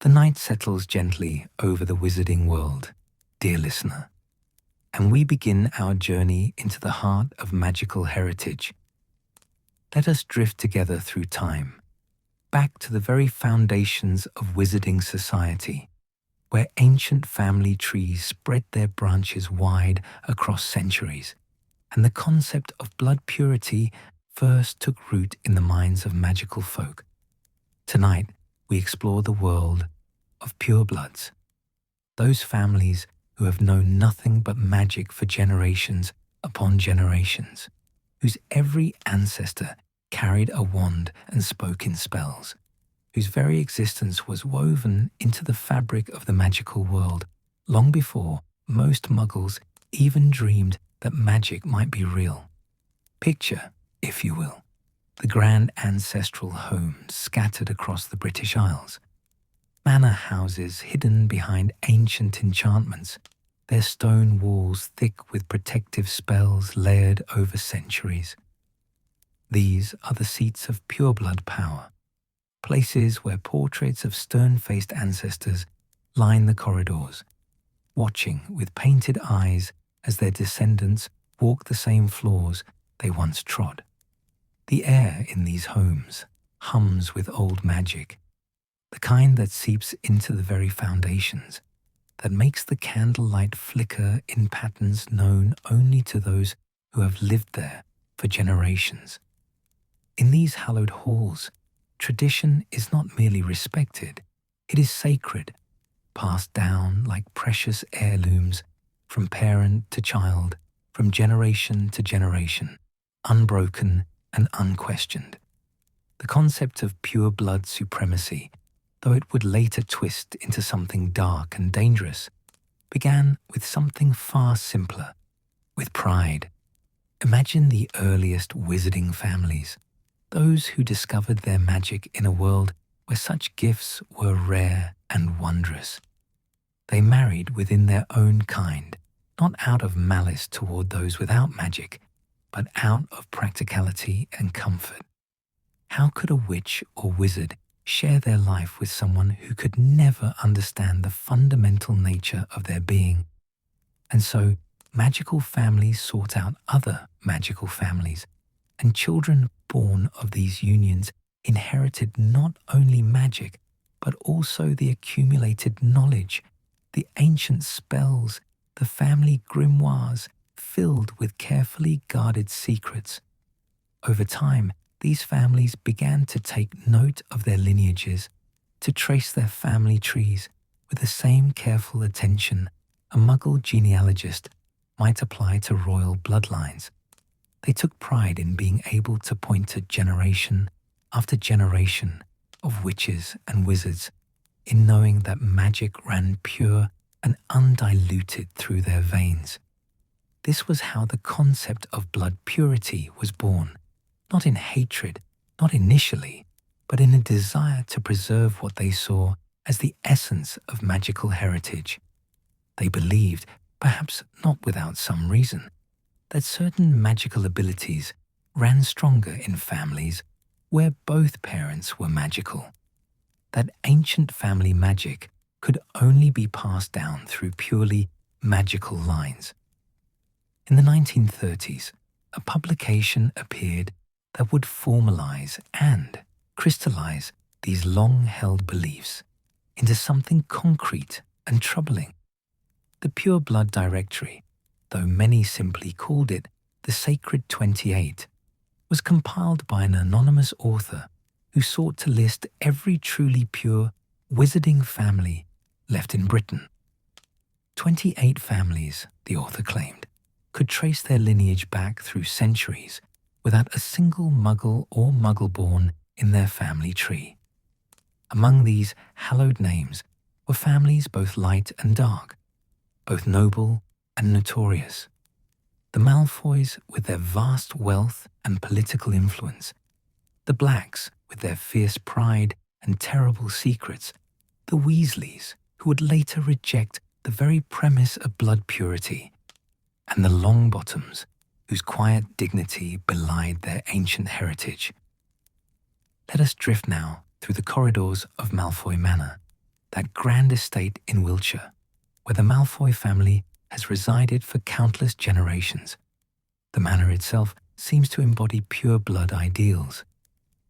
The night settles gently over the wizarding world, dear listener, and we begin our journey into the heart of magical heritage. Let us drift together through time, back to the very foundations of wizarding society, where ancient family trees spread their branches wide across centuries, and the concept of blood purity first took root in the minds of magical folk. Tonight, we explore the world of purebloods, those families who have known nothing but magic for generations upon generations, whose every ancestor carried a wand and spoke in spells, whose very existence was woven into the fabric of the magical world long before most Muggles even dreamed that magic might be real. Picture, if you will, the grand ancestral homes scattered across the British Isles, manor houses hidden behind ancient enchantments, their stone walls thick with protective spells layered over centuries. These are the seats of pureblood power, places where portraits of stern-faced ancestors line the corridors, watching with painted eyes as their descendants walk the same floors they once trod. The air in these homes hums with old magic, the kind that seeps into the very foundations, that makes the candlelight flicker in patterns known only to those who have lived there for generations. In these hallowed halls, tradition is not merely respected, it is sacred, passed down like precious heirlooms from parent to child, from generation to generation, unbroken and unquestioned. The concept of pure blood supremacy, though it would later twist into something dark and dangerous, began with something far simpler, with pride. Imagine the earliest wizarding families, those who discovered their magic in a world where such gifts were rare and wondrous. They married within their own kind, not out of malice toward those without magic, but out of practicality and comfort. How could a witch or wizard share their life with someone who could never understand the fundamental nature of their being? And so, magical families sought out other magical families, and children born of these unions inherited not only magic, but also the accumulated knowledge, the ancient spells, the family grimoires filled with carefully guarded secrets. Over time, these families began to take note of their lineages, to trace their family trees with the same careful attention a Muggle genealogist might apply to royal bloodlines. They took pride in being able to point to generation after generation of witches and wizards, in knowing that magic ran pure and undiluted through their veins. This was how the concept of blood purity was born, not in hatred, not initially, but in a desire to preserve what they saw as the essence of magical heritage. They believed, perhaps not without some reason, that certain magical abilities ran stronger in families where both parents were magical, that ancient family magic could only be passed down through purely magical lines. In the 1930s, a publication appeared that would formalize and crystallize these long-held beliefs into something concrete and troubling. The Pure Blood Directory, though many simply called it the Sacred 28, was compiled by an anonymous author who sought to list every truly pure wizarding family left in Britain. 28 families, the author claimed, could trace their lineage back through centuries without a single Muggle or Muggle-born in their family tree. Among these hallowed names were families both light and dark, both noble and notorious. The Malfoys with their vast wealth and political influence, the Blacks with their fierce pride and terrible secrets, the Weasleys who would later reject the very premise of blood purity, and the Longbottoms whose quiet dignity belied their ancient heritage. Let us drift now through the corridors of Malfoy Manor, that grand estate in Wiltshire, where the Malfoy family has resided for countless generations. The manor itself seems to embody pure-blood ideals,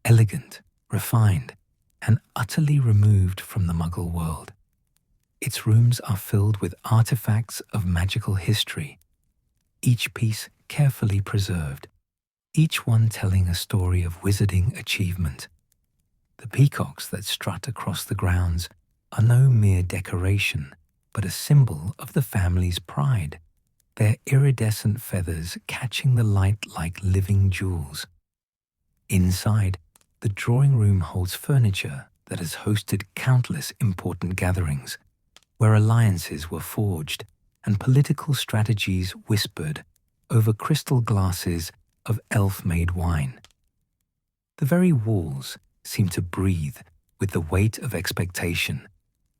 elegant, refined, and utterly removed from the Muggle world. Its rooms are filled with artifacts of magical history, each piece carefully preserved, each one telling a story of wizarding achievement. The peacocks that strut across the grounds are no mere decoration, but a symbol of the family's pride, their iridescent feathers catching the light like living jewels. Inside, the drawing room holds furniture that has hosted countless important gatherings, where alliances were forged and political strategies whispered over crystal glasses of elf-made wine. The very walls seem to breathe with the weight of expectation,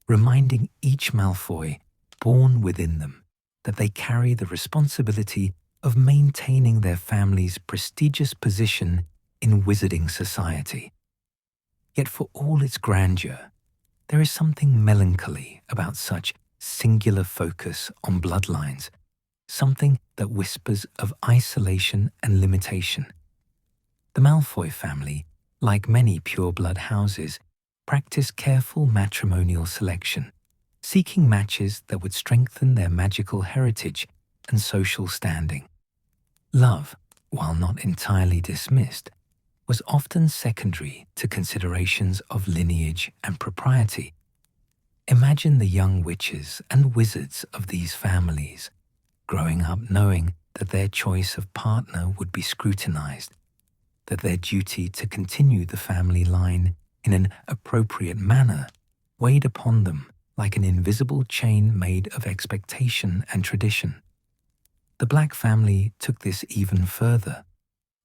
reminding each Malfoy born within them that they carry the responsibility of maintaining their family's prestigious position in wizarding society. Yet for all its grandeur, there is something melancholy about such singular focus on bloodlines, something that whispers of isolation and limitation. The Malfoy family, like many pure-blood houses, practice careful matrimonial selection, seeking matches that would strengthen their magical heritage and social standing. Love, while not entirely dismissed, was often secondary to considerations of lineage and propriety. Imagine the young witches and wizards of these families, growing up knowing that their choice of partner would be scrutinized, that their duty to continue the family line in an appropriate manner weighed upon them like an invisible chain made of expectation and tradition. The Black family took this even further,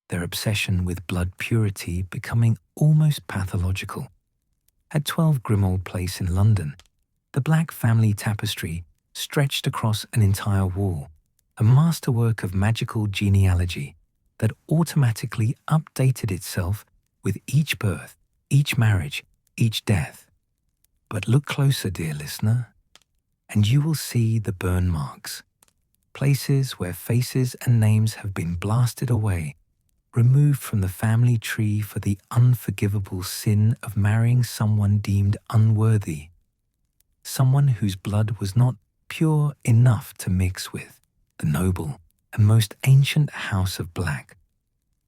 their obsession with blood purity becoming almost pathological. At 12 Grimmauld Place in London, the Black family tapestry stretched across an entire wall, a masterwork of magical genealogy that automatically updated itself with each birth, each marriage, each death. But look closer, dear listener, and you will see the burn marks, places where faces and names have been blasted away, removed from the family tree for the unforgivable sin of marrying someone deemed unworthy, someone whose blood was not pure enough to mix with the noble and most ancient house of Black.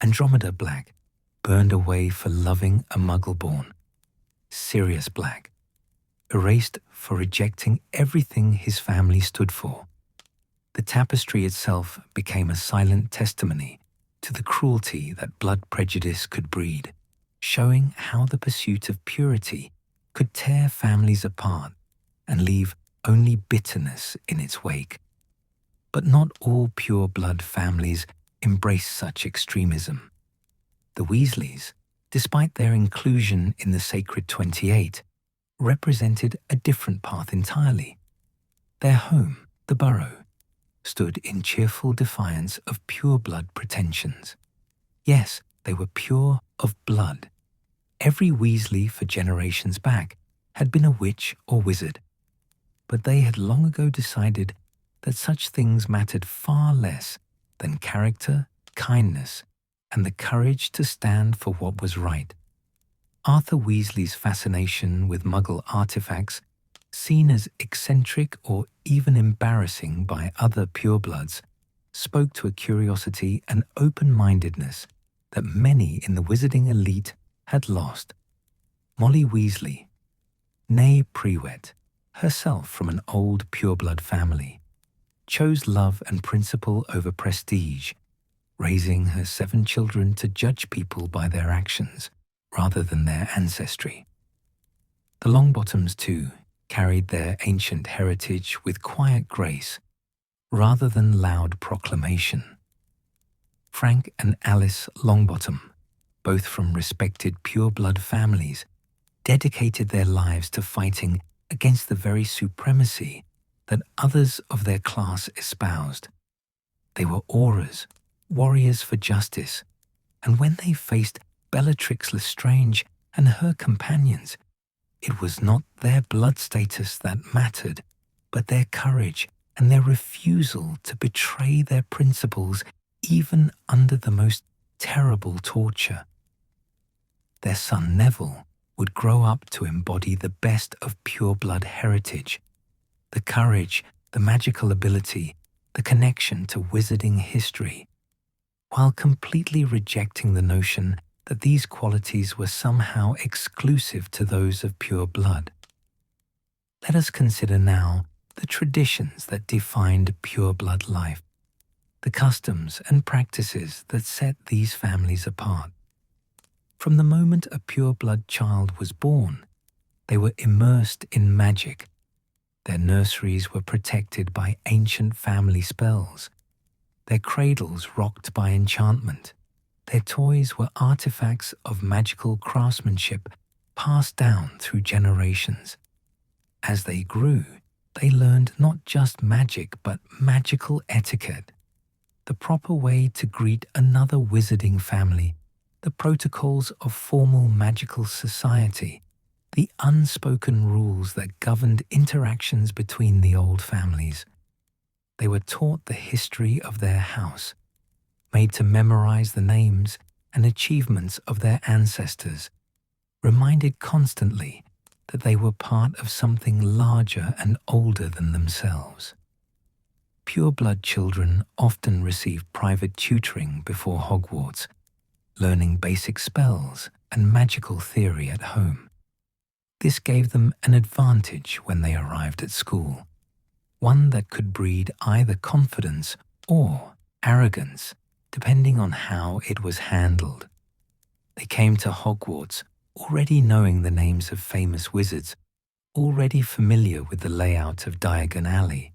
Andromeda Black, burned away for loving a Muggle-born. Sirius Black, erased for rejecting everything his family stood for. The tapestry itself became a silent testimony to the cruelty that blood prejudice could breed, showing how the pursuit of purity could tear families apart and leave only bitterness in its wake. But not all pure-blood families embrace such extremism. The Weasleys, despite their inclusion in the Sacred 28, represented a different path entirely. Their home, the Burrow, stood in cheerful defiance of pure-blood pretensions. Yes, they were pure of blood. Every Weasley for generations back had been a witch or wizard, but they had long ago decided that such things mattered far less than character, kindness, and the courage to stand for what was right. Arthur Weasley's fascination with Muggle artifacts, seen as eccentric or even embarrassing by other purebloods, spoke to a curiosity and open-mindedness that many in the wizarding elite had lost. Molly Weasley, née Prewett, herself from an old pureblood family, chose love and principle over prestige, raising her 7 children to judge people by their actions rather than their ancestry. The Longbottoms, too, carried their ancient heritage with quiet grace rather than loud proclamation. Frank and Alice Longbottom, both from respected pureblood families, dedicated their lives to fighting against the very supremacy that others of their class espoused. They were aurors, warriors for justice, and when they faced Bellatrix Lestrange and her companions, It was not their blood status that mattered, but their courage and their refusal to betray their principles even under the most terrible torture. Their son Neville would grow up to embody the best of pureblood heritage, the courage, the magical ability, the connection to wizarding history, while completely rejecting the notion that these qualities were somehow exclusive to those of pure blood. Let us consider now the traditions that defined pure blood life, the customs and practices that set these families apart. From the moment a pure blood child was born, they were immersed in magic. Their nurseries were protected by ancient family spells, their cradles rocked by enchantment. Their toys were artifacts of magical craftsmanship passed down through generations. As they grew, they learned not just magic but magical etiquette, the proper way to greet another wizarding family, the protocols of formal magical society, the unspoken rules that governed interactions between the old families. They were taught the history of their house, made to memorize the names and achievements of their ancestors, reminded constantly that they were part of something larger and older than themselves. Pure-blood children often received private tutoring before Hogwarts, learning basic spells and magical theory at home. This gave them an advantage when they arrived at school, one that could breed either confidence or arrogance, depending on how it was handled. They came to Hogwarts already knowing the names of famous wizards, already familiar with the layout of Diagon Alley,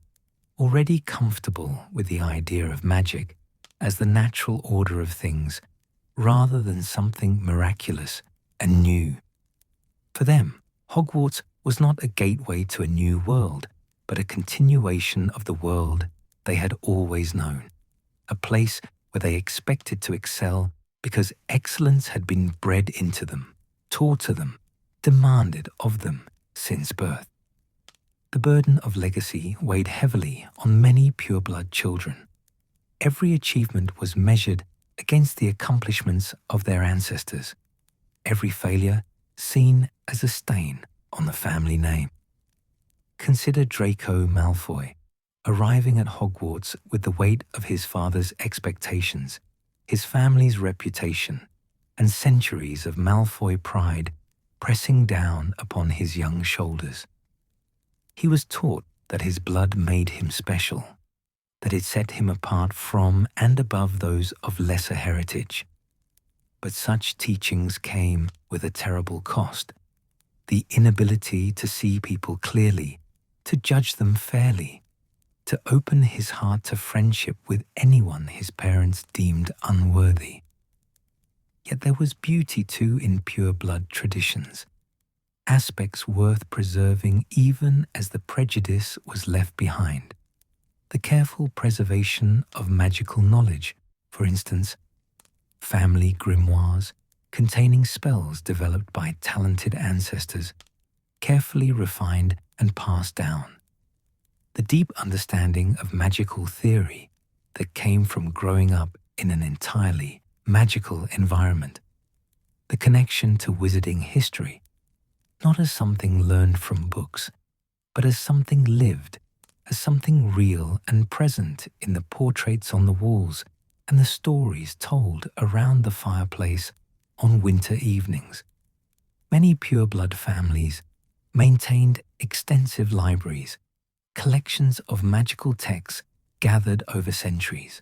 already comfortable with the idea of magic as the natural order of things, rather than something miraculous and new. For them, Hogwarts was not a gateway to a new world, but a continuation of the world they had always known, a place where they expected to excel because excellence had been bred into them, taught to them, demanded of them since birth. The burden of legacy weighed heavily on many pure-blood children. Every achievement was measured against the accomplishments of their ancestors, every failure seen as a stain on the family name. Consider Draco Malfoy, arriving at Hogwarts with the weight of his father's expectations, his family's reputation, and centuries of Malfoy pride pressing down upon his young shoulders. He was taught that his blood made him special, that it set him apart from and above those of lesser heritage. But such teachings came with a terrible cost: the inability to see people clearly, to judge them fairly, to open his heart to friendship with anyone his parents deemed unworthy. Yet there was beauty too in pure-blood traditions, aspects worth preserving even as the prejudice was left behind. The careful preservation of magical knowledge, for instance, family grimoires containing spells developed by talented ancestors, carefully refined and passed down. The deep understanding of magical theory that came from growing up in an entirely magical environment. The connection to wizarding history, not as something learned from books, but as something lived, as something real and present in the portraits on the walls and the stories told around the fireplace on winter evenings. Many pure-blood families maintained extensive libraries, collections of magical texts gathered over centuries.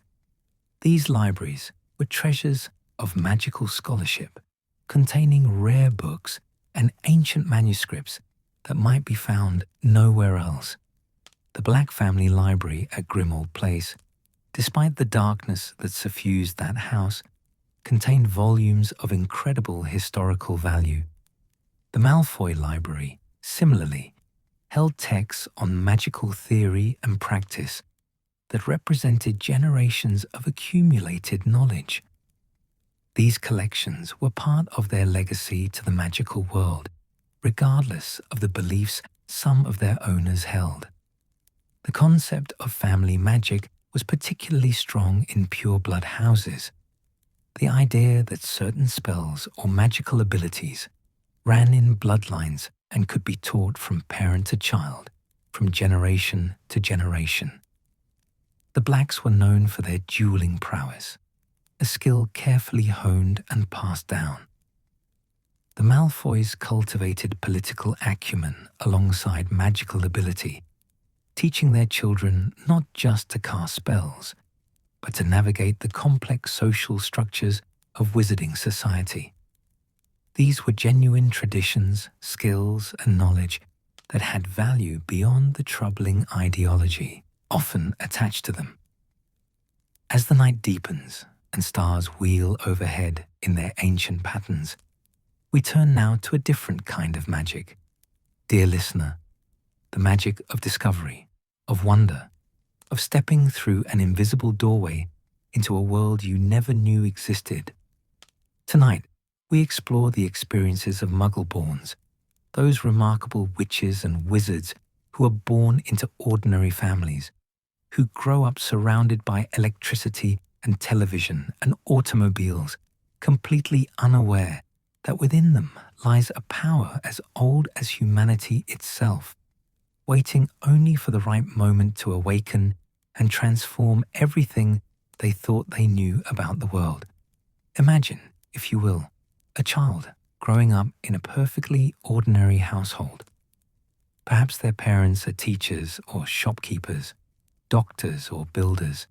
These libraries were treasures of magical scholarship, containing rare books and ancient manuscripts that might be found nowhere else. The Black Family Library at Grimmauld Place, despite the darkness that suffused that house, contained volumes of incredible historical value. The Malfoy Library, similarly, held texts on magical theory and practice that represented generations of accumulated knowledge. These collections were part of their legacy to the magical world, regardless of the beliefs some of their owners held. The concept of family magic was particularly strong in pureblood houses. The idea that certain spells or magical abilities ran in bloodlines and could be taught from parent to child, from generation to generation. The Blacks were known for their dueling prowess, a skill carefully honed and passed down. The Malfoys cultivated political acumen alongside magical ability, teaching their children not just to cast spells, but to navigate the complex social structures of wizarding society. These were genuine traditions, skills, and knowledge that had value beyond the troubling ideology often attached to them. As the night deepens and stars wheel overhead in their ancient patterns, we turn now to a different kind of magic. Dear listener, the magic of discovery, of wonder, of stepping through an invisible doorway into a world you never knew existed. Tonight, we explore the experiences of Muggle-borns, those remarkable witches and wizards who are born into ordinary families, who grow up surrounded by electricity and television and automobiles, completely unaware that within them lies a power as old as humanity itself, waiting only for the right moment to awaken and transform everything they thought they knew about the world. Imagine, if you will, a child growing up in a perfectly ordinary household. Perhaps their parents are teachers or shopkeepers, doctors or builders,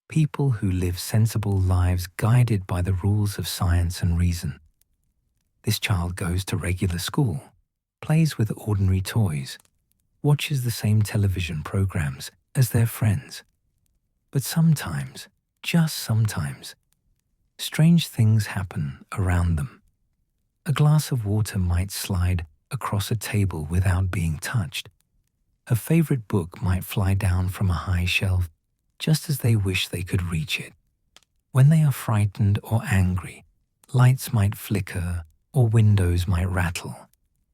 people who live sensible lives guided by the rules of science and reason. This child goes to regular school, plays with ordinary toys, watches the same television programs as their friends. But sometimes, just sometimes, strange things happen around them. A glass of water might slide across a table without being touched. A favorite book might fly down from a high shelf just as they wish they could reach it. When they are frightened or angry, lights might flicker or windows might rattle,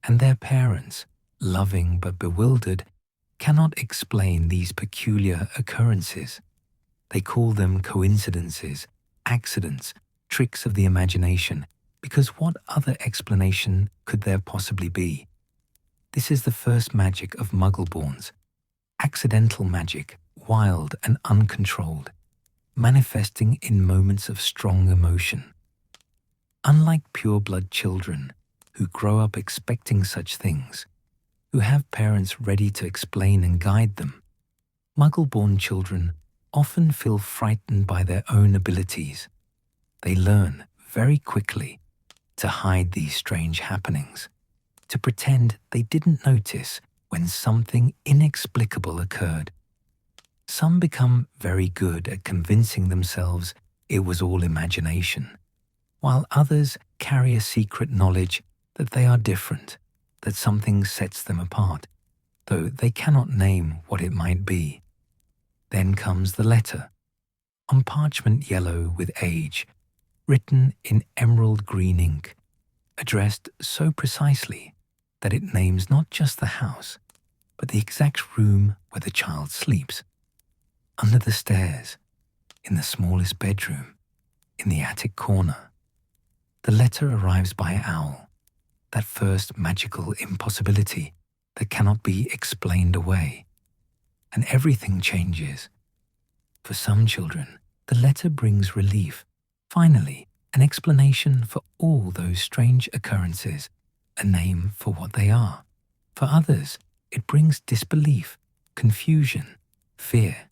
and their parents, loving but bewildered, cannot explain these peculiar occurrences. They call them coincidences, accidents, tricks of the imagination, because what other explanation could there possibly be? This is the first magic of Muggle-borns, accidental magic, wild and uncontrolled, manifesting in moments of strong emotion. Unlike pureblood children who grow up expecting such things, who have parents ready to explain and guide them, Muggle-born children often feel frightened by their own abilities. They learn very quickly to hide these strange happenings, to pretend they didn't notice when something inexplicable occurred. Some become very good at convincing themselves it was all imagination, while others carry a secret knowledge that they are different, that something sets them apart, though they cannot name what it might be. Then comes the letter, on parchment yellow with age, written in emerald green ink, addressed so precisely that it names not just the house, but the exact room where the child sleeps. Under the stairs, in the smallest bedroom, in the attic corner. The letter arrives by owl, that first magical impossibility that cannot be explained away. And everything changes. For some children, the letter brings relief, finally, an explanation for all those strange occurrences, a name for what they are. For others, it brings disbelief, confusion, fear.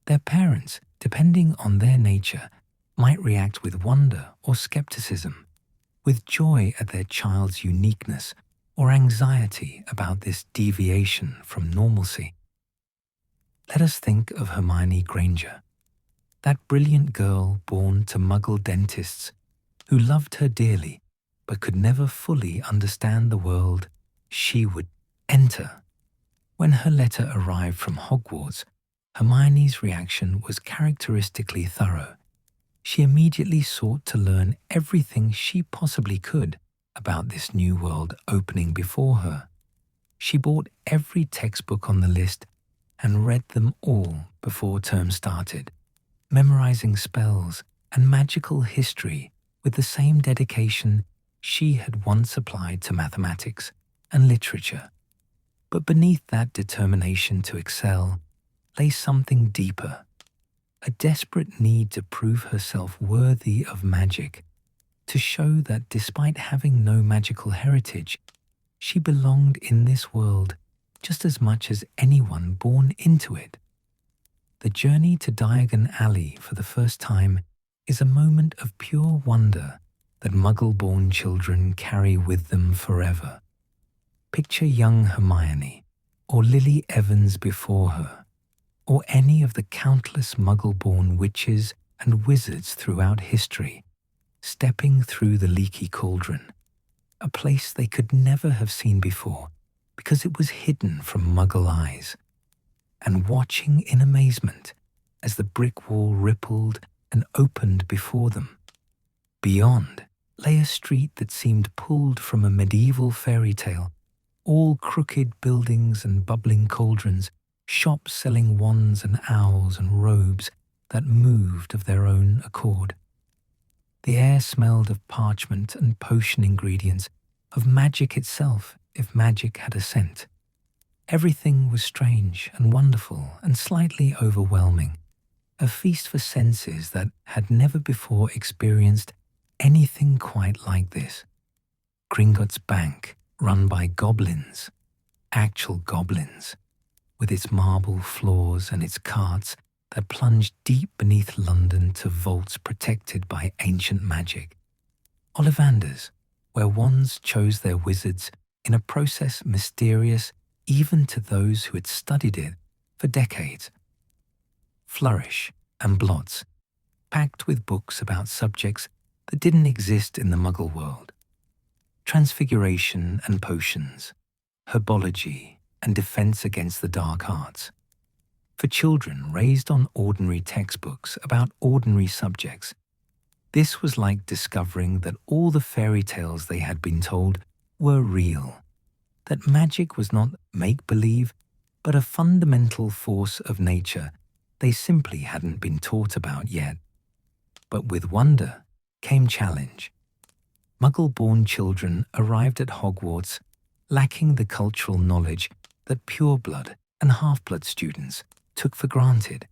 Their parents, depending on their nature, might react with wonder or skepticism, with joy at their child's uniqueness or anxiety about this deviation from normalcy. Let us think of Hermione Granger, that brilliant girl born to Muggle dentists who loved her dearly but could never fully understand the world she would enter. When her letter arrived from Hogwarts, Hermione's reaction was characteristically thorough. She immediately sought to learn everything she possibly could, about this new world opening before her. She bought every textbook on the list and read them all before term started, memorizing spells and magical history with the same dedication she had once applied to mathematics and literature. But beneath that determination to excel lay something deeper, a desperate need to prove herself worthy of magic, to show that despite having no magical heritage, she belonged in this world just as much as anyone born into it. The journey to Diagon Alley for the first time is a moment of pure wonder that Muggle-born children carry with them forever. Picture young Hermione, or Lily Evans before her, or any of the countless Muggle-born witches and wizards throughout history, stepping through the leaky cauldron, a place they could never have seen before because it was hidden from Muggle eyes, and watching in amazement as the brick wall rippled and opened before them. Beyond lay a street that seemed pulled from a medieval fairy tale, all crooked buildings and bubbling cauldrons, shops selling wands and owls and robes that moved of their own accord. The air smelled of parchment and potion ingredients, of magic itself if magic had a scent. Everything was strange and wonderful and slightly overwhelming, a feast for senses that had never before experienced anything quite like this. Gringotts Bank, run by goblins, actual goblins, with its marble floors and its carts that plunged deep beneath London to vaults protected by ancient magic. Ollivanders, where wands chose their wizards in a process mysterious even to those who had studied it for decades. Flourish and Blots, packed with books about subjects that didn't exist in the Muggle world. Transfiguration and potions, herbology and defense against the dark arts. For children raised on ordinary textbooks about ordinary subjects, this was like discovering that all the fairy tales they had been told were real, that magic was not make-believe, but a fundamental force of nature they simply hadn't been taught about yet. But with wonder came challenge. Muggle-born children arrived at Hogwarts lacking the cultural knowledge that Pureblood and Half-Blood students took for granted.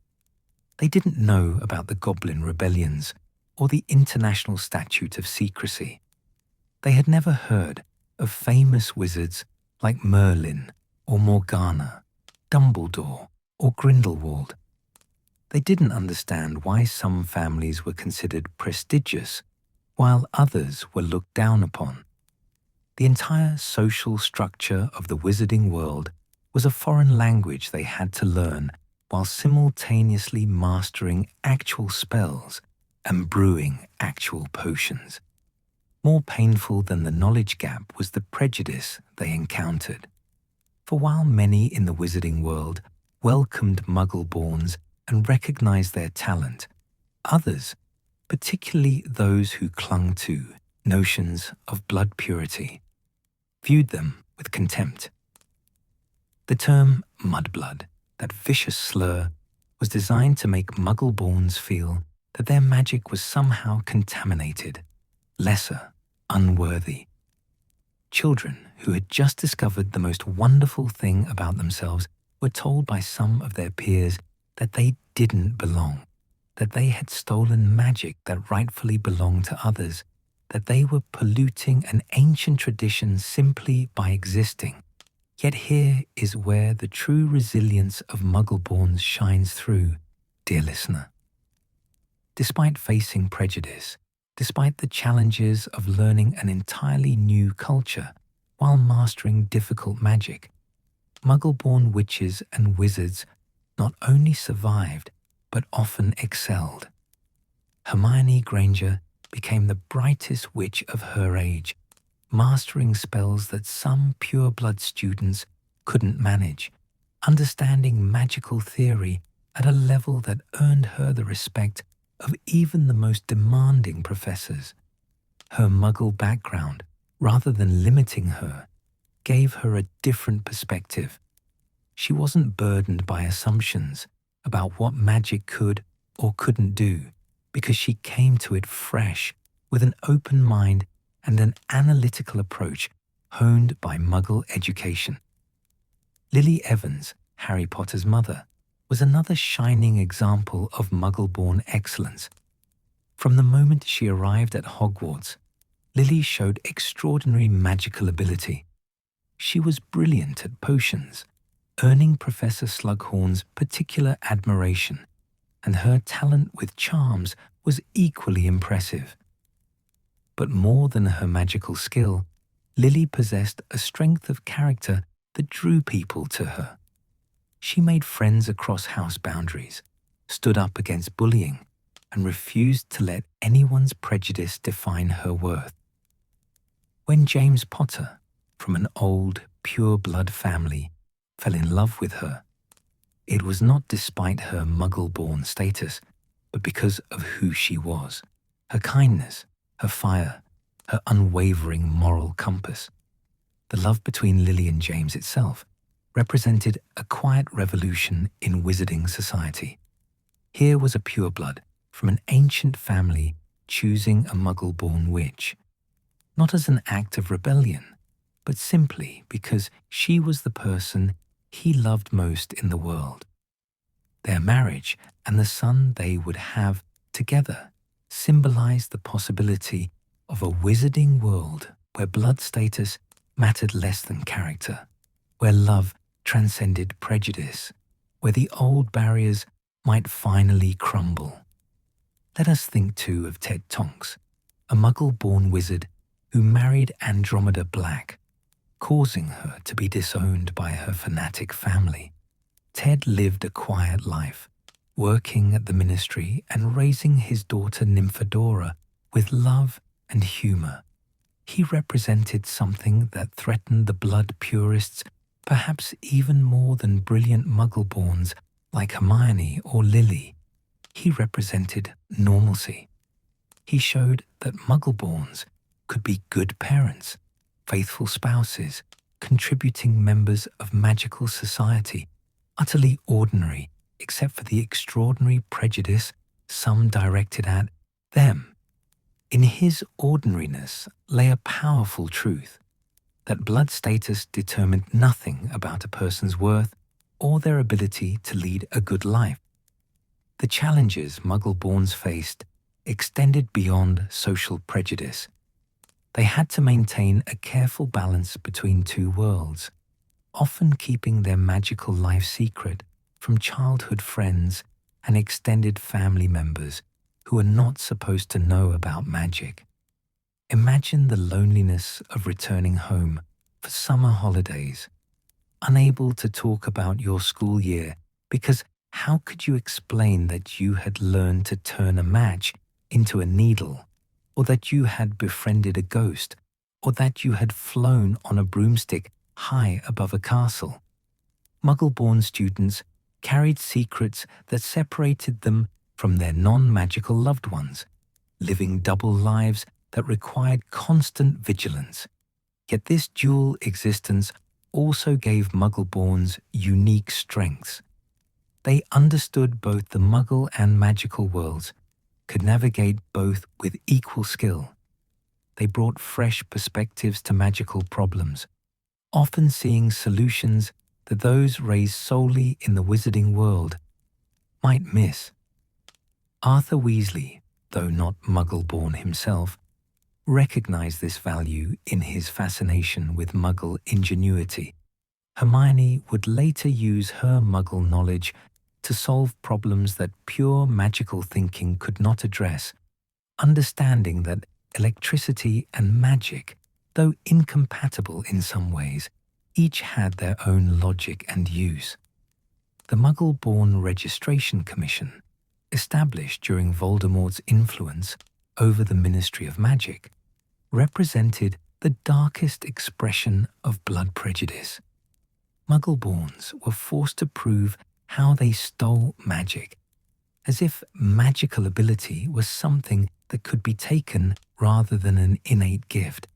They didn't know about the Goblin rebellions or the International Statute of Secrecy. They had never heard of famous wizards like Merlin or Morgana, Dumbledore or Grindelwald. They didn't understand why some families were considered prestigious while others were looked down upon. The entire social structure of the wizarding world was a foreign language they had to learn while simultaneously mastering actual spells and brewing actual potions. More painful than the knowledge gap was the prejudice they encountered. For while many in the wizarding world welcomed Muggle-borns and recognized their talent, others, particularly those who clung to notions of blood purity, viewed them with contempt. The term mudblood, that vicious slur, was designed to make Muggle-borns feel that their magic was somehow contaminated, lesser, unworthy. Children who had just discovered the most wonderful thing about themselves were told by some of their peers that they didn't belong, that they had stolen magic that rightfully belonged to others, that they were polluting an ancient tradition simply by existing. Yet here is where the true resilience of Muggle-borns shines through, dear listener. Despite facing prejudice, despite the challenges of learning an entirely new culture while mastering difficult magic, Muggle-born witches and wizards not only survived, but often excelled. Hermione Granger became the brightest witch of her age, mastering spells that some Pureblood students couldn't manage, understanding magical theory at a level that earned her the respect of even the most demanding professors. Her Muggle background rather than limiting her, gave her a different perspective. She wasn't burdened by assumptions about what magic could or couldn't do, because she came to it fresh, with an open mind and an analytical approach honed by Muggle education. Lily Evans, Harry Potter's mother, was another shining example of Muggle-born excellence. From the moment she arrived at Hogwarts, Lily showed extraordinary magical ability. She was brilliant at potions, earning Professor Slughorn's particular admiration, and her talent with charms was equally impressive. But more than her magical skill, Lily possessed a strength of character that drew people to her. She made friends across house boundaries, stood up against bullying, and refused to let anyone's prejudice define her worth. When James Potter, from an old, pure-blood family, fell in love with her, it was not despite her Muggle-born status, but because of who she was, her kindness, her fire, her unwavering moral compass. The love between Lily and James itself represented a quiet revolution in wizarding society. Here was a pureblood from an ancient family choosing a Muggle-born witch, not as an act of rebellion, but simply because she was the person he loved most in the world. Their marriage and the son they would have together symbolized the possibility of a wizarding world where blood status mattered less than character, where love transcended prejudice, where the old barriers might finally crumble. Let us think too of Ted Tonks, a Muggle-born wizard who married Andromeda Black, causing her to be disowned by her fanatic family. Ted lived a quiet life, working at the ministry and raising his daughter Nymphadora with love and humor. He represented something that threatened the blood purists perhaps even more than brilliant Muggle-borns like Hermione or Lily. He represented normalcy. He showed that Muggle-borns could be good parents, faithful spouses, contributing members of magical society, utterly ordinary except for the extraordinary prejudice some directed at them. In his ordinariness lay a powerful truth, that blood status determined nothing about a person's worth or their ability to lead a good life. The challenges Muggle-borns faced extended beyond social prejudice. They had to maintain a careful balance between two worlds, often keeping their magical life secret from childhood friends and extended family members who are not supposed to know about magic. Imagine the loneliness of returning home for summer holidays, unable to talk about your school year because how could you explain that you had learned to turn a match into a needle, or that you had befriended a ghost, or that you had flown on a broomstick high above a castle? Muggle-born students carried secrets that separated them from their non-magical loved ones, living double lives that required constant vigilance. Yet this dual existence also gave Muggle-borns unique strengths. They understood both the Muggle and magical worlds, could navigate both with equal skill. They brought fresh perspectives to magical problems, often seeing solutions that those raised solely in the wizarding world might miss. Arthur Weasley, though not Muggle-born himself, recognized this value in his fascination with Muggle ingenuity. Hermione would later use her Muggle knowledge to solve problems that pure magical thinking could not address, understanding that electricity and magic, though incompatible in some ways, each had their own logic and use. The Muggle-born Registration Commission, established during Voldemort's influence over the Ministry of Magic, represented the darkest expression of blood prejudice. Muggle-borns were forced to prove how they stole magic, as if magical ability was something that could be taken rather than an innate gift.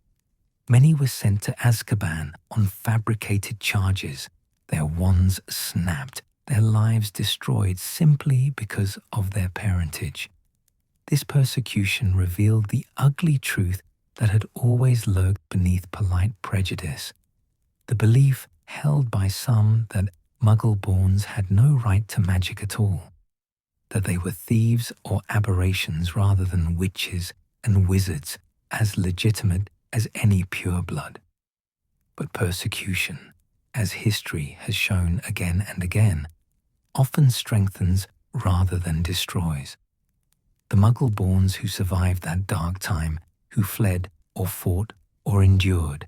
Many were sent to Azkaban on fabricated charges, their wands snapped, their lives destroyed simply because of their parentage. This persecution revealed the ugly truth that had always lurked beneath polite prejudice, the belief held by some that Muggle-borns had no right to magic at all, that they were thieves or aberrations rather than witches and wizards as legitimate as any pureblood. But persecution, as history has shown again and again, often strengthens rather than destroys. The Muggle-borns who survived that dark time, who fled or fought or endured,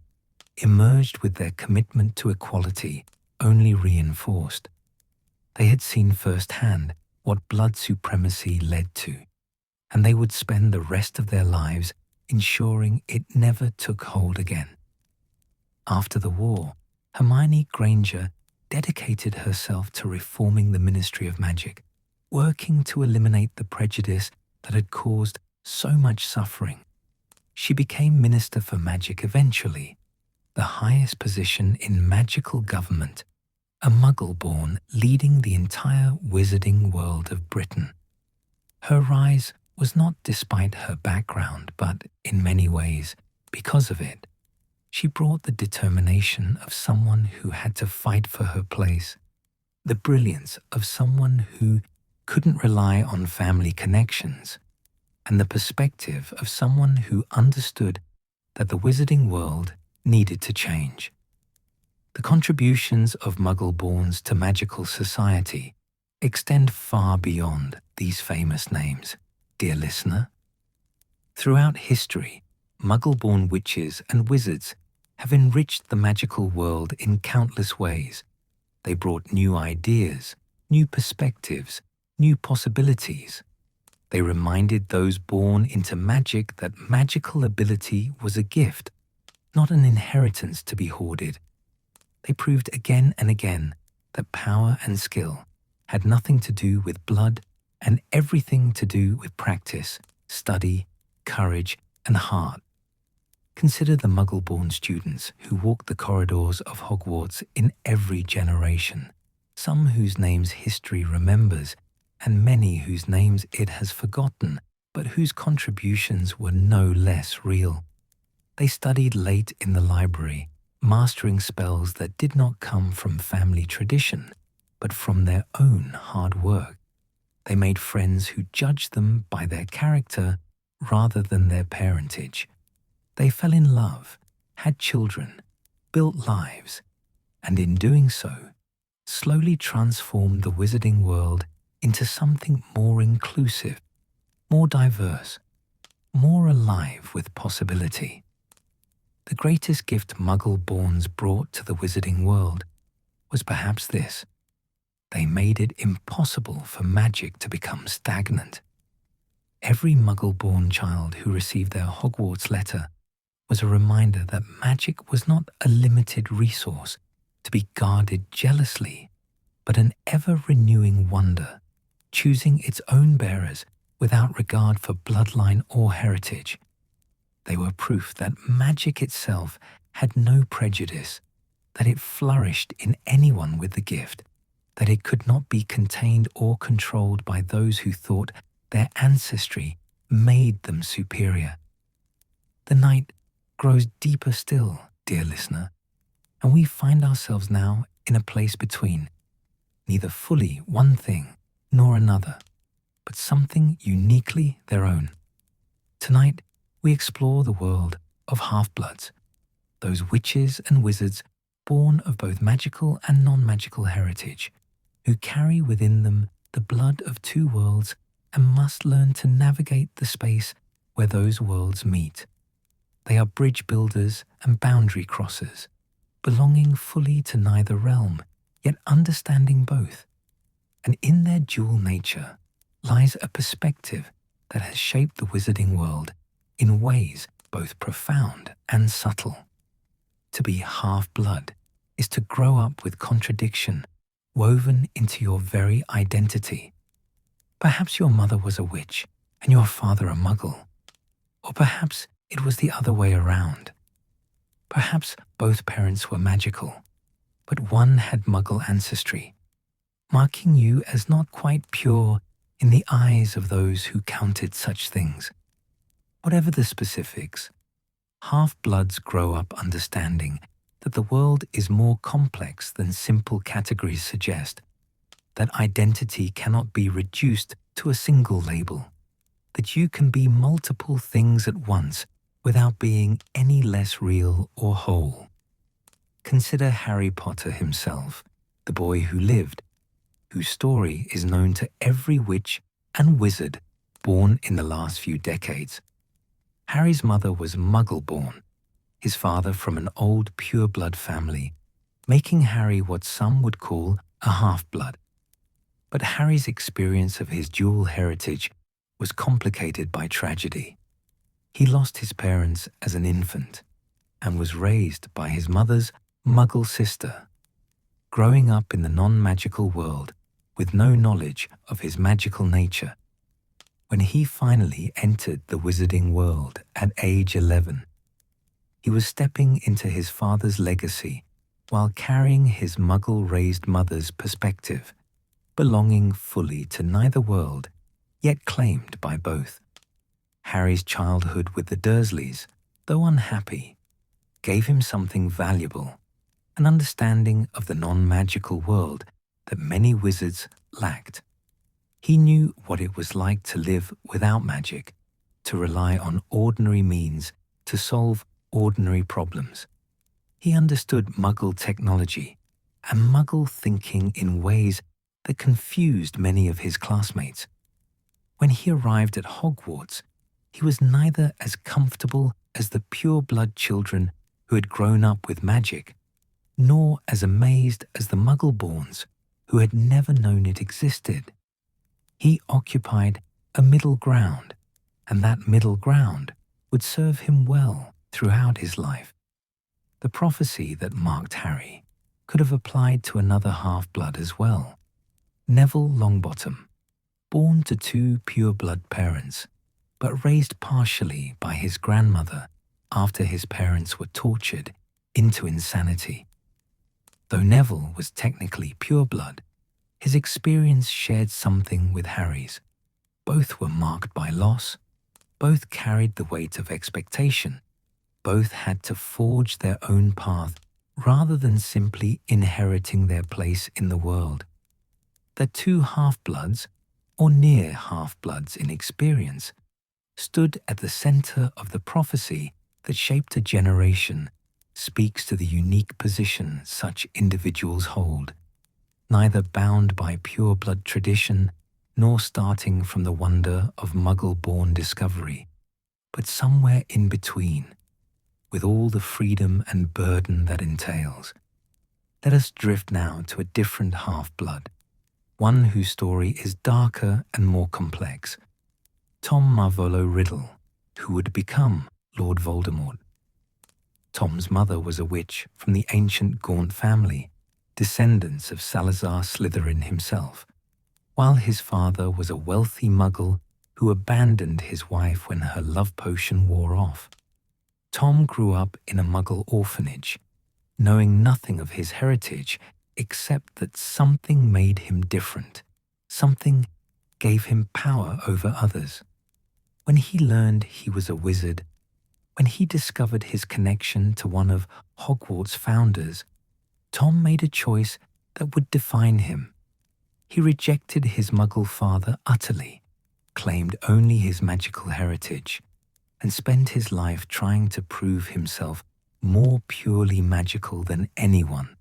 emerged with their commitment to equality only reinforced. They had seen firsthand what blood supremacy led to, and they would spend the rest of their lives ensuring it never took hold again. After the war, Hermione Granger dedicated herself to reforming the Ministry of Magic, working to eliminate the prejudice that had caused so much suffering. She became Minister for Magic eventually, the highest position in magical government, a Muggle-born leading the entire wizarding world of Britain. Her rise was not despite her background, but in many ways, because of it. She brought the determination of someone who had to fight for her place, the brilliance of someone who couldn't rely on family connections, and the perspective of someone who understood that the wizarding world needed to change. The contributions of Muggle-borns to magical society extend far beyond these famous names, dear listener. Throughout history, Muggle-born witches and wizards have enriched the magical world in countless ways. They brought new ideas, new perspectives, new possibilities. They reminded those born into magic that magical ability was a gift, not an inheritance to be hoarded. They proved again and again that power and skill had nothing to do with blood and everything to do with practice, study, courage, and heart. Consider the Muggle-born students who walked the corridors of Hogwarts in every generation, some whose names history remembers, and many whose names it has forgotten, but whose contributions were no less real. They studied late in the library, mastering spells that did not come from family tradition, but from their own hard work. They made friends who judged them by their character rather than their parentage. They fell in love, had children, built lives, and in doing so, slowly transformed the wizarding world into something more inclusive, more diverse, more alive with possibility. The greatest gift Muggle-borns brought to the wizarding world was perhaps this: they made it impossible for magic to become stagnant. Every Muggle-born child who received their Hogwarts letter was a reminder that magic was not a limited resource to be guarded jealously, but an ever-renewing wonder, choosing its own bearers without regard for bloodline or heritage. They were proof that magic itself had no prejudice, that it flourished in anyone with the gift, that it could not be contained or controlled by those who thought their ancestry made them superior. The night grows deeper still, dear listener, and we find ourselves now in a place between, neither fully one thing nor another, but something uniquely their own. Tonight, we explore the world of half-bloods, those witches and wizards born of both magical and non-magical heritage, who carry within them the blood of two worlds and must learn to navigate the space where those worlds meet. They are bridge builders and boundary crossers, belonging fully to neither realm, yet understanding both. And in their dual nature lies a perspective that has shaped the wizarding world in ways both profound and subtle. To be half-blood is to grow up with contradiction woven into your very identity. Perhaps your mother was a witch and your father a muggle, or perhaps it was the other way around. Perhaps both parents were magical, but one had Muggle ancestry, marking you as not quite pure in the eyes of those who counted such things. Whatever the specifics, half-bloods grow up understanding that the world is more complex than simple categories suggest, that identity cannot be reduced to a single label, that you can be multiple things at once without being any less real or whole. Consider Harry Potter himself, the boy who lived, whose story is known to every witch and wizard born in the last few decades. Harry's mother was Muggle-born, his father from an old Pureblood family, making Harry what some would call a half-blood. But Harry's experience of his dual heritage was complicated by tragedy. He lost his parents as an infant and was raised by his mother's Muggle sister. Growing up in the non-magical world with no knowledge of his magical nature, when he finally entered the wizarding world at age 11, he was stepping into his father's legacy while carrying his Muggle-raised mother's perspective, belonging fully to neither world, yet claimed by both. Harry's childhood with the Dursleys, though unhappy, gave him something valuable, an understanding of the non-magical world that many wizards lacked. He knew what it was like to live without magic, to rely on ordinary means to solve ordinary problems. He understood Muggle technology and Muggle thinking in ways that confused many of his classmates. When he arrived at Hogwarts, he was neither as comfortable as the pure-blood children who had grown up with magic, nor as amazed as the Muggle-borns who had never known it existed. He occupied a middle ground, and that middle ground would serve him well throughout his life. The prophecy that marked Harry could have applied to another half-blood as well. Neville Longbottom, born to two pure-blood parents, but raised partially by his grandmother after his parents were tortured into insanity. Though Neville was technically pure-blood, his experience shared something with Harry's. Both were marked by loss, both carried the weight of expectation, both had to forge their own path rather than simply inheriting their place in the world. The two half-bloods, or near half-bloods in experience, stood at the center of the prophecy that shaped a generation, speaks to the unique position such individuals hold, neither bound by pure-blood tradition nor starting from the wonder of Muggle-born discovery, but somewhere in between, with all the freedom and burden that entails. Let us drift now to a different half-blood, one whose story is darker and more complex, Tom Marvolo Riddle, who would become Lord Voldemort. Tom's mother was a witch from the ancient Gaunt family, descendants of Salazar Slytherin himself, while his father was a wealthy Muggle who abandoned his wife when her love potion wore off. Tom grew up in a Muggle orphanage, knowing nothing of his heritage except that something made him different, something gave him power over others. When he learned he was a wizard, when he discovered his connection to one of Hogwarts' founders, Tom made a choice that would define him. He rejected his Muggle father utterly, claimed only his magical heritage, and spent his life trying to prove himself more purely magical than anyone,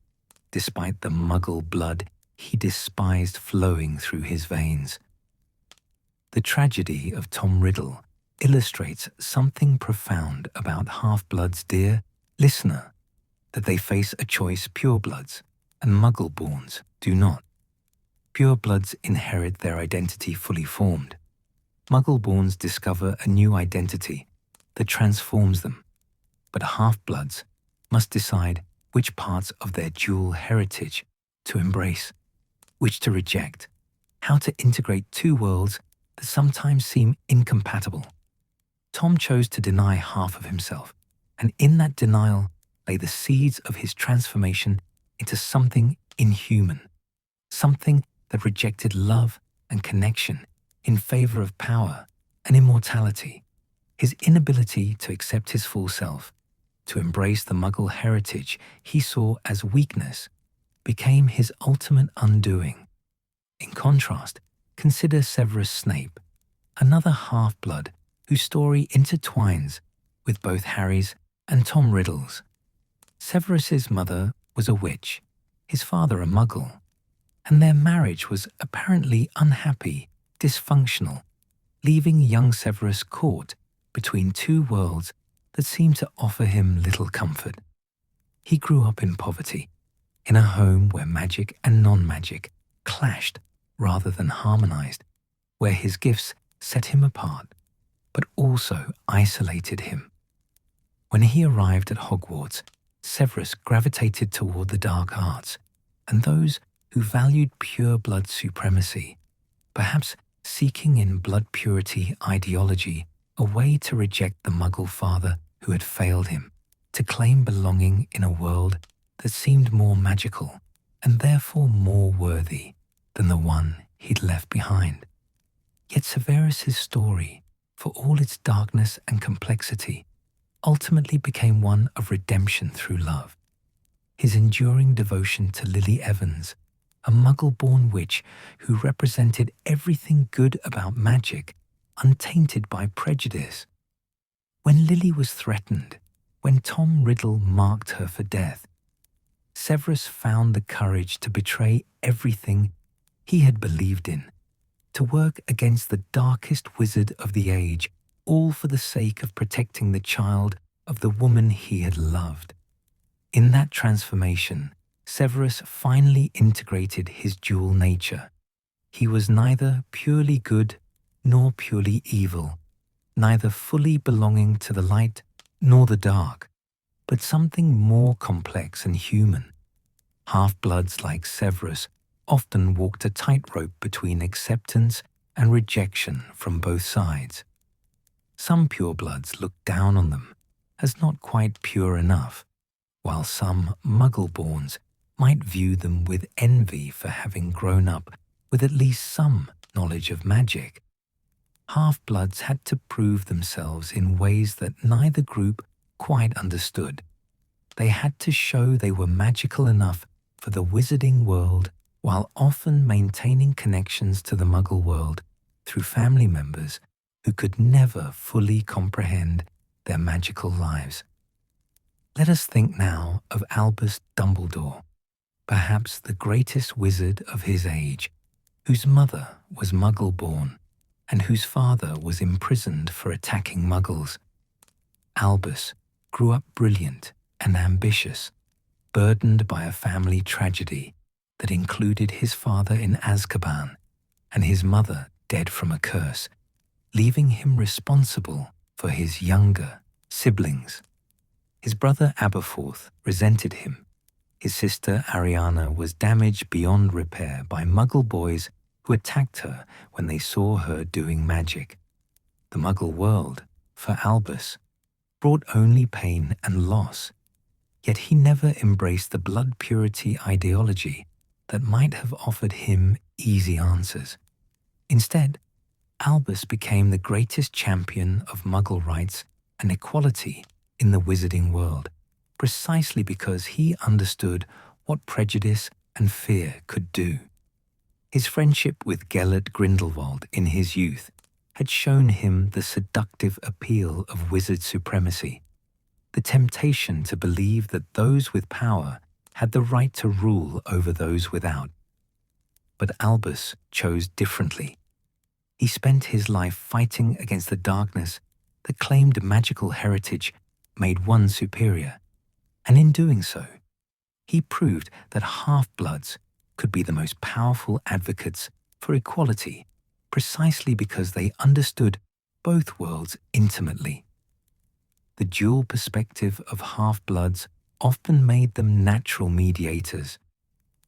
despite the Muggle blood he despised flowing through his veins. The tragedy of Tom Riddle illustrates something profound about half-bloods, dear listener, that they face a choice purebloods and Muggle-borns do not. Purebloods inherit their identity fully formed. Muggle-borns discover a new identity that transforms them, but half-bloods must decide which parts of their dual heritage to embrace, which to reject, how to integrate two worlds that sometimes seem incompatible. Tom chose to deny half of himself, and in that denial, lay the seeds of his transformation into something inhuman, something that rejected love and connection in favor of power and immortality. His inability to accept his full self, to embrace the Muggle heritage he saw as weakness, became his ultimate undoing. In contrast, consider Severus Snape, another half-blood whose story intertwines with both Harry's and Tom Riddle's. Severus's mother was a witch, his father a Muggle, and their marriage was apparently unhappy, dysfunctional, leaving young Severus caught between two worlds that seemed to offer him little comfort. He grew up in poverty, in a home where magic and non-magic clashed rather than harmonized, where his gifts set him apart, but also isolated him. When he arrived at Hogwarts, Severus gravitated toward the dark arts and those who valued pure-blood supremacy, perhaps seeking in blood purity ideology a way to reject the Muggle father who had failed him, to claim belonging in a world that seemed more magical and therefore more worthy than the one he'd left behind. Yet Severus's story, for all its darkness and complexity, ultimately became one of redemption through love. His enduring devotion to Lily Evans, a Muggle-born witch who represented everything good about magic, untainted by prejudice. When Lily was threatened, when Tom Riddle marked her for death, Severus found the courage to betray everything he had believed in, to work against the darkest wizard of the age, all for the sake of protecting the child of the woman he had loved. In that transformation, Severus finally integrated his dual nature. He was neither purely good nor purely evil, neither fully belonging to the light nor the dark, but something more complex and human. Half-bloods like Severus often walked a tightrope between acceptance and rejection from both sides. Some purebloods looked down on them as not quite pure enough, while some Muggle-borns might view them with envy for having grown up with at least some knowledge of magic. Half-bloods had to prove themselves in ways that neither group quite understood. They had to show they were magical enough for the wizarding world while often maintaining connections to the Muggle world through family members who could never fully comprehend their magical lives. Let us think now of Albus Dumbledore, perhaps the greatest wizard of his age, whose mother was Muggle-born and whose father was imprisoned for attacking Muggles. Albus grew up brilliant and ambitious, burdened by a family tragedy that included his father in Azkaban and his mother dead from a curse, leaving him responsible for his younger siblings. His brother Aberforth resented him. His sister Ariana was damaged beyond repair by Muggle boys who attacked her when they saw her doing magic. The Muggle world, for Albus, brought only pain and loss, yet he never embraced the blood purity ideology that might have offered him easy answers. Instead, Albus became the greatest champion of Muggle rights and equality in the wizarding world, precisely because he understood what prejudice and fear could do. His friendship with Gellert Grindelwald in his youth had shown him the seductive appeal of wizard supremacy, the temptation to believe that those with power had the right to rule over those without. But Albus chose differently. He spent his life fighting against the darkness that claimed magical heritage made one superior, and in doing so, he proved that half-bloods could be the most powerful advocates for equality precisely because they understood both worlds intimately. The dual perspective of half-bloods often made them natural mediators,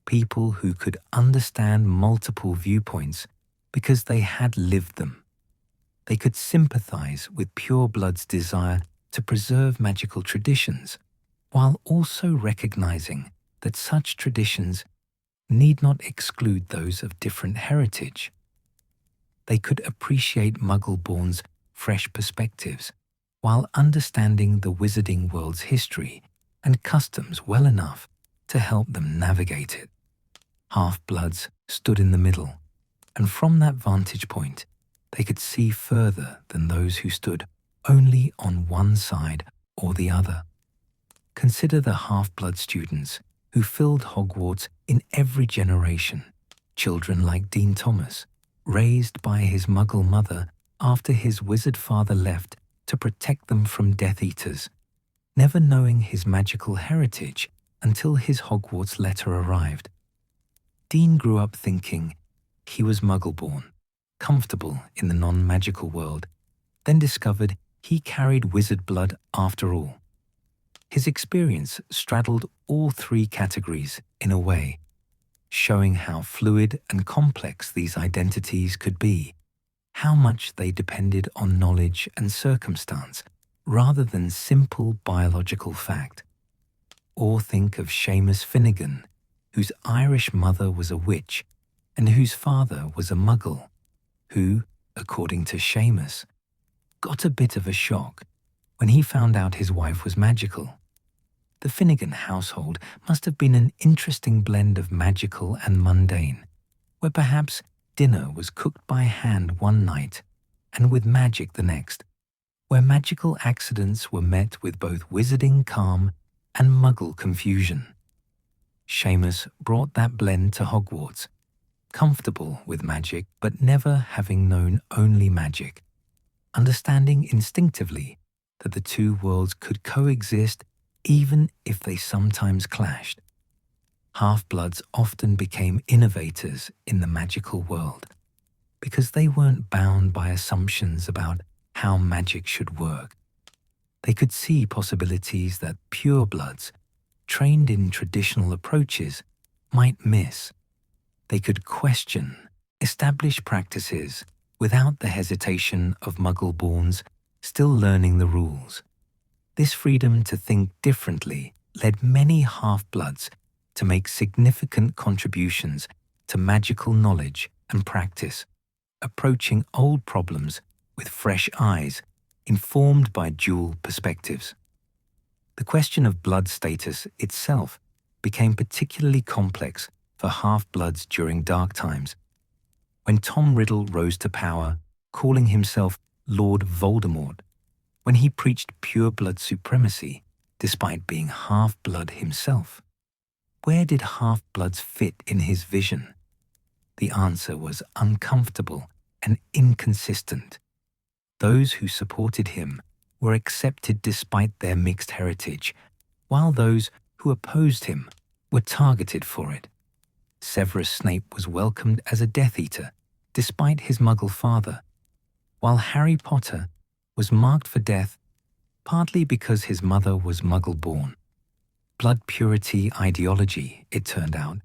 people who could understand multiple viewpoints because they had lived them. They could sympathize with purebloods' desire to preserve magical traditions, while also recognizing that such traditions need not exclude those of different heritage. They could appreciate Muggle-borns' fresh perspectives while understanding the wizarding world's history and customs well enough to help them navigate it. Half-bloods stood in the middle, and from that vantage point, they could see further than those who stood only on one side or the other. Consider the half-blood students who filled Hogwarts in every generation, children like Dean Thomas, raised by his Muggle mother after his wizard father left to protect them from Death Eaters, never knowing his magical heritage until his Hogwarts letter arrived. Dean grew up thinking he was Muggle-born, comfortable in the non-magical world, then discovered he carried wizard blood after all. His experience straddled all three categories in a way, showing how fluid and complex these identities could be, how much they depended on knowledge and circumstance rather than simple biological fact. Or think of Seamus Finnegan, whose Irish mother was a witch and whose father was a Muggle, who, according to Seamus, got a bit of a shock when he found out his wife was magical. The Finnegan household must have been an interesting blend of magical and mundane, where perhaps dinner was cooked by hand one night and with magic the next, where magical accidents were met with both wizarding calm and Muggle confusion. Seamus brought that blend to Hogwarts, comfortable with magic but never having known only magic, understanding instinctively that the two worlds could coexist even if they sometimes clashed. Half-bloods often became innovators in the magical world because they weren't bound by assumptions about how magic should work. They could see possibilities that purebloods, trained in traditional approaches, might miss. They could question established practices without the hesitation of Muggle-borns still learning the rules. This freedom to think differently led many half-bloods to make significant contributions to magical knowledge and practice, approaching old problems with fresh eyes, informed by dual perspectives. The question of blood status itself became particularly complex for half-bloods during dark times. When Tom Riddle rose to power, calling himself Lord Voldemort, when he preached pure-blood supremacy despite being half-blood himself, where did half-bloods fit in his vision? The answer was uncomfortable and inconsistent. Those who supported him were accepted despite their mixed heritage, while those who opposed him were targeted for it. Severus Snape was welcomed as a Death Eater despite his Muggle father, while Harry Potter was marked for death partly because his mother was Muggle-born. Blood purity ideology, it turned out,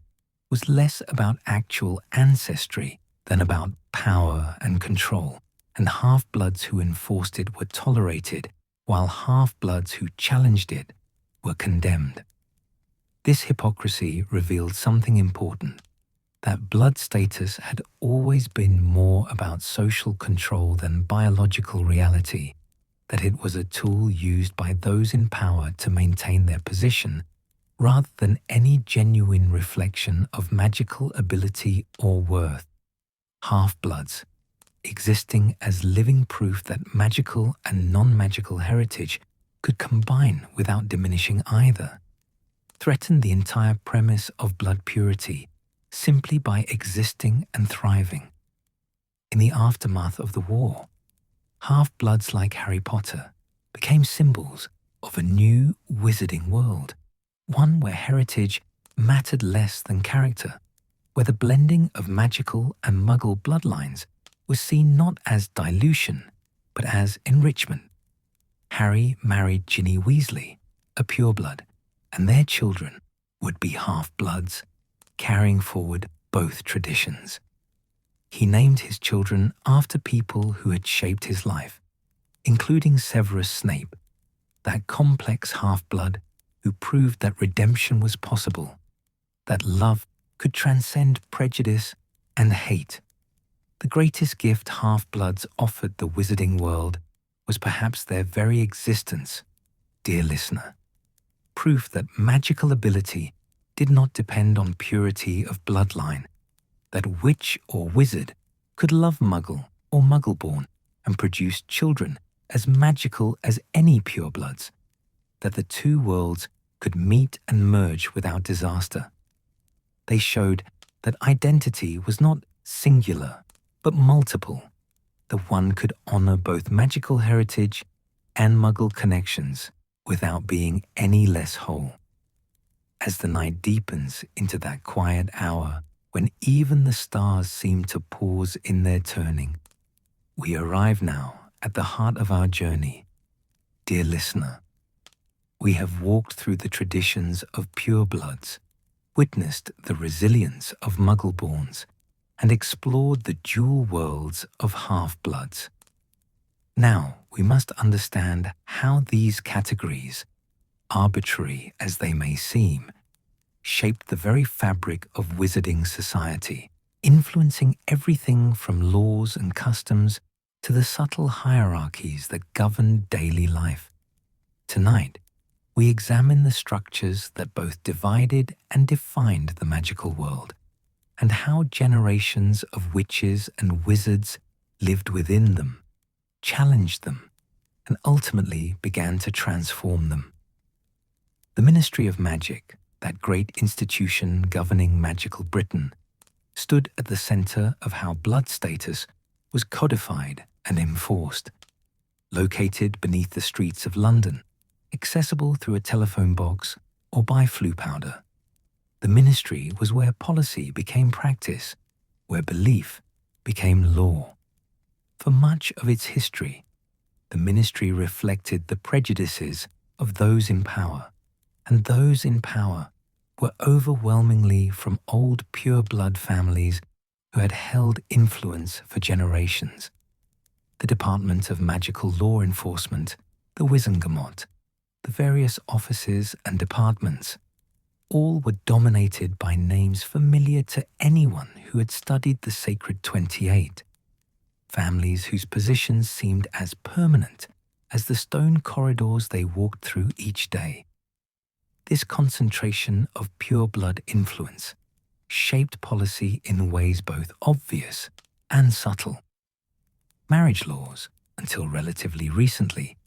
was less about actual ancestry than about power and control, and half-bloods who enforced it were tolerated, while half-bloods who challenged it were condemned. This hypocrisy revealed something important, that blood status had always been more about social control than biological reality, that it was a tool used by those in power to maintain their position, rather than any genuine reflection of magical ability or worth. Half-bloods, existing as living proof that magical and non-magical heritage could combine without diminishing either, threatened the entire premise of blood purity simply by existing and thriving. In the aftermath of the war, half-bloods like Harry Potter became symbols of a new wizarding world, one where heritage mattered less than character, where the blending of magical and Muggle bloodlines was seen not as dilution, but as enrichment. Harry married Ginny Weasley, a pureblood, and their children would be half-bloods, carrying forward both traditions. He named his children after people who had shaped his life, including Severus Snape, that complex half-blood who proved that redemption was possible, that love could transcend prejudice and hate. The greatest gift half-bloods offered the wizarding world was perhaps their very existence, dear listener. Proof that magical ability did not depend on purity of bloodline, that witch or wizard could love Muggle or Muggle-born and produce children as magical as any purebloods, that the two worlds could meet and merge without disaster. They showed that identity was not singular, but multiple, that one could honor both magical heritage and Muggle connections without being any less whole. As the night deepens into that quiet hour when even the stars seem to pause in their turning, we arrive now at the heart of our journey. Dear listener, we have walked through the traditions of purebloods, witnessed the resilience of Muggle-borns, and explored the dual worlds of half-bloods. Now we must understand how these categories, arbitrary as they may seem, shaped the very fabric of wizarding society, influencing everything from laws and customs to the subtle hierarchies that govern daily life. Tonight, we examine the structures that both divided and defined the magical world, and how generations of witches and wizards lived within them, challenged them, and ultimately began to transform them. The Ministry of Magic, that great institution governing magical Britain, stood at the center of how blood status was codified and enforced. Located beneath the streets of London, accessible through a telephone box or by flu powder, the ministry was where policy became practice, where belief became law. For much of its history, the ministry reflected the prejudices of those in power, and those in power were overwhelmingly from old pure-blood families who had held influence for generations. The Department of Magical Law Enforcement, the Wizengamot, the various offices and departments, all were dominated by names familiar to anyone who had studied the Sacred 28, families whose positions seemed as permanent as the stone corridors they walked through each day. This concentration of pure-blood influence shaped policy in ways both obvious and subtle. Marriage laws, until relatively recently,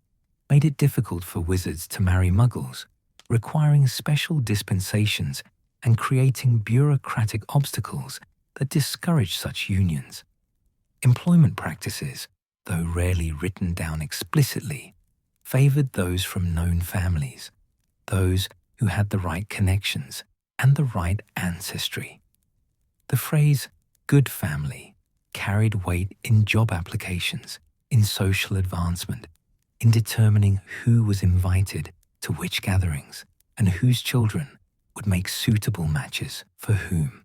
made it difficult for wizards to marry Muggles, requiring special dispensations and creating bureaucratic obstacles that discouraged such unions. Employment practices, though rarely written down explicitly, favored those from known families, those who had the right connections and the right ancestry. The phrase "good family" carried weight in job applications, in social advancement, in determining who was invited to which gatherings and whose children would make suitable matches for whom.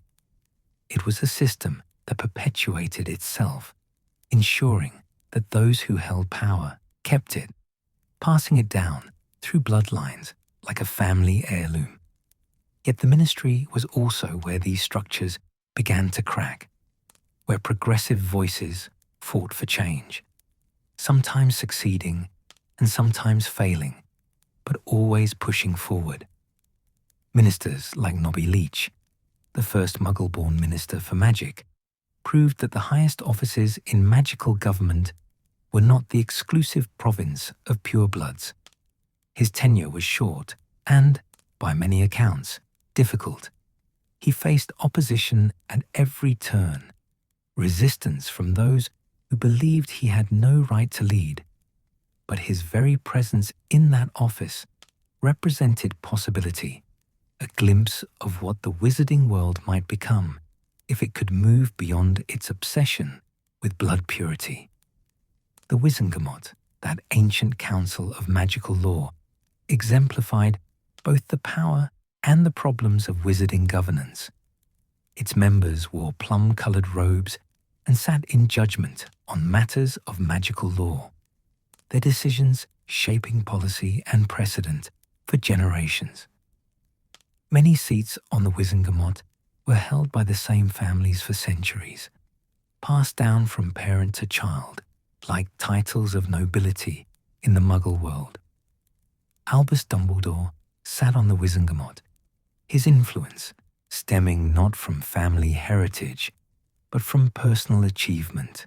It was a system that perpetuated itself, ensuring that those who held power kept it, passing it down through bloodlines like a family heirloom. Yet the ministry was also where these structures began to crack, where progressive voices fought for change, sometimes succeeding and sometimes failing, but always pushing forward. Ministers like Nobby Leach, the first Muggle-born minister for magic, proved that the highest offices in magical government were not the exclusive province of purebloods. His tenure was short and, by many accounts, difficult. He faced opposition at every turn, resistance from those who believed he had no right to lead. But his very presence in that office represented possibility, a glimpse of what the wizarding world might become if it could move beyond its obsession with blood purity. The Wizengamot, that ancient council of magical law, exemplified both the power and the problems of wizarding governance. Its members wore plum-colored robes and sat in judgment on matters of magical law, their decisions shaping policy and precedent for generations. Many seats on the Wizengamot were held by the same families for centuries, passed down from parent to child, like titles of nobility in the Muggle world. Albus Dumbledore sat on the Wizengamot, his influence stemming not from family heritage, but from personal achievement.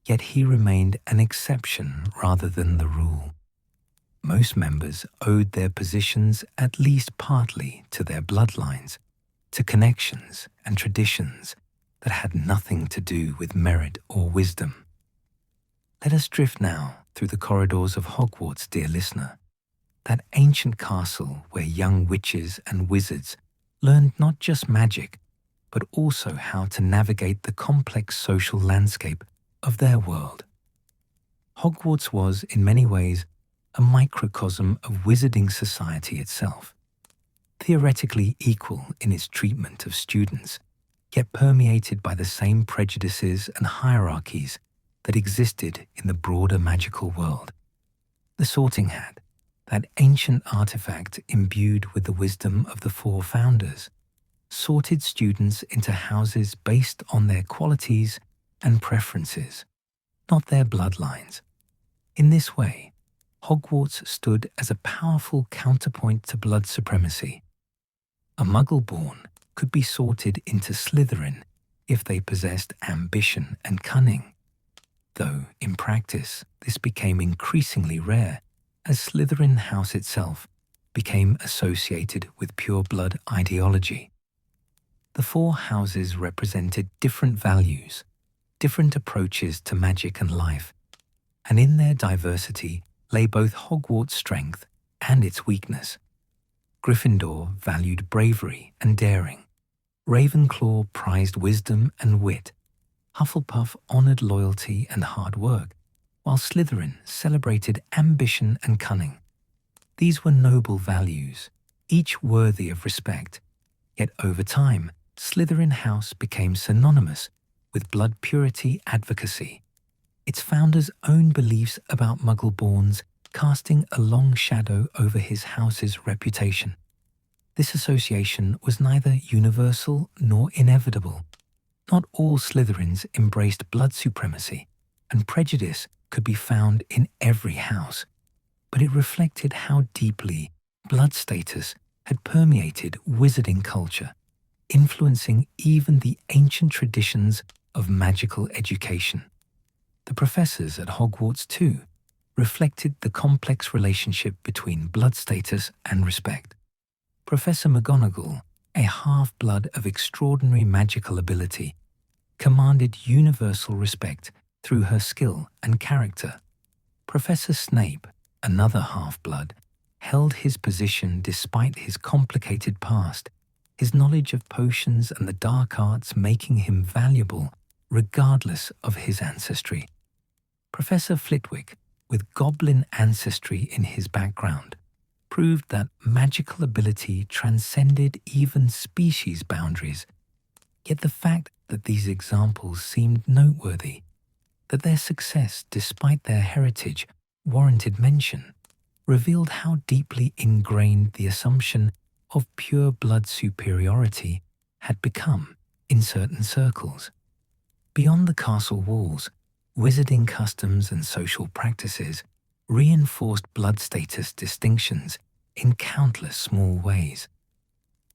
Yet he remained an exception rather than the rule. Most members owed their positions at least partly to their bloodlines, to connections and traditions that had nothing to do with merit or wisdom. Let us drift now through the corridors of Hogwarts, dear listener, that ancient castle where young witches and wizards learned not just magic, but also how to navigate the complex social landscape of their world. Hogwarts was, in many ways, a microcosm of wizarding society itself, theoretically equal in its treatment of students, yet permeated by the same prejudices and hierarchies that existed in the broader magical world. The Sorting Hat, that ancient artifact imbued with the wisdom of the four founders, sorted students into houses based on their qualities and preferences, not their bloodlines. In this way, Hogwarts stood as a powerful counterpoint to blood supremacy. A Muggle-born could be sorted into Slytherin if they possessed ambition and cunning, though in practice this became increasingly rare as Slytherin House itself became associated with Pureblood ideology. The four houses represented different values, different approaches to magic and life, and in their diversity lay both Hogwarts' strength and its weakness. Gryffindor valued bravery and daring. Ravenclaw prized wisdom and wit. Hufflepuff honored loyalty and hard work, while Slytherin celebrated ambition and cunning. These were noble values, each worthy of respect. Yet over time, Slytherin House became synonymous with blood purity advocacy, its founder's own beliefs about Muggle-borns casting a long shadow over his house's reputation. This association was neither universal nor inevitable. Not all Slytherins embraced blood supremacy, and prejudice could be found in every house, but it reflected how deeply blood status had permeated wizarding culture, influencing even the ancient traditions of magical education. The professors at Hogwarts, too, reflected the complex relationship between blood status and respect. Professor McGonagall, a half-blood of extraordinary magical ability, commanded universal respect through her skill and character. Professor Snape, another half-blood, held his position despite his complicated past, his knowledge of potions and the dark arts making him valuable regardless of his ancestry. Professor Flitwick, with goblin ancestry in his background, proved that magical ability transcended even species boundaries. Yet the fact that these examples seemed noteworthy, that their success despite their heritage warranted mention, revealed how deeply ingrained the assumption of pure blood superiority had become in certain circles. Beyond the castle walls, wizarding customs and social practices reinforced blood status distinctions in countless small ways.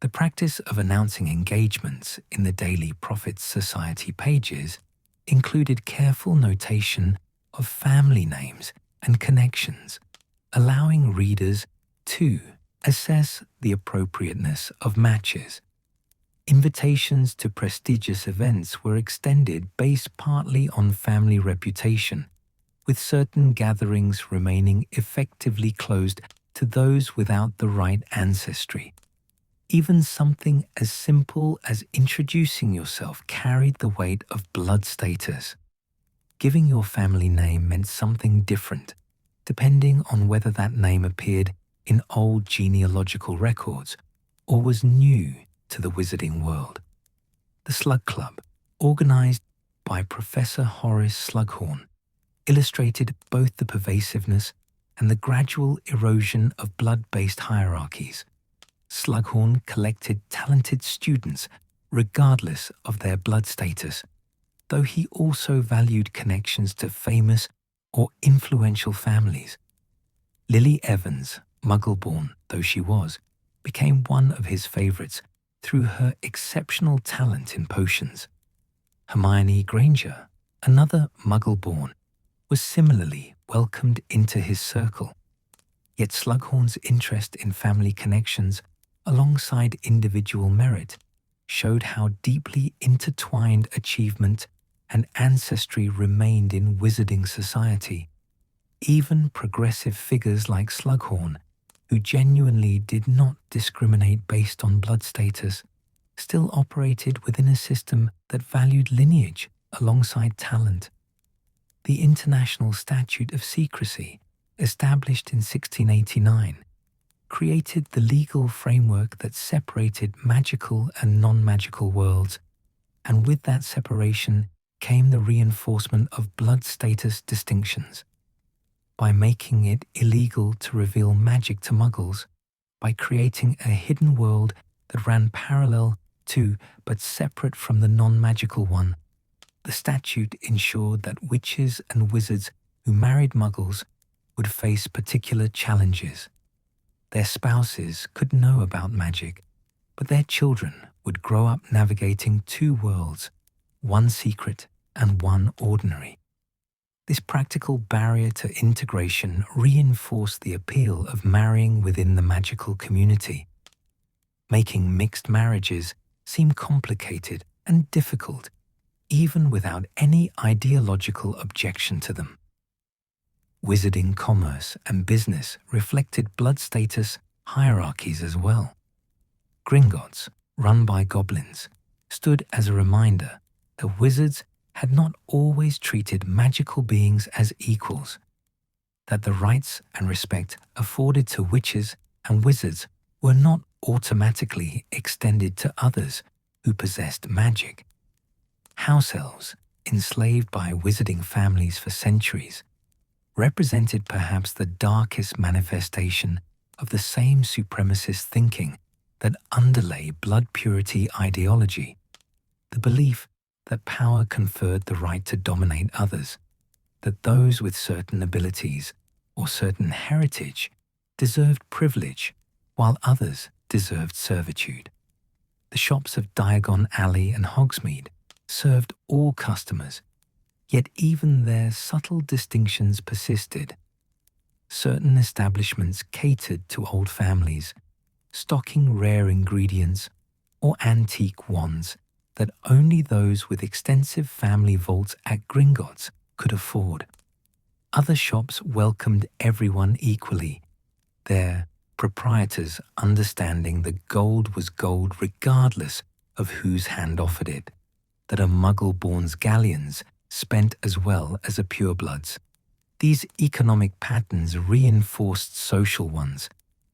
The practice of announcing engagements in the Daily Prophet's Society pages included careful notation of family names and connections, allowing readers to assess the appropriateness of matches. Invitations to prestigious events were extended based partly on family reputation, with certain gatherings remaining effectively closed to those without the right ancestry. Even something as simple as introducing yourself carried the weight of blood status. Giving your family name meant something different, depending on whether that name appeared in old genealogical records or was new to the wizarding world. The Slug Club, organized by Professor Horace Slughorn, illustrated both the pervasiveness and the gradual erosion of blood-based hierarchies, Slughorn collected talented students regardless of their blood status, though he also valued connections to famous or influential families. Lily Evans, Muggle-born though she was, became one of his favourites through her exceptional talent in potions. Hermione Granger, another Muggle-born, was similarly welcomed into his circle. Yet Slughorn's interest in family connections alongside individual merit showed how deeply intertwined achievement and ancestry remained in wizarding society. Even progressive figures like Slughorn, who genuinely did not discriminate based on blood status, still operated within a system that valued lineage alongside talent. The International Statute of Secrecy, established in 1689, created the legal framework that separated magical and non-magical worlds, and with that separation came the reinforcement of blood status distinctions. By making it illegal to reveal magic to Muggles, by creating a hidden world that ran parallel to but separate from the non-magical one, the statute ensured that witches and wizards who married Muggles would face particular challenges. Their spouses could know about magic, but their children would grow up navigating two worlds, one secret and one ordinary. This practical barrier to integration reinforced the appeal of marrying within the magical community, making mixed marriages seem complicated and difficult, even without any ideological objection to them. Wizarding commerce and business reflected blood status hierarchies as well. Gringotts, run by goblins, stood as a reminder that wizards had not always treated magical beings as equals, that the rights and respect afforded to witches and wizards were not automatically extended to others who possessed magic. House elves, enslaved by wizarding families for centuries, represented perhaps the darkest manifestation of the same supremacist thinking that underlay blood purity ideology, the belief that power conferred the right to dominate others, that those with certain abilities or certain heritage deserved privilege while others deserved servitude. The shops of Diagon Alley and Hogsmeade served all customers, yet even their subtle distinctions persisted. Certain establishments catered to old families, stocking rare ingredients or antique wands that only those with extensive family vaults at Gringotts could afford. Other shops welcomed everyone equally, their proprietors understanding that gold was gold regardless of whose hand offered it, that a Muggle-born's galleons spent as well as a Pureblood's. These economic patterns reinforced social ones,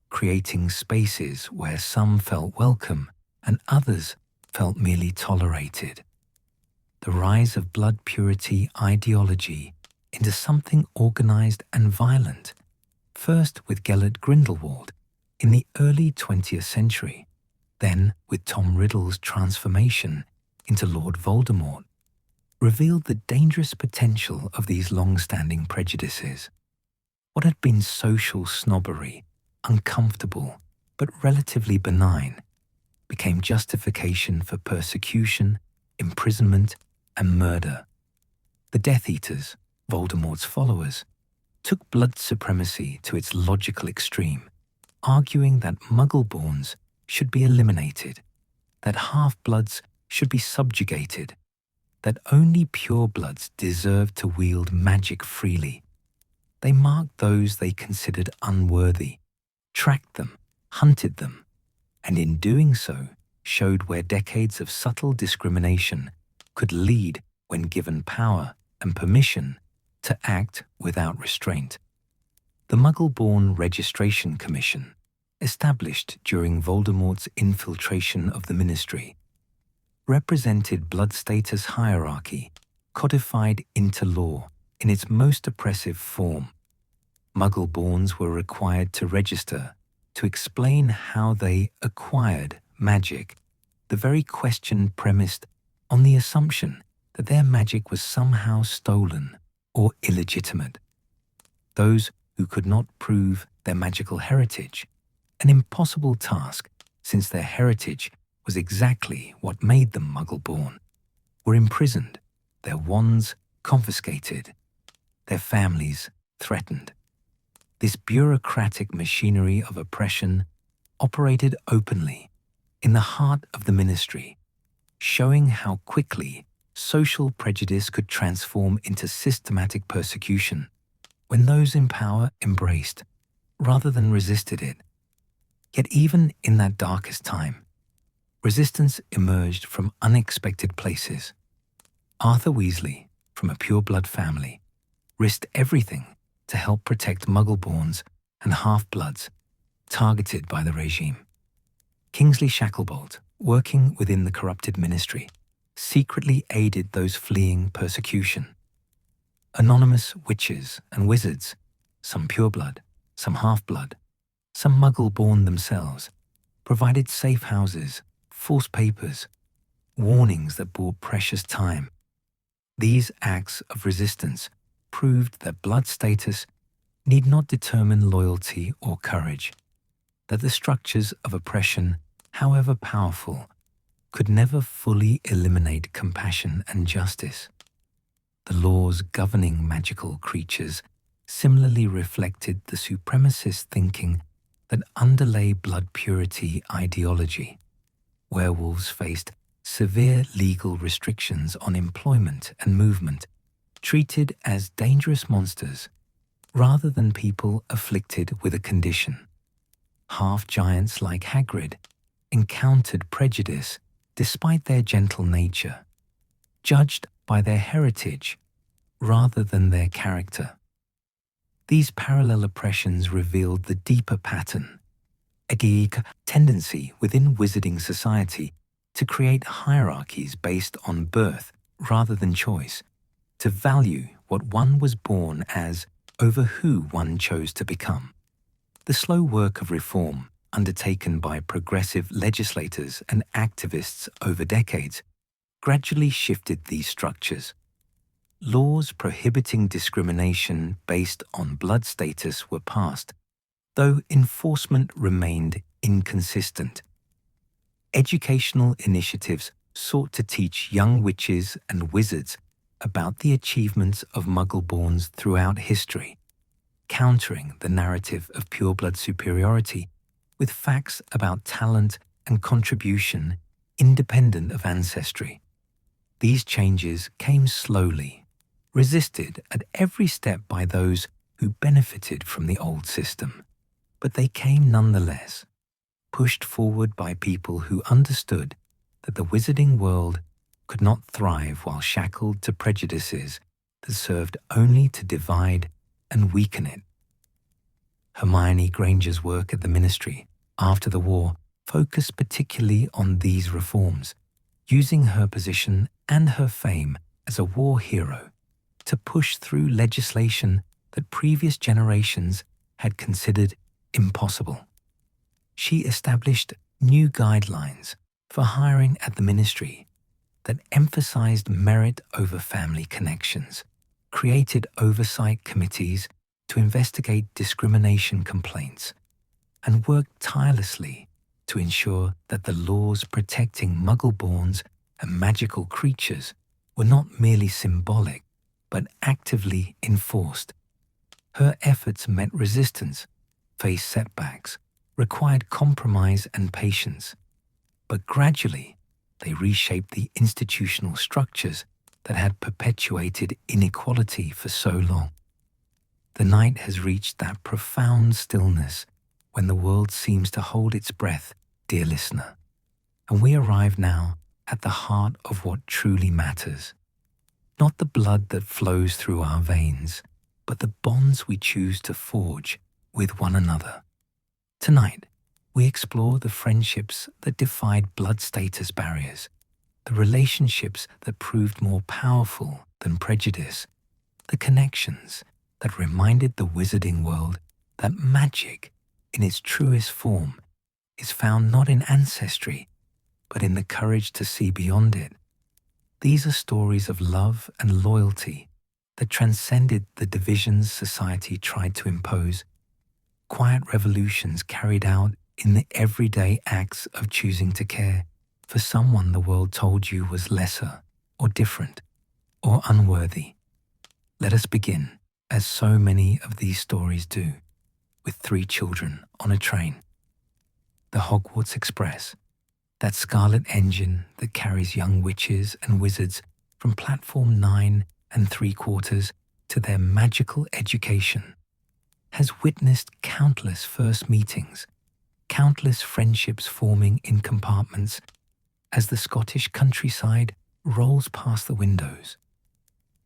creating spaces where some felt welcome and others felt merely tolerated. The rise of blood purity ideology into something organized and violent, first with Gellert Grindelwald in the early 20th century, then with Tom Riddle's transformation into Lord Voldemort, revealed the dangerous potential of these long-standing prejudices. What had been social snobbery, uncomfortable but relatively benign, became justification for persecution, imprisonment, and murder. The Death Eaters, Voldemort's followers, took blood supremacy to its logical extreme, arguing that Muggle-borns should be eliminated, that half-bloods should be subjugated, that only purebloods deserved to wield magic freely. They marked those they considered unworthy, tracked them, hunted them, and in doing so showed where decades of subtle discrimination could lead when given power and permission to act without restraint. The Muggle-born Registration Commission, established during Voldemort's infiltration of the Ministry, represented blood status hierarchy codified into law in its most oppressive form. Muggle-borns were required to register to explain how they acquired magic, the very question premised on the assumption that their magic was somehow stolen or illegitimate. Those who could not prove their magical heritage, an impossible task since their heritage was exactly what made them Muggle-born, were imprisoned, their wands confiscated, their families threatened. This bureaucratic machinery of oppression operated openly in the heart of the ministry, showing how quickly social prejudice could transform into systematic persecution when those in power embraced rather than resisted it. Yet even in that darkest time, resistance emerged from unexpected places. Arthur Weasley, from a Pureblood family, risked everything to help protect Muggle-borns and half-bloods targeted by the regime. Kingsley Shacklebolt, working within the corrupted ministry, secretly aided those fleeing persecution. Anonymous witches and wizards, some pureblood, some half-blood, some Muggle-born themselves, provided safe houses, false papers, warnings that bought precious time. These acts of resistance proved that blood status need not determine loyalty or courage, that the structures of oppression, however powerful, could never fully eliminate compassion and justice. The laws governing magical creatures similarly reflected the supremacist thinking that underlay blood purity ideology. Werewolves faced severe legal restrictions on employment and movement, treated as dangerous monsters rather than people afflicted with a condition. Half-giants like Hagrid encountered prejudice despite their gentle nature, judged by their heritage rather than their character. These parallel oppressions revealed the deeper pattern, a geek tendency within wizarding society to create hierarchies based on birth rather than choice, to value what one was born as over who one chose to become. The slow work of reform undertaken by progressive legislators and activists over decades gradually shifted these structures. Laws prohibiting discrimination based on blood status were passed, though enforcement remained inconsistent. Educational initiatives sought to teach young witches and wizards about the achievements of Muggle-borns throughout history, countering the narrative of pureblood superiority with facts about talent and contribution independent of ancestry. These changes came slowly, resisted at every step by those who benefited from the old system, but they came nonetheless, pushed forward by people who understood that the wizarding world could not thrive while shackled to prejudices that served only to divide and weaken it. Hermione Granger's work at the ministry after the war focused particularly on these reforms, using her position and her fame as a war hero to push through legislation that previous generations had considered impossible. She established new guidelines for hiring at the ministry that emphasized merit over family connections, created oversight committees to investigate discrimination complaints, and worked tirelessly to ensure that the laws protecting Muggle-borns and magical creatures were not merely symbolic, but actively enforced. Her efforts met resistance, faced setbacks, required compromise and patience, but gradually they reshaped the institutional structures that had perpetuated inequality for so long. The night has reached that profound stillness when the world seems to hold its breath, dear listener, and we arrive now at the heart of what truly matters. Not the blood that flows through our veins, but the bonds we choose to forge with one another. Tonight, we explore the friendships that defied blood status barriers, the relationships that proved more powerful than prejudice, the connections that reminded the wizarding world that magic, in its truest form, is found not in ancestry, but in the courage to see beyond it. These are stories of love and loyalty that transcended the divisions society tried to impose, quiet revolutions carried out in the everyday acts of choosing to care for someone the world told you was lesser or different or unworthy. Let us begin, as so many of these stories do, with 3 children on a train. The Hogwarts Express, that scarlet engine that carries young witches and wizards from platform 9 3/4 to their magical education, has witnessed countless first meetings, countless friendships forming in compartments as the Scottish countryside rolls past the windows.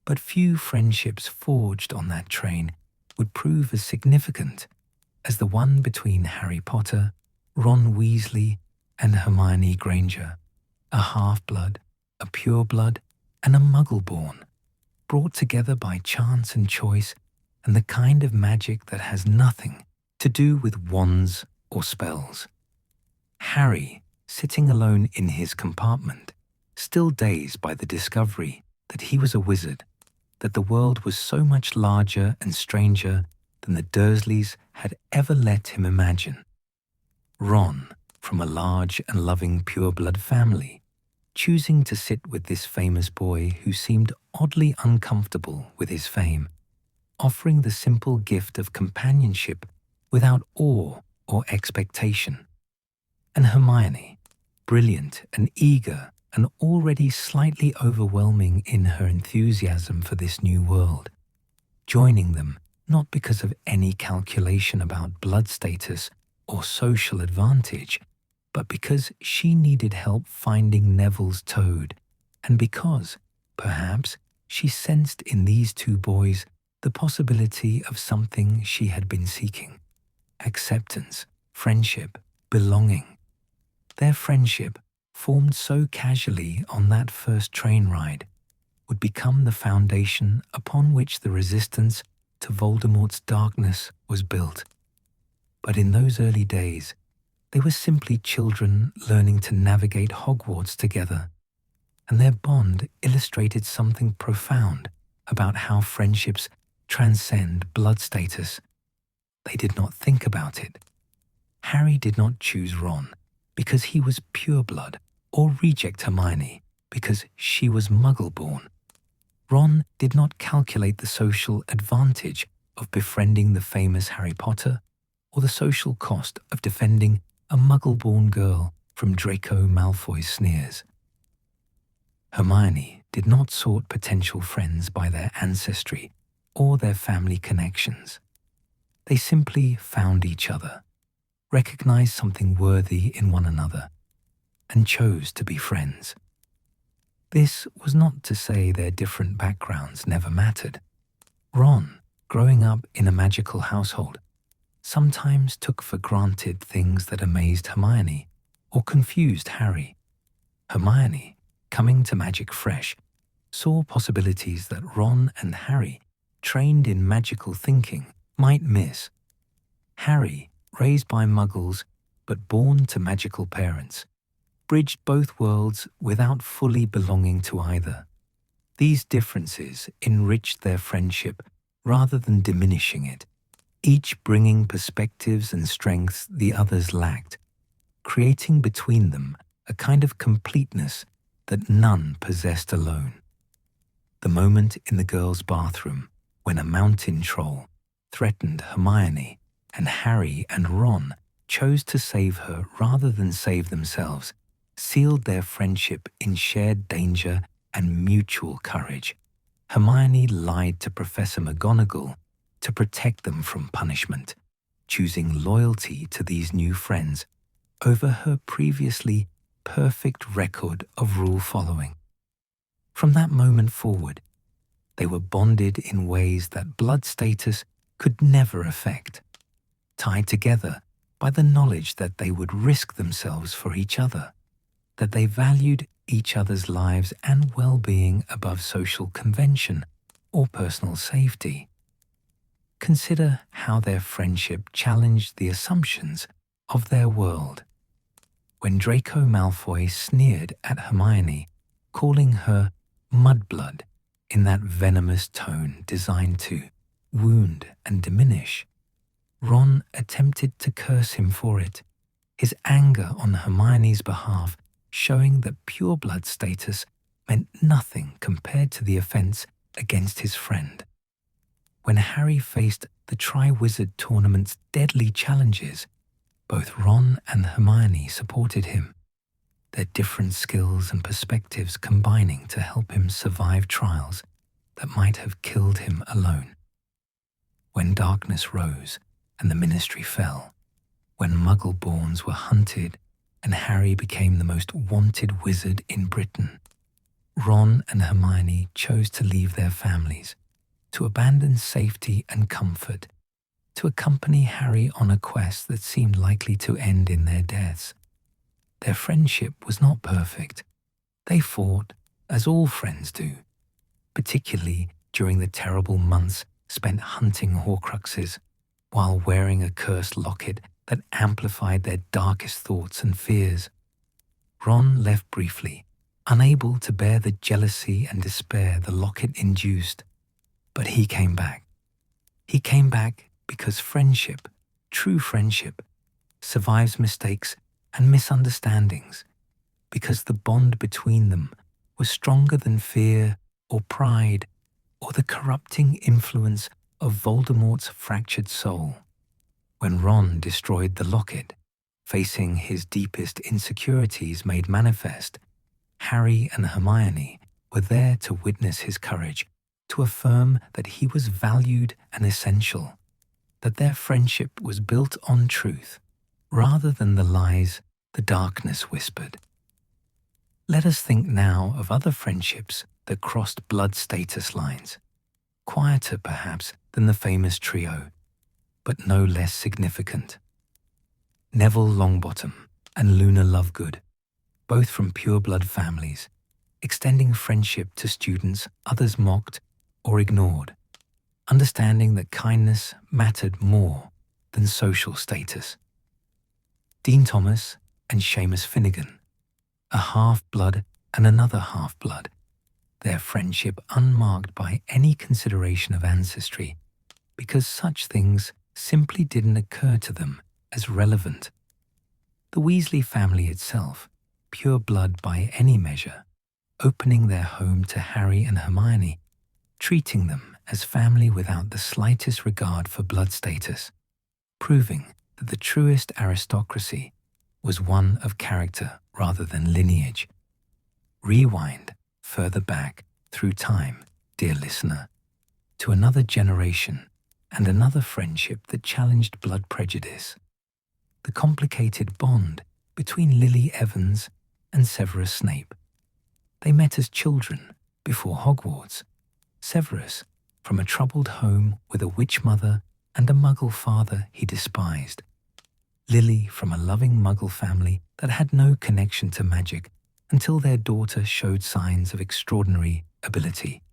But few friendships forged on that train would prove as significant as the one between Harry Potter, Ron Weasley, and Hermione Granger, a half-blood, a pureblood, and a Muggle-born, brought together by chance and choice and the kind of magic that has nothing to do with wands or spells. Harry, sitting alone in his compartment, still dazed by the discovery that he was a wizard, that the world was so much larger and stranger than the Dursleys had ever let him imagine. Ron, from a large and loving pureblood family, choosing to sit with this famous boy who seemed oddly uncomfortable with his fame, offering the simple gift of companionship without awe or expectation. And Hermione, brilliant and eager and already slightly overwhelming in her enthusiasm for this new world, joining them not because of any calculation about blood status or social advantage, but because she needed help finding Neville's toad, and because, perhaps, she sensed in these 2 boys the possibility of something she had been seeking: acceptance, friendship, belonging. Their friendship, formed so casually on that first train ride, would become the foundation upon which the resistance to Voldemort's darkness was built. But in those early days, they were simply children learning to navigate Hogwarts together, and their bond illustrated something profound about how friendships transcend blood status. They did not think about it. Harry did not choose Ron because he was pureblood, or reject Hermione because she was Muggle-born. Ron did not calculate the social advantage of befriending the famous Harry Potter or the social cost of defending a Muggle-born girl from Draco Malfoy's sneers. Hermione did not sort potential friends by their ancestry or their family connections. They simply found each other, recognized something worthy in one another, and chose to be friends. This was not to say their different backgrounds never mattered. Ron, growing up in a magical household, sometimes took for granted things that amazed Hermione or confused Harry. Hermione, coming to magic fresh, saw possibilities that Ron and Harry, trained in magical thinking, might miss. Harry, raised by Muggles but born to magical parents, bridged both worlds without fully belonging to either. These differences enriched their friendship rather than diminishing it, each bringing perspectives and strengths the others lacked, creating between them a kind of completeness that none possessed alone. The moment in the girls' bathroom when a mountain troll threatened Hermione and Harry and Ron chose to save her rather than save themselves sealed their friendship in shared danger and mutual courage. Hermione lied to Professor McGonagall to protect them from punishment, choosing loyalty to these new friends over her previously perfect record of rule following. From that moment forward, they were bonded in ways that blood status could never affect, tied together by the knowledge that they would risk themselves for each other, that they valued each other's lives and well-being above social convention or personal safety. consider how their friendship challenged the assumptions of their world. When Draco Malfoy sneered at Hermione, calling her mudblood in that venomous tone designed to wound and diminish, Ron attempted to curse him for it, his anger on Hermione's behalf showing that pureblood status meant nothing compared to the offense against his friend. When Harry faced the Triwizard Tournament's deadly challenges, both Ron and Hermione supported him, their different skills and perspectives combining to help him survive trials that might have killed him alone. When darkness rose and the Ministry fell, when Muggle-borns were hunted and Harry became the most wanted wizard in Britain, Ron and Hermione chose to leave their families, to abandon safety and comfort, to accompany Harry on a quest that seemed likely to end in their deaths. Their friendship was not perfect. They fought, as all friends do, particularly during the terrible months spent hunting Horcruxes, while wearing a cursed locket that amplified their darkest thoughts and fears. Ron left briefly, unable to bear the jealousy and despair the locket induced, but he came back. He came back because friendship, true friendship, survives mistakes and misunderstandings, because the bond between them was stronger than fear or pride or the corrupting influence of Voldemort's fractured soul. When Ron destroyed the locket, facing his deepest insecurities made manifest, Harry and Hermione were there to witness his courage, to affirm that he was valued and essential, that their friendship was built on truth, rather than the lies the darkness whispered. Let us think now of other friendships that crossed blood status lines, quieter perhaps than the famous trio, but no less significant. Neville Longbottom and Luna Lovegood, both from pureblood families, extending friendship to students others mocked or ignored, understanding that kindness mattered more than social status. Dean Thomas and Seamus Finnegan, a half-blood and another half-blood, their friendship unmarked by any consideration of ancestry, because such things simply didn't occur to them as relevant. The Weasley family itself, pure blood by any measure, opening their home to Harry and Hermione, treating them as family without the slightest regard for blood status, proving that the truest aristocracy was one of character rather than lineage. Rewind further back through time, dear listener, to another generation and another friendship that challenged blood prejudice. The complicated bond between Lily Evans and Severus Snape. They met as children before Hogwarts. Severus, from a troubled home with a witch mother and a Muggle father he despised. Lily from a loving Muggle family that had no connection to magic until their daughter showed signs of extraordinary ability.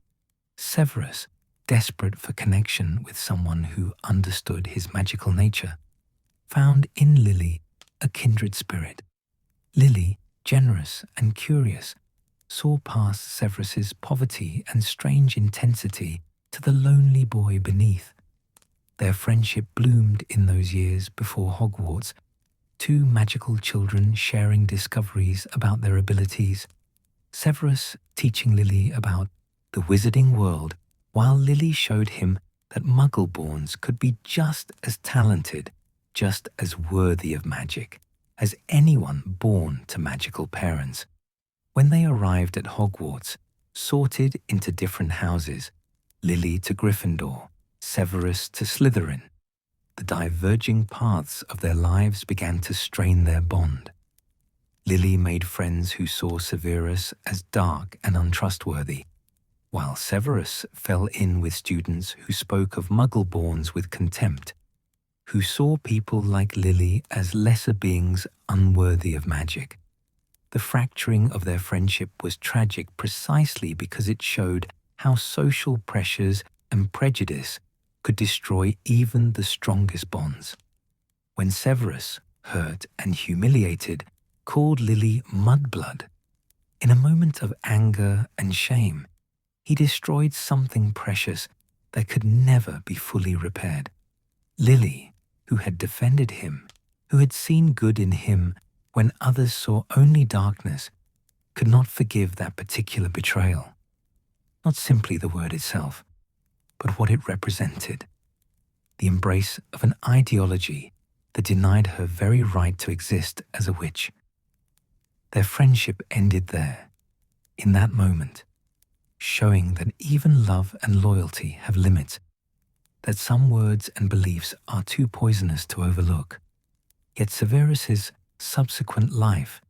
Severus, desperate for connection with someone who understood his magical nature, found in Lily a kindred spirit. Lily, generous and curious, saw past Severus's poverty and strange intensity to the lonely boy beneath. Their friendship bloomed in those years before Hogwarts, two magical children sharing discoveries about their abilities, Severus teaching Lily about the wizarding world, while Lily showed him that Muggle-borns could be just as talented, just as worthy of magic, as anyone born to magical parents. When they arrived at Hogwarts, sorted into different houses, Lily to Gryffindor, Severus to Slytherin, the diverging paths of their lives began to strain their bond. Lily made friends who saw Severus as dark and untrustworthy, while Severus fell in with students who spoke of Muggle-borns with contempt, who saw people like Lily as lesser beings unworthy of magic. The fracturing of their friendship was tragic precisely because it showed how social pressures and prejudice could destroy even the strongest bonds. When Severus, hurt and humiliated, called Lily mudblood, in a moment of anger and shame, he destroyed something precious that could never be fully repaired. Lily, who had defended him, who had seen good in him when others saw only darkness, could not forgive that particular betrayal. Not simply the word itself, but what it represented. The embrace of an ideology that denied her very right to exist as a witch. Their friendship ended there, in that moment, showing that even love and loyalty have limits, that some words and beliefs are too poisonous to overlook. Yet Severus's subsequent life,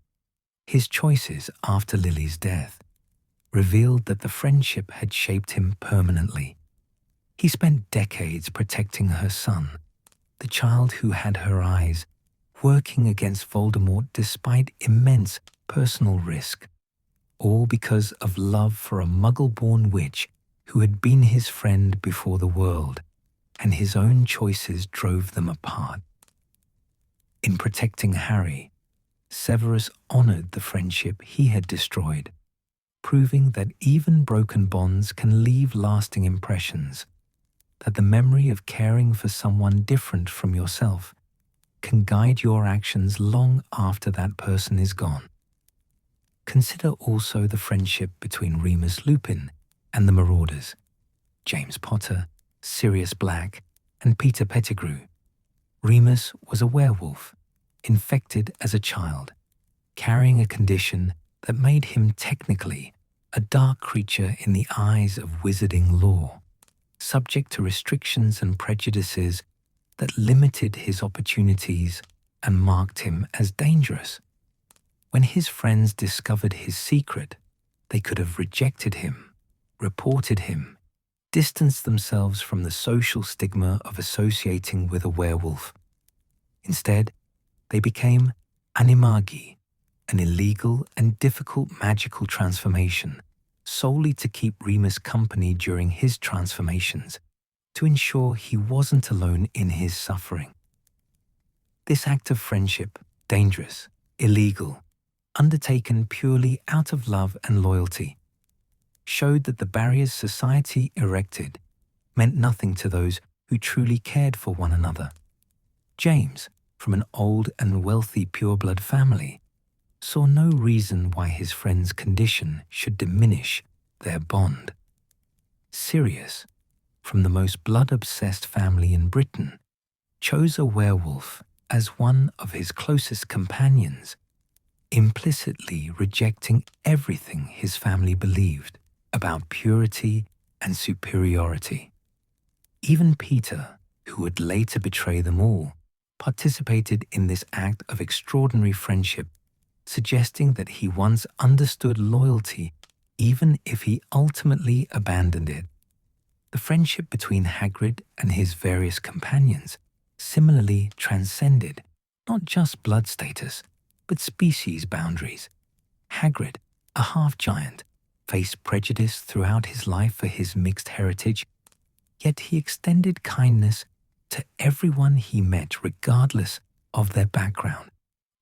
his choices after Lily's death, revealed that the friendship had shaped him permanently. He spent decades protecting her son, the child who had her eyes, working against Voldemort despite immense personal risk, all because of love for a Muggle-born witch who had been his friend before the world, and his own choices drove them apart. In protecting Harry, Severus honored the friendship he had destroyed, proving that even broken bonds can leave lasting impressions, that the memory of caring for someone different from yourself can guide your actions long after that person is gone. Consider also the friendship between Remus Lupin and the Marauders, James Potter, Sirius Black, and Peter Pettigrew. Remus was a werewolf, infected as a child, carrying a condition that made him technically a dark creature in the eyes of wizarding law, subject to restrictions and prejudices that limited his opportunities and marked him as dangerous. When his friends discovered his secret, they could have rejected him, reported him, distanced themselves from the social stigma of associating with a werewolf. Instead, they became animagi, an illegal and difficult magical transformation, solely to keep Remus company during his transformations, to ensure he wasn't alone in his suffering. This act of friendship, dangerous, illegal, undertaken purely out of love and loyalty, showed that the barriers society erected meant nothing to those who truly cared for one another. James, from an old and wealthy pureblood family, saw no reason why his friend's condition should diminish their bond. Sirius, from the most blood-obsessed family in Britain, chose a werewolf as one of his closest companions, implicitly rejecting everything his family believed about purity and superiority. Even Peter, who would later betray them all, participated in this act of extraordinary friendship, suggesting that he once understood loyalty even if he ultimately abandoned it. The friendship between Hagrid and his various companions similarly transcended not just blood status, but species boundaries. Hagrid, a half-giant, faced prejudice throughout his life for his mixed heritage, yet he extended kindness to everyone he met regardless of their background.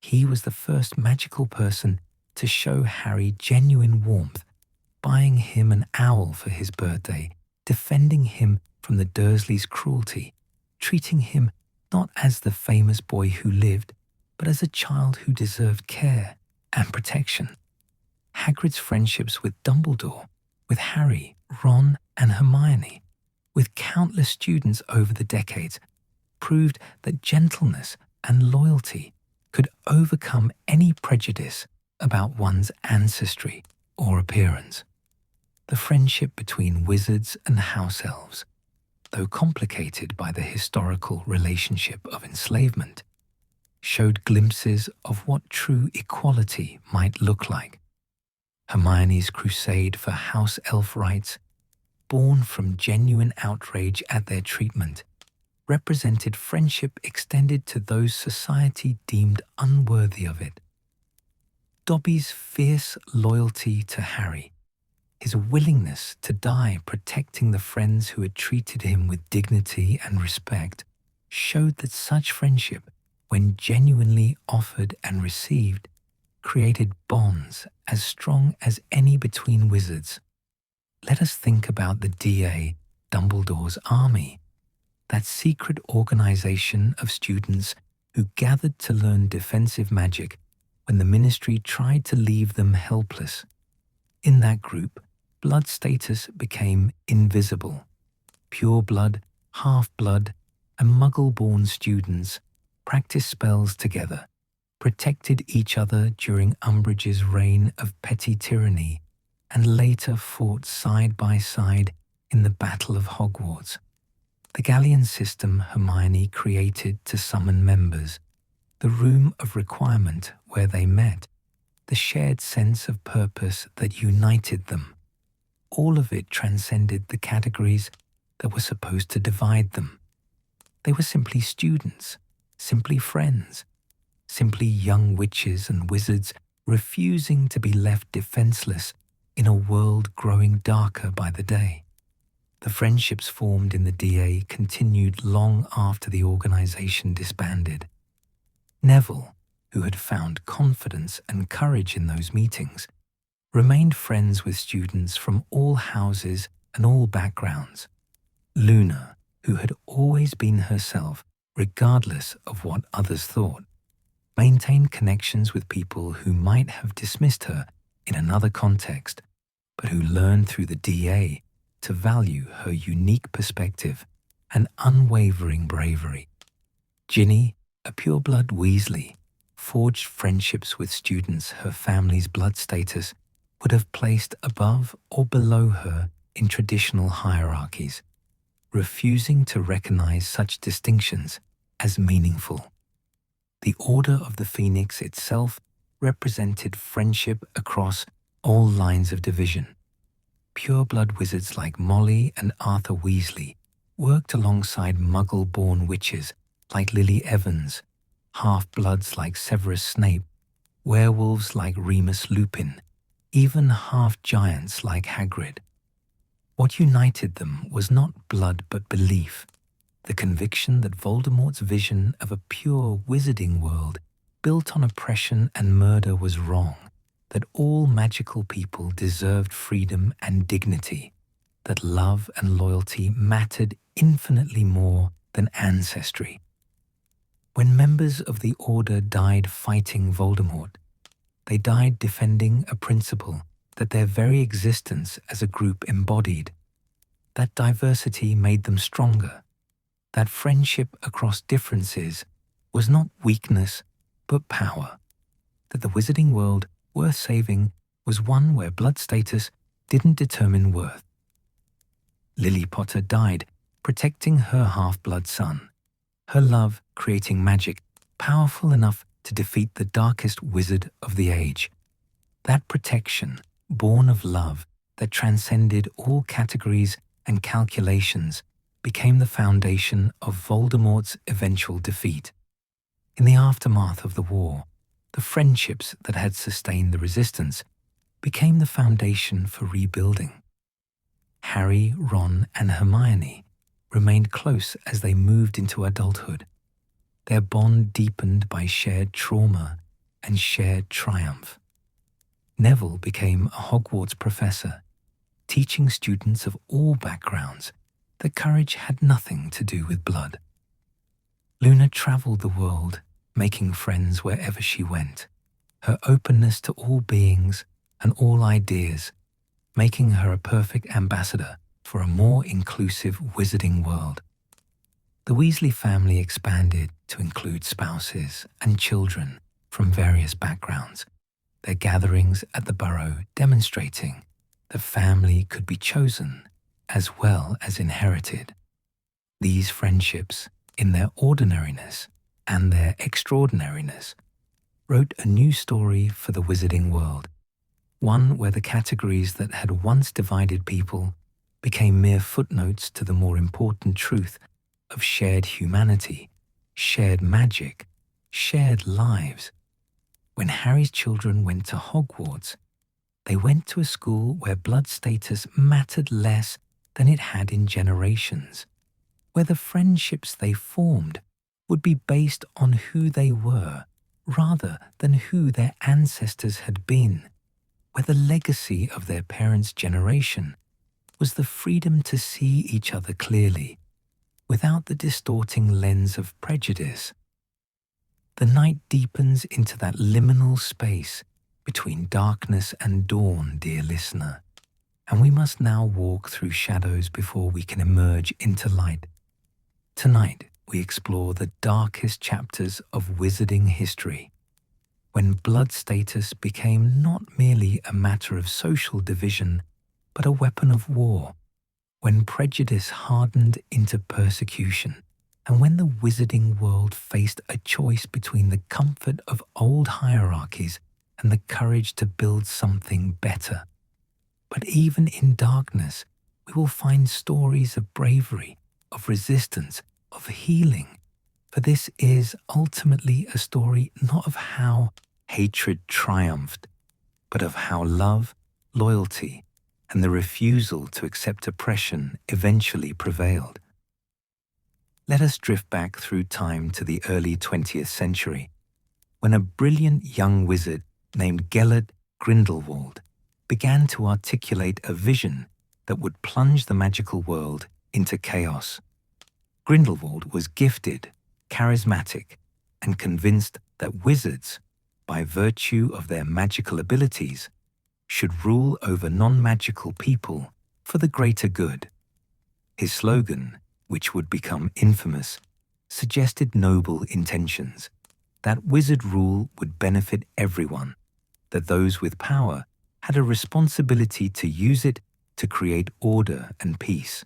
He was the first magical person to show Harry genuine warmth, buying him an owl for his birthday, defending him from the Dursleys' cruelty, treating him not as the famous boy who lived, but as a child who deserved care and protection. Hagrid's friendships with Dumbledore, with Harry, Ron, and Hermione, with countless students over the decades, proved that gentleness and loyalty could overcome any prejudice about one's ancestry or appearance. The friendship between wizards and house elves, though complicated by the historical relationship of enslavement, showed glimpses of what true equality might look like. Hermione's crusade for house elf rights, born from genuine outrage at their treatment, represented friendship extended to those society deemed unworthy of it. Dobby's fierce loyalty to Harry, His willingness to die protecting the friends who had treated him with dignity and respect showed that such friendship, when genuinely offered and received, created bonds as strong as any between wizards. Let us think about the DA, Dumbledore's army, that secret organization of students who gathered to learn defensive magic when the Ministry tried to leave them helpless. In that group, blood status became invisible. Pureblood, half-blood, and Muggle-born students practiced spells together, protected each other during Umbridge's reign of petty tyranny, and later fought side by side in the Battle of Hogwarts. The Galleon system Hermione created to summon members, the room of requirement where they met, the shared sense of purpose that united them, all of it transcended the categories that were supposed to divide them. They were simply students, simply friends, simply young witches and wizards refusing to be left defenseless in a world growing darker by the day. The friendships formed in the DA continued long after the organization disbanded. Neville, who had found confidence and courage in those meetings, remained friends with students from all houses and all backgrounds. Luna, who had always been herself, regardless of what others thought, maintained connections with people who might have dismissed her in another context, but who learned through the DA to value her unique perspective and unwavering bravery. Ginny, a pureblood Weasley, forged friendships with students her family's blood status would have placed above or below her in traditional hierarchies, refusing to recognize such distinctions as meaningful. The Order of the Phoenix itself represented friendship across all lines of division. Pureblood wizards like Molly and Arthur Weasley worked alongside Muggle-born witches like Lily Evans, half-bloods like Severus Snape, werewolves like Remus Lupin, even half-giants like Hagrid. What united them was not blood but belief, the conviction that Voldemort's vision of a pure wizarding world built on oppression and murder was wrong, that all magical people deserved freedom and dignity, that love and loyalty mattered infinitely more than ancestry. When members of the Order died fighting Voldemort, they died defending a principle that their very existence as a group embodied. That diversity made them stronger. That friendship across differences was not weakness, but power. That the wizarding world worth saving was one where blood status didn't determine worth. Lily Potter died protecting her half-blood son, her love creating magic powerful enough to defeat the darkest wizard of the age. That protection, born of love that transcended all categories and calculations, became the foundation of Voldemort's eventual defeat. In the aftermath of the war, the friendships that had sustained the resistance became the foundation for rebuilding. Harry, Ron, and Hermione remained close as they moved into adulthood, their bond deepened by shared trauma and shared triumph. Neville became a Hogwarts professor, teaching students of all backgrounds that courage had nothing to do with blood. Luna traveled the world, making friends wherever she went, her openness to all beings and all ideas, making her a perfect ambassador for a more inclusive wizarding world. The Weasley family expanded to include spouses and children from various backgrounds, their gatherings at the Burrow demonstrating that family could be chosen as well as inherited. These friendships, in their ordinariness and their extraordinariness, wrote a new story for the wizarding world, one where the categories that had once divided people became mere footnotes to the more important truth of shared humanity, shared magic, shared lives. When Harry's children went to Hogwarts, They went to a school where blood status mattered less than it had in generations, where the friendships they formed would be based on who they were rather than who their ancestors had been, where the legacy of their parents' generation was the freedom to see each other clearly, without the distorting lens of prejudice. The night deepens into that liminal space between darkness and dawn, dear listener, and we must now walk through shadows before we can emerge into light. Tonight, we explore the darkest chapters of wizarding history, when blood status became not merely a matter of social division, but a weapon of war, when prejudice hardened into persecution, and when the wizarding world faced a choice between the comfort of old hierarchies and the courage to build something better. But even in darkness, we will find stories of bravery, of resistance, of healing, for this is ultimately a story not of how hatred triumphed, but of how love, loyalty, and the refusal to accept oppression eventually prevailed. Let us drift back through time to the early 20th century, when a brilliant young wizard named Gellert Grindelwald began to articulate a vision that would plunge the magical world into chaos. Grindelwald was gifted, charismatic, and convinced that wizards, by virtue of their magical abilities, should rule over non-magical people for the greater good. His slogan, which would become infamous, suggested noble intentions, that wizard rule would benefit everyone, that those with power had a responsibility to use it to create order and peace.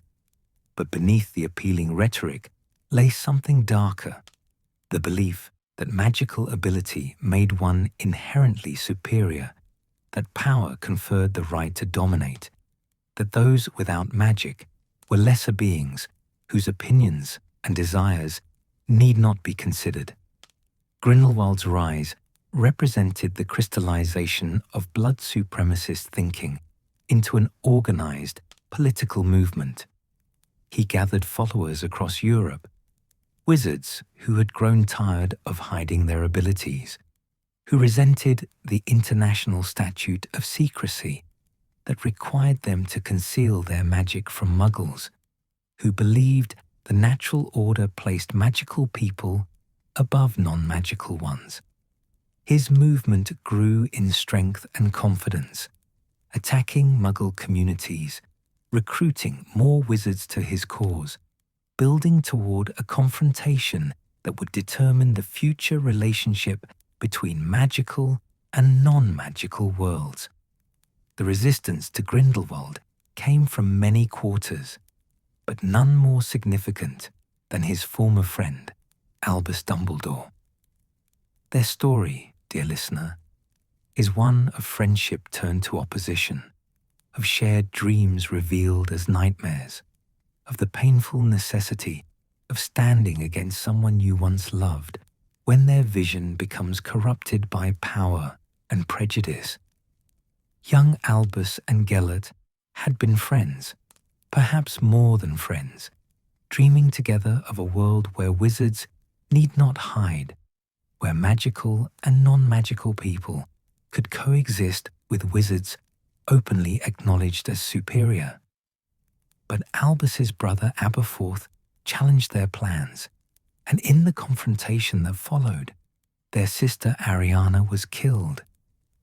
But beneath the appealing rhetoric lay something darker, the belief that magical ability made one inherently superior, that power conferred the right to dominate, that those without magic were lesser beings whose opinions and desires need not be considered. Grindelwald's rise represented the crystallization of blood supremacist thinking into an organized political movement. He gathered followers across Europe, wizards who had grown tired of hiding their abilities, who resented the international statute of secrecy that required them to conceal their magic from muggles, who believed the natural order placed magical people above non-magical ones. His movement grew in strength and confidence, attacking Muggle communities, recruiting more wizards to his cause, building toward a confrontation that would determine the future relationship between magical and non-magical worlds. The resistance to Grindelwald came from many quarters, but none more significant than his former friend, Albus Dumbledore. Their story, dear listener, is one of friendship turned to opposition, of shared dreams revealed as nightmares, of the painful necessity of standing against someone you once loved when their vision becomes corrupted by power and prejudice. Young Albus and Gellert had been friends, perhaps more than friends, dreaming together of a world where wizards need not hide, where magical and non-magical people could coexist with wizards openly acknowledged as superior. But Albus's brother Aberforth challenged their plans, and in the confrontation that followed, their sister Ariana was killed,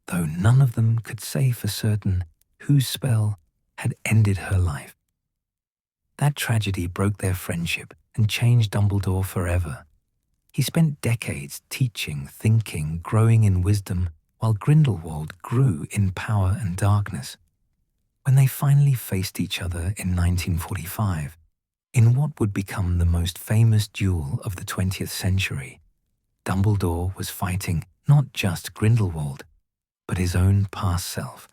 though none of them could say for certain whose spell had ended her life. That tragedy broke their friendship and changed Dumbledore forever. He spent decades teaching, thinking, growing in wisdom, while Grindelwald grew in power and darkness. When they finally faced each other in 1945, in what would become the most famous duel of the 20th century, Dumbledore was fighting not just Grindelwald, but his own past self,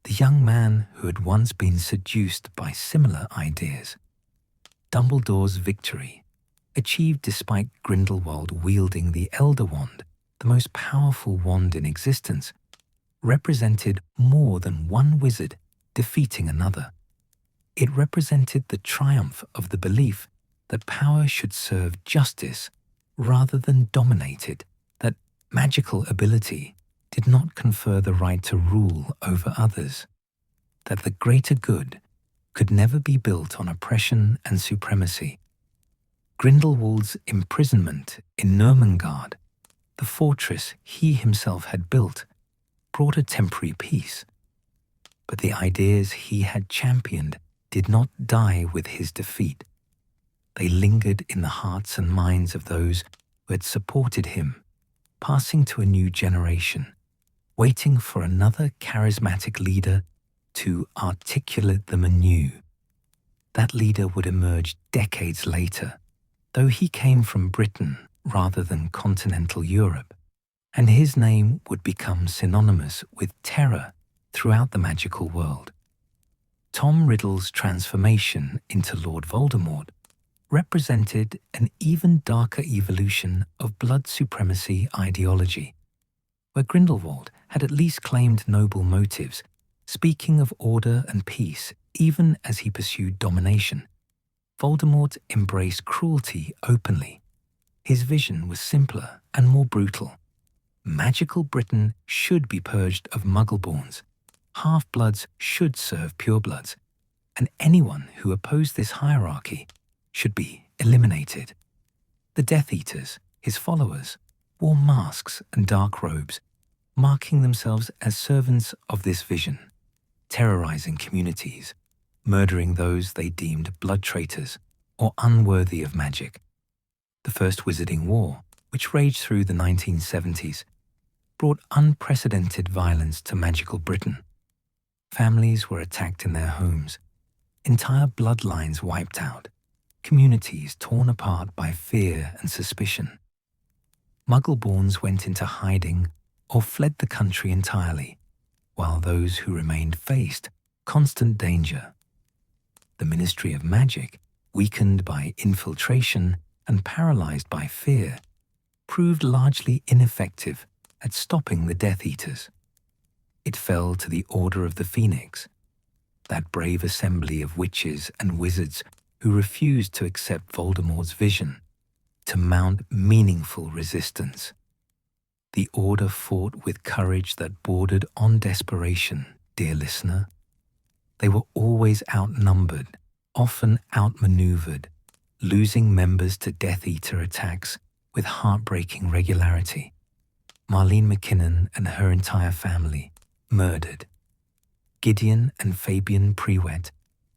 the young man who had once been seduced by similar ideas. Dumbledore's victory, achieved despite Grindelwald wielding the Elder Wand, the most powerful wand in existence, represented more than one wizard defeating another. It represented the triumph of the belief that power should serve justice rather than dominate it, that magical ability did not confer the right to rule over others, that the greater good could never be built on oppression and supremacy. Grindelwald's imprisonment in Nurmengard, the fortress he himself had built, brought a temporary peace. But the ideas he had championed did not die with his defeat. They lingered in the hearts and minds of those who had supported him, passing to a new generation, waiting for another charismatic leader to articulate them anew. That leader would emerge decades later, though he came from Britain rather than continental Europe, and his name would become synonymous with terror throughout the magical world. Tom Riddle's transformation into Lord Voldemort represented an even darker evolution of blood supremacy ideology, where Grindelwald had at least claimed noble motives, speaking of order and peace even as he pursued domination. Voldemort embraced cruelty openly. His vision was simpler and more brutal. Magical Britain should be purged of Muggle-borns. Half-bloods should serve purebloods, and anyone who opposed this hierarchy should be eliminated. The Death Eaters, his followers, wore masks and dark robes, marking themselves as servants of this vision, terrorizing communities, murdering those they deemed blood traitors or unworthy of magic. The First Wizarding War, which raged through the 1970s, brought unprecedented violence to magical Britain. Families were attacked in their homes, entire bloodlines wiped out, communities torn apart by fear and suspicion. Muggle-borns went into hiding or fled the country entirely, while those who remained faced constant danger. The Ministry of Magic, weakened by infiltration and paralyzed by fear, proved largely ineffective at stopping the Death Eaters. It fell to the Order of the Phoenix, that brave assembly of witches and wizards who refused to accept Voldemort's vision, to mount meaningful resistance. The Order fought with courage that bordered on desperation, dear listener. They were always outnumbered, often outmaneuvered, losing members to Death Eater attacks with heartbreaking regularity. Marlene McKinnon and her entire family murdered. Gideon and Fabian Prewett,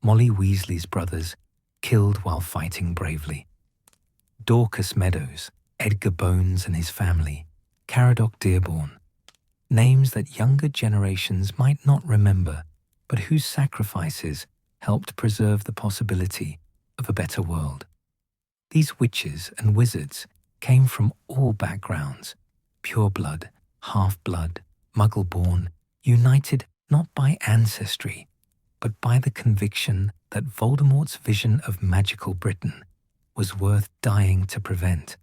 Molly Weasley's brothers, killed while fighting bravely. Dorcas Meadows, Edgar Bones and his family, Caradoc Dearborn, names that younger generations might not remember, but whose sacrifices helped preserve the possibility of a better world. These witches and wizards came from all backgrounds, pureblood, half-blood, Muggle-born, united not by ancestry, but by the conviction that Voldemort's vision of magical Britain was worth dying to prevent.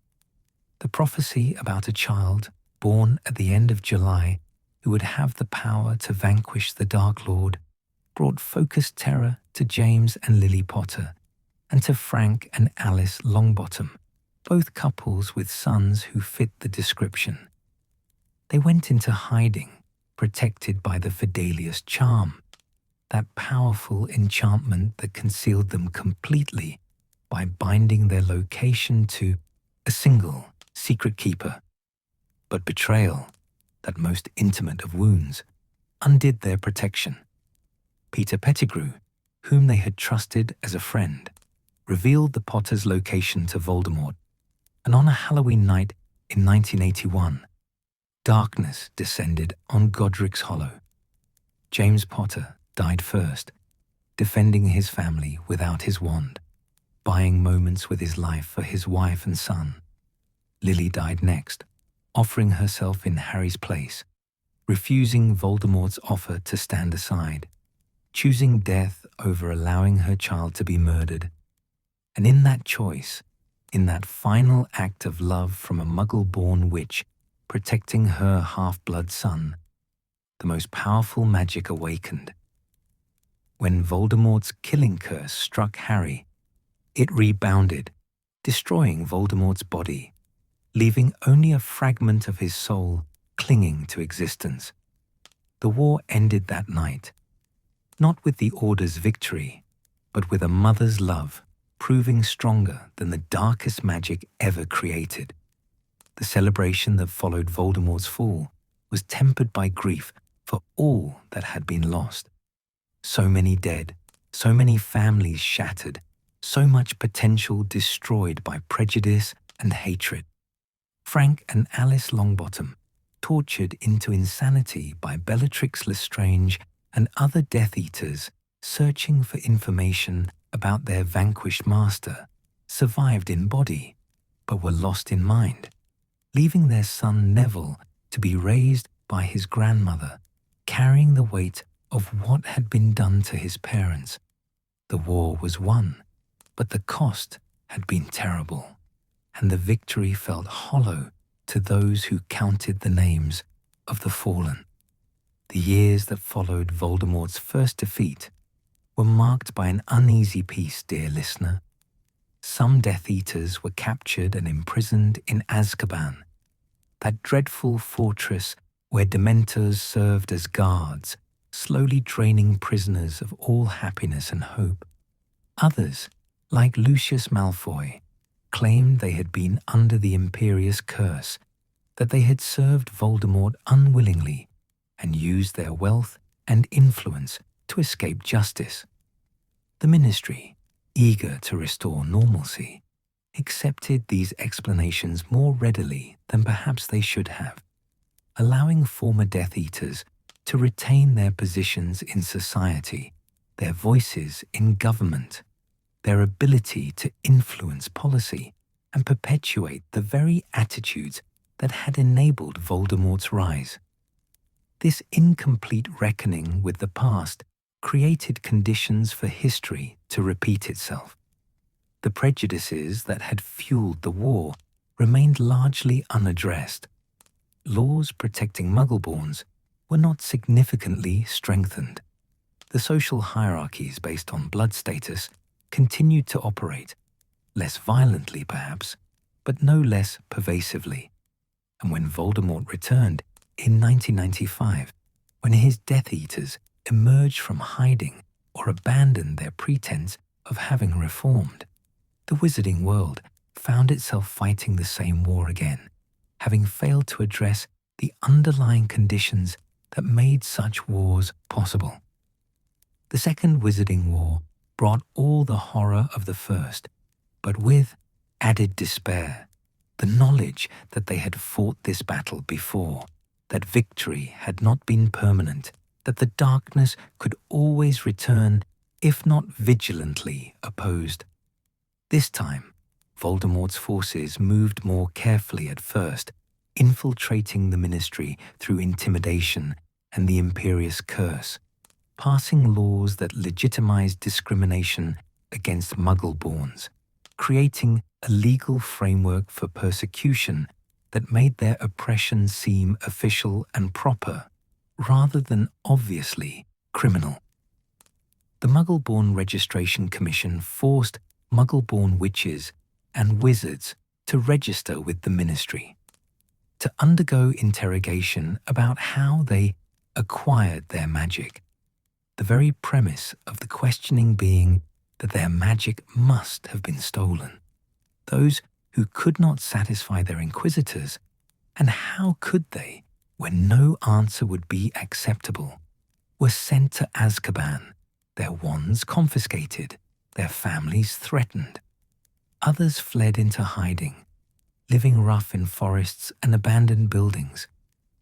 The prophecy about a child born at the end of July who would have the power to vanquish the Dark Lord brought focused terror to James and Lily Potter and to Frank and Alice Longbottom, both couples with sons who fit the description. They went into hiding, protected by the Fidelius charm, that powerful enchantment that concealed them completely by binding their location to a single secret keeper. But betrayal, that most intimate of wounds, undid their protection. Peter Pettigrew, whom they had trusted as a friend, revealed the Potter's location to Voldemort, and on a Halloween night in 1981, darkness descended on Godric's Hollow. James Potter died first, defending his family without his wand, buying moments with his life for his wife and son. Lily died next, offering herself in Harry's place, refusing Voldemort's offer to stand aside, choosing death over allowing her child to be murdered. And in that choice, in that final act of love from a Muggle-born witch protecting her half-blood son, the most powerful magic awakened. When Voldemort's killing curse struck Harry, it rebounded, destroying Voldemort's body, leaving only a fragment of his soul clinging to existence. The war ended that night, not with the Order's victory, but with a mother's love proving stronger than the darkest magic ever created. The celebration that followed Voldemort's fall was tempered by grief for all that had been lost. So many dead, so many families shattered, so much potential destroyed by prejudice and hatred. Frank and Alice Longbottom, tortured into insanity by Bellatrix Lestrange and other Death Eaters searching for information about their vanquished master, survived in body, but were lost in mind, leaving their son Neville to be raised by his grandmother, carrying the weight of what had been done to his parents. The war was won, but the cost had been terrible, and the victory felt hollow to those who counted the names of the fallen. The years that followed Voldemort's first defeat were marked by an uneasy peace, dear listener. Some Death Eaters were captured and imprisoned in Azkaban, that dreadful fortress where Dementors served as guards, slowly draining prisoners of all happiness and hope. Others, like Lucius Malfoy, claimed they had been under the Imperious curse, that they had served Voldemort unwillingly and used their wealth and influence to escape justice. The Ministry, eager to restore normalcy, accepted these explanations more readily than perhaps they should have, allowing former Death Eaters to retain their positions in society, their voices in government, their ability to influence policy and perpetuate the very attitudes that had enabled Voldemort's rise. This incomplete reckoning with the past created conditions for history to repeat itself. The prejudices that had fueled the war remained largely unaddressed. Laws protecting Muggle-borns were not significantly strengthened. The social hierarchies based on blood status continued to operate, less violently perhaps, but no less pervasively. And when Voldemort returned in 1995, when his Death Eaters emerged from hiding or abandoned their pretense of having reformed, the wizarding world found itself fighting the same war again, having failed to address the underlying conditions that made such wars possible. The Second Wizarding War brought all the horror of the first, but with added despair, the knowledge that they had fought this battle before, that victory had not been permanent, that the darkness could always return if not vigilantly opposed. This time, Voldemort's forces moved more carefully at first, infiltrating the Ministry through intimidation and the Imperious curse, passing laws that legitimized discrimination against Muggle-borns, creating a legal framework for persecution that made their oppression seem official and proper, rather than obviously criminal. The Muggle-born Registration Commission forced Muggle-born witches and wizards to register with the Ministry, to undergo interrogation about how they acquired their magic, the very premise of the questioning being that their magic must have been stolen. Those who could not satisfy their inquisitors, and how could they, when no answer would be acceptable, were sent to Azkaban, their wands confiscated, their families threatened. Others fled into hiding, living rough in forests and abandoned buildings,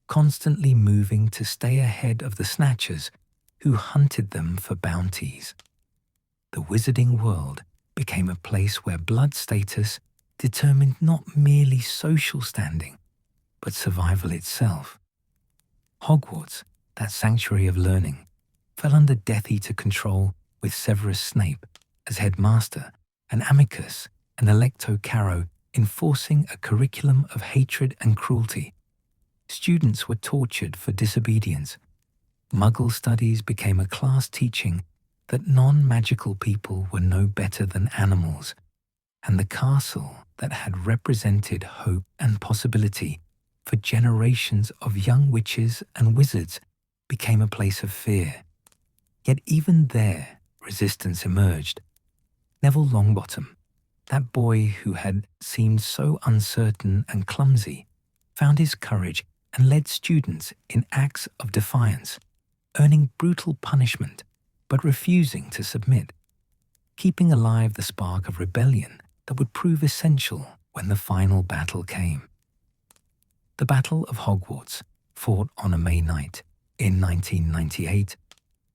constantly moving to stay ahead of the Snatchers who hunted them for bounties. The wizarding world became a place where blood status determined not merely social standing, but survival itself. Hogwarts, that sanctuary of learning, fell under Death Eater control with Severus Snape as headmaster and Amicus and Alecto Carrow enforcing a curriculum of hatred and cruelty. Students were tortured for disobedience, Muggle studies became a class teaching that non-magical people were no better than animals, and the castle that had represented hope and possibility for generations of young witches and wizards became a place of fear. Yet even there, resistance emerged. Neville Longbottom, that boy who had seemed so uncertain and clumsy, found his courage and led students in acts of defiance, earning brutal punishment but refusing to submit, keeping alive the spark of rebellion that would prove essential when the final battle came. The Battle of Hogwarts, fought on a May night in 1998,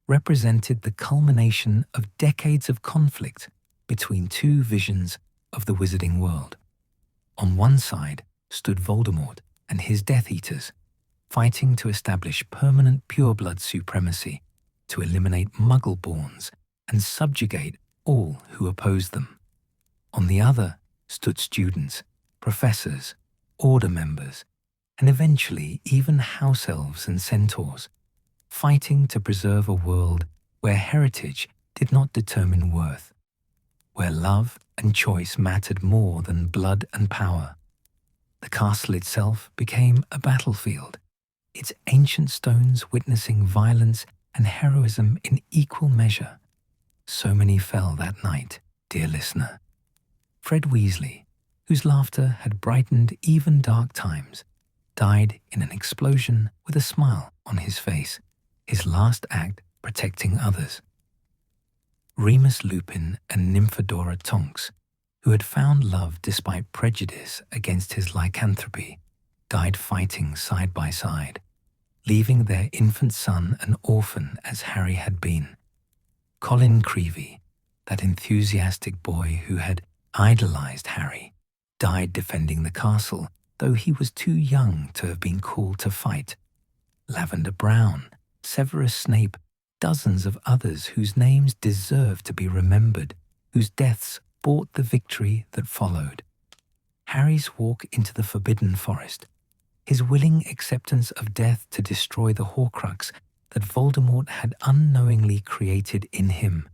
represented the culmination of decades of conflict between two visions of the wizarding world. On one side stood Voldemort and his Death Eaters, fighting to establish permanent Pureblood supremacy, to eliminate Muggle-borns and subjugate all who opposed them. On the other stood students, professors, order members, and eventually even house elves and centaurs, fighting to preserve a world where heritage did not determine worth, where love and choice mattered more than blood and power. The castle itself became a battlefield, its ancient stones witnessing violence and heroism in equal measure. So many fell that night, dear listener. Fred Weasley, whose laughter had brightened even dark times, died in an explosion with a smile on his face, his last act protecting others. Remus Lupin and Nymphadora Tonks, who had found love despite prejudice against his lycanthropy, died fighting side by side, leaving their infant son an orphan as Harry had been. Colin Creevey, that enthusiastic boy who had idolized Harry, died defending the castle, though he was too young to have been called to fight. Lavender Brown, Severus Snape, dozens of others whose names deserve to be remembered, whose deaths bought the victory that followed. Harry's walk into the Forbidden Forest, his willing acceptance of death to destroy the Horcrux that Voldemort had unknowingly created in him,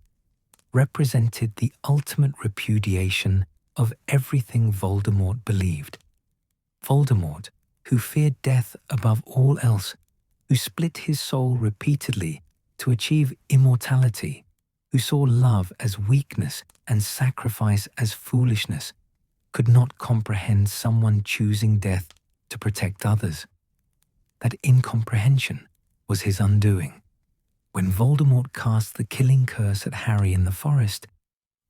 represented the ultimate repudiation of everything Voldemort believed. Voldemort, who feared death above all else, who split his soul repeatedly to achieve immortality, who saw love as weakness and sacrifice as foolishness, could not comprehend someone choosing death to protect others. That incomprehension was his undoing. When Voldemort cast the killing curse at Harry in the forest,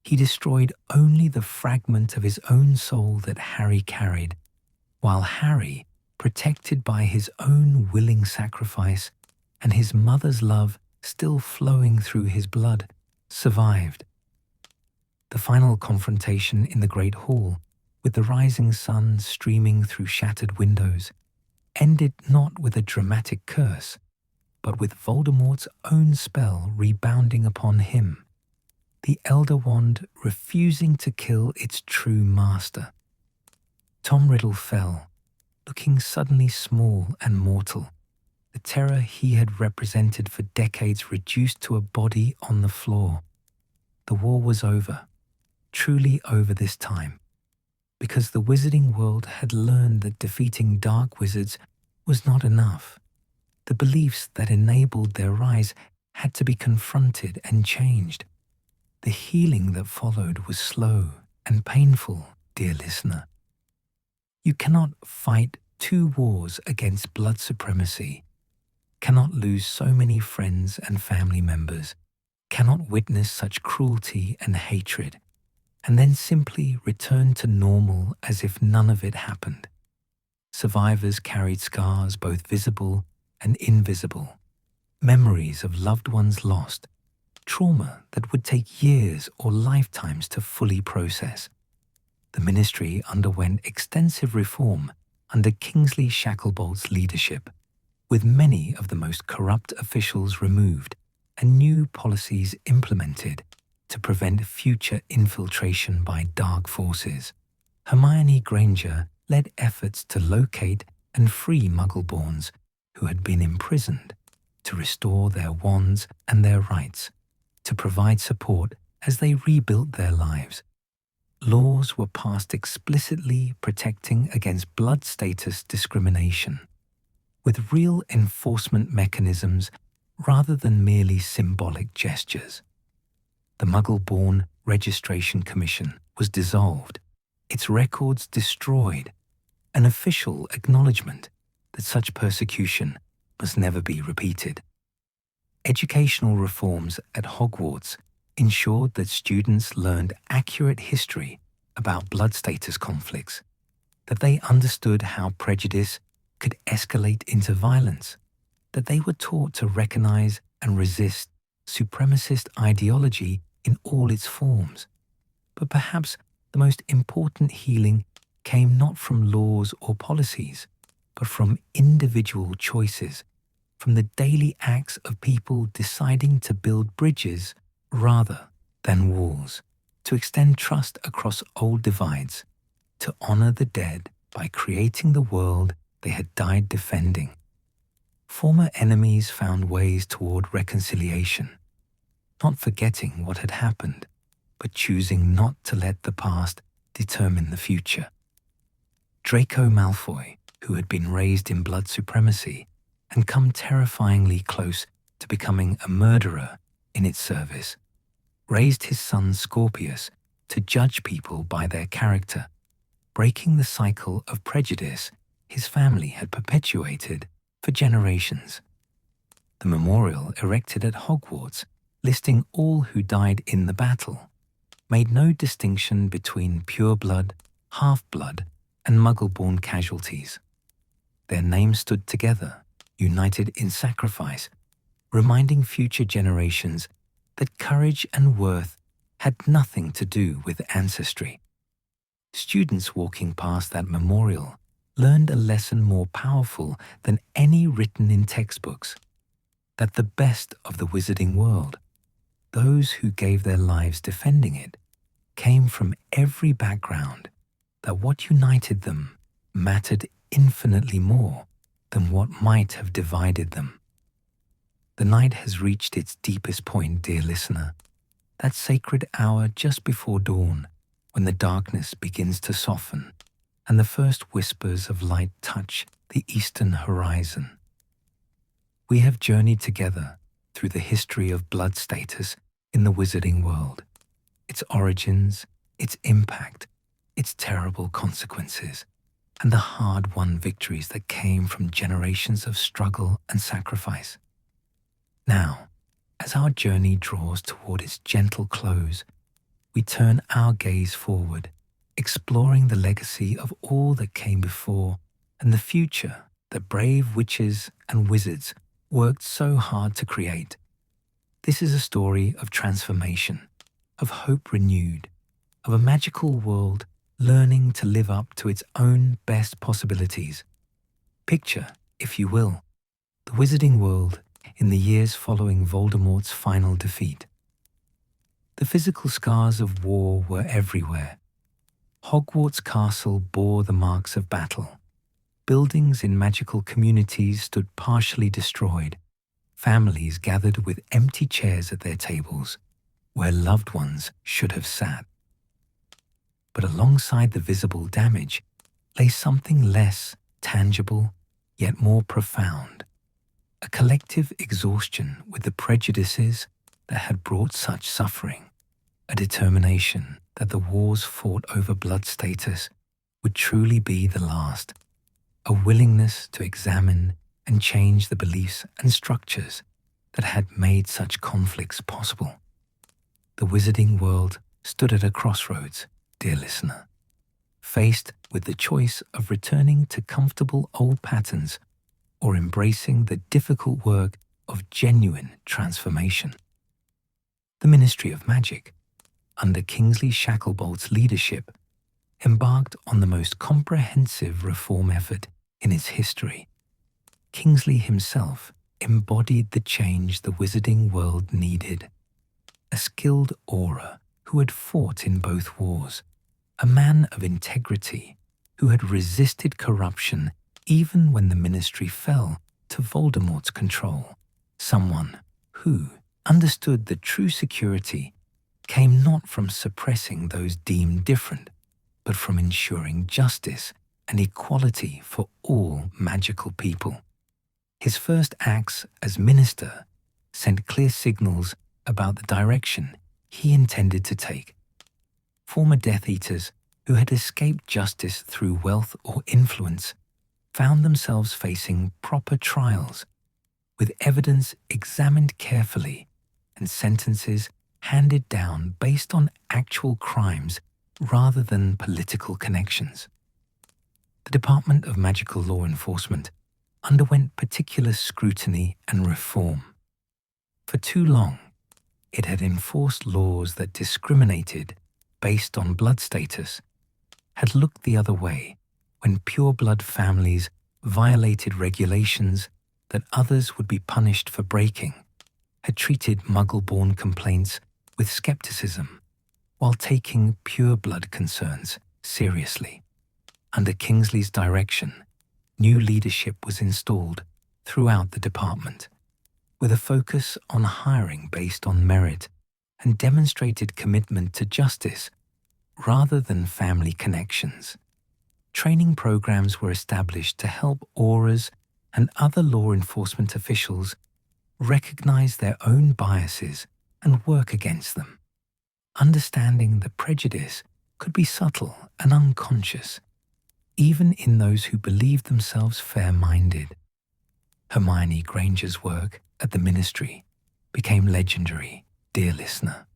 he destroyed only the fragment of his own soul that Harry carried, while Harry, protected by his own willing sacrifice and his mother's love still flowing through his blood, survived. The final confrontation in the Great Hall, with the rising sun streaming through shattered windows, ended not with a dramatic curse, but with Voldemort's own spell rebounding upon him, the Elder Wand refusing to kill its true master. Tom Riddle fell, looking suddenly small and mortal, the terror he had represented for decades reduced to a body on the floor. The war was over, truly over this time, because the wizarding world had learned that defeating dark wizards was not enough. The beliefs that enabled their rise had to be confronted and changed. The healing that followed was slow and painful, dear listener. You cannot fight two wars against blood supremacy, cannot lose so many friends and family members, cannot witness such cruelty and hatred, and then simply return to normal as if none of it happened. Survivors carried scars both visible and invisible, memories of loved ones lost, trauma that would take years or lifetimes to fully process. The ministry underwent extensive reform under Kingsley Shacklebolt's leadership, with many of the most corrupt officials removed and new policies implemented to prevent future infiltration by dark forces. Hermione Granger led efforts to locate and free Muggle-borns who had been imprisoned, to restore their wands and their rights, to provide support as they rebuilt their lives. Laws were passed explicitly protecting against blood status discrimination, with real enforcement mechanisms rather than merely symbolic gestures. The Muggle-born Registration Commission was dissolved, its records destroyed, an official acknowledgement that such persecution must never be repeated. Educational reforms at Hogwarts ensured that students learned accurate history about blood status conflicts, that they understood how prejudice could escalate into violence, that they were taught to recognize and resist supremacist ideology in all its forms. But perhaps the most important healing came not from laws or policies, but from individual choices, from the daily acts of people deciding to build bridges rather than walls, to extend trust across old divides, to honor the dead by creating the world they had died defending. Former enemies found ways toward reconciliation, not forgetting what had happened, but choosing not to let the past determine the future. Draco Malfoy, who had been raised in blood supremacy and come terrifyingly close to becoming a murderer in its service, raised his son Scorpius to judge people by their character, breaking the cycle of prejudice his family had perpetuated for generations. The memorial erected at Hogwarts, listing all who died in the battle, made no distinction between pureblood, half-blood, and Muggle-born casualties. Their names stood together, united in sacrifice, reminding future generations that courage and worth had nothing to do with ancestry. Students walking past that memorial learned a lesson more powerful than any written in textbooks, that the best of the wizarding world, those who gave their lives defending it, came from every background, that what united them mattered infinitely more than what might have divided them. The night has reached its deepest point, dear listener, that sacred hour just before dawn, when the darkness begins to soften and the first whispers of light touch the eastern horizon. We have journeyed together through the history of blood status in the wizarding world, its origins, its impact, its terrible consequences, and the hard-won victories that came from generations of struggle and sacrifice. Now, as our journey draws toward its gentle close, we turn our gaze forward, exploring the legacy of all that came before and the future that brave witches and wizards worked so hard to create. This is a story of transformation, of hope renewed, of a magical world learning to live up to its own best possibilities. Picture, if you will, the wizarding world in the years following Voldemort's final defeat. The physical scars of war were everywhere. Hogwarts Castle bore the marks of battle. Buildings in magical communities stood partially destroyed. Families gathered with empty chairs at their tables, where loved ones should have sat. But alongside the visible damage lay something less tangible, yet more profound. A collective exhaustion with the prejudices that had brought such suffering, a determination that the wars fought over blood status would truly be the last, a willingness to examine and change the beliefs and structures that had made such conflicts possible. The wizarding world stood at a crossroads, dear listener, faced with the choice of returning to comfortable old patterns or embracing the difficult work of genuine transformation. The Ministry of Magic, under Kingsley Shacklebolt's leadership, embarked on the most comprehensive reform effort in its history. Kingsley himself embodied the change the wizarding world needed. A skilled aura who had fought in both wars, a man of integrity who had resisted corruption even when the ministry fell to Voldemort's control, someone who understood that true security came not from suppressing those deemed different, but from ensuring justice and equality for all magical people. His first acts as minister sent clear signals about the direction he intended to take. Former Death Eaters who had escaped justice through wealth or influence found themselves facing proper trials, with evidence examined carefully and sentences handed down based on actual crimes rather than political connections. The Department of Magical Law Enforcement underwent particular scrutiny and reform. For too long, it had enforced laws that discriminated based on blood status, had looked the other way when pureblood families violated regulations that others would be punished for breaking, had treated Muggle-born complaints with skepticism while taking pureblood concerns seriously. Under Kingsley's direction, new leadership was installed throughout the department, with a focus on hiring based on merit and demonstrated commitment to justice rather than family connections. Training programs were established to help auras and other law enforcement officials recognize their own biases and work against them, understanding that prejudice could be subtle and unconscious, even in those who believed themselves fair-minded. Hermione Granger's work at the Ministry became legendary, dear listener.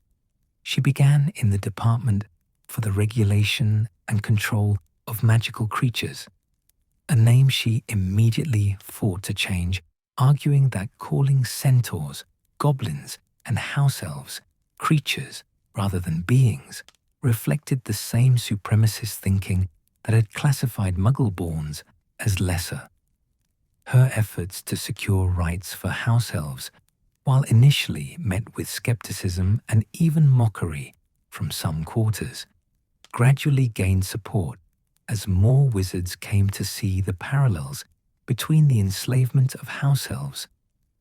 She began in the Department for the Regulation and Control of Magical Creatures, a name she immediately fought to change, arguing that calling centaurs, goblins, and house elves creatures rather than beings reflected the same supremacist thinking that had classified Muggle-borns as lesser. Her efforts to secure rights for house elves, while initially met with skepticism and even mockery from some quarters, gradually gained support as more wizards came to see the parallels between the enslavement of house elves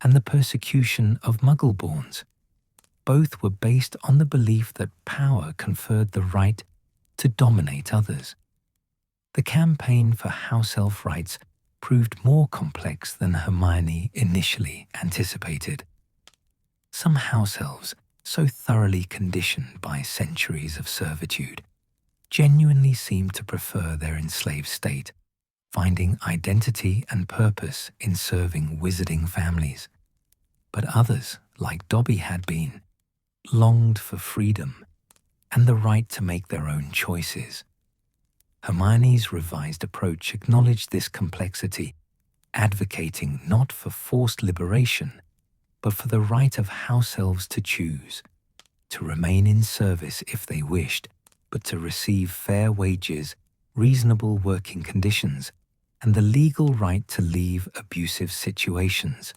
and the persecution of Muggle-borns. Both were based on the belief that power conferred the right to dominate others. The campaign for house elf rights proved more complex than Hermione initially anticipated. Some house elves, so thoroughly conditioned by centuries of servitude, genuinely seemed to prefer their enslaved state, finding identity and purpose in serving wizarding families. But others, like Dobby had been, longed for freedom and the right to make their own choices. Hermione's revised approach acknowledged this complexity, advocating not for forced liberation, but for the right of house elves to choose, to remain in service if they wished, but to receive fair wages, reasonable working conditions, and the legal right to leave abusive situations.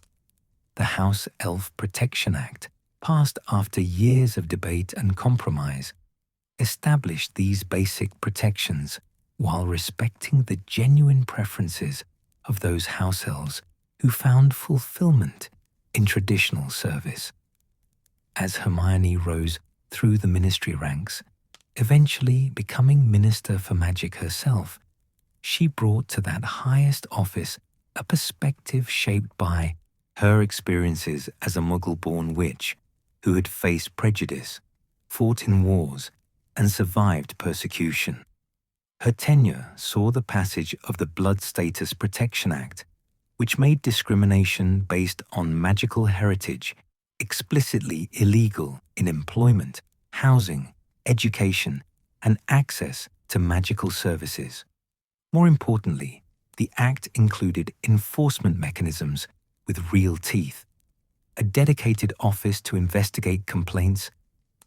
The House Elf Protection Act, passed after years of debate and compromise, established these basic protections while respecting the genuine preferences of those house elves who found fulfillment in traditional service. As Hermione rose through the ministry ranks, eventually becoming Minister for Magic herself, she brought to that highest office a perspective shaped by her experiences as a Muggle-born witch who had faced prejudice, fought in wars, and survived persecution. Her tenure saw the passage of the Blood Status Protection Act, which made discrimination based on magical heritage explicitly illegal in employment, housing, education, and access to magical services. More importantly, the Act included enforcement mechanisms with real teeth, a dedicated office to investigate complaints,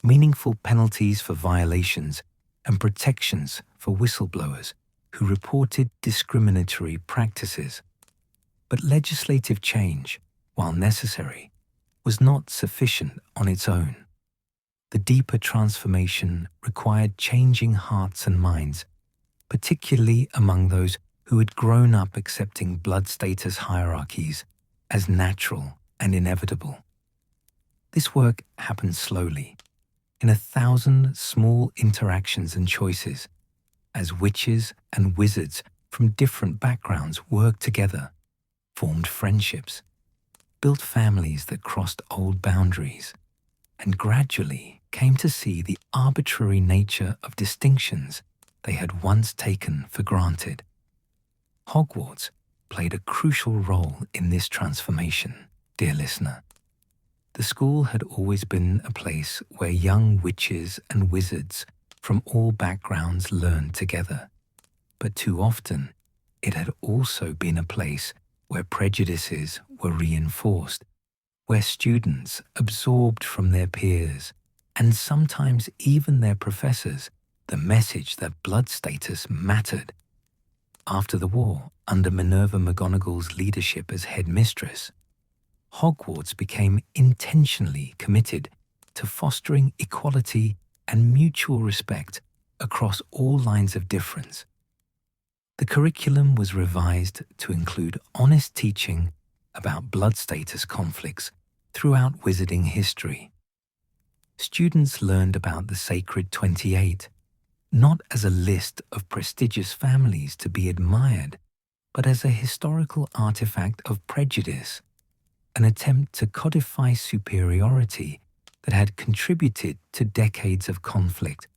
meaningful penalties for violations, and protections for whistleblowers who reported discriminatory practices. But legislative change, while necessary, was not sufficient on its own. The deeper transformation required changing hearts and minds, particularly among those who had grown up accepting blood status hierarchies as natural and inevitable. This work happened slowly, in 1,000 small interactions and choices, as witches and wizards from different backgrounds worked together, formed friendships, built families that crossed old boundaries, and gradually came to see the arbitrary nature of distinctions they had once taken for granted. Hogwarts played a crucial role in this transformation, dear listener. The school had always been a place where young witches and wizards from all backgrounds learned together, but too often it had also been a place where prejudices were reinforced, where students absorbed from their peers, and sometimes even their professors, the message that blood status mattered. After the war, under Minerva McGonagall's leadership as headmistress, Hogwarts became intentionally committed to fostering equality and mutual respect across all lines of difference. The curriculum was revised to include honest teaching about blood status conflicts throughout wizarding history. Students learned about the Sacred 28, not as a list of prestigious families to be admired, but as a historical artifact of prejudice, an attempt to codify superiority that had contributed to decades of conflict.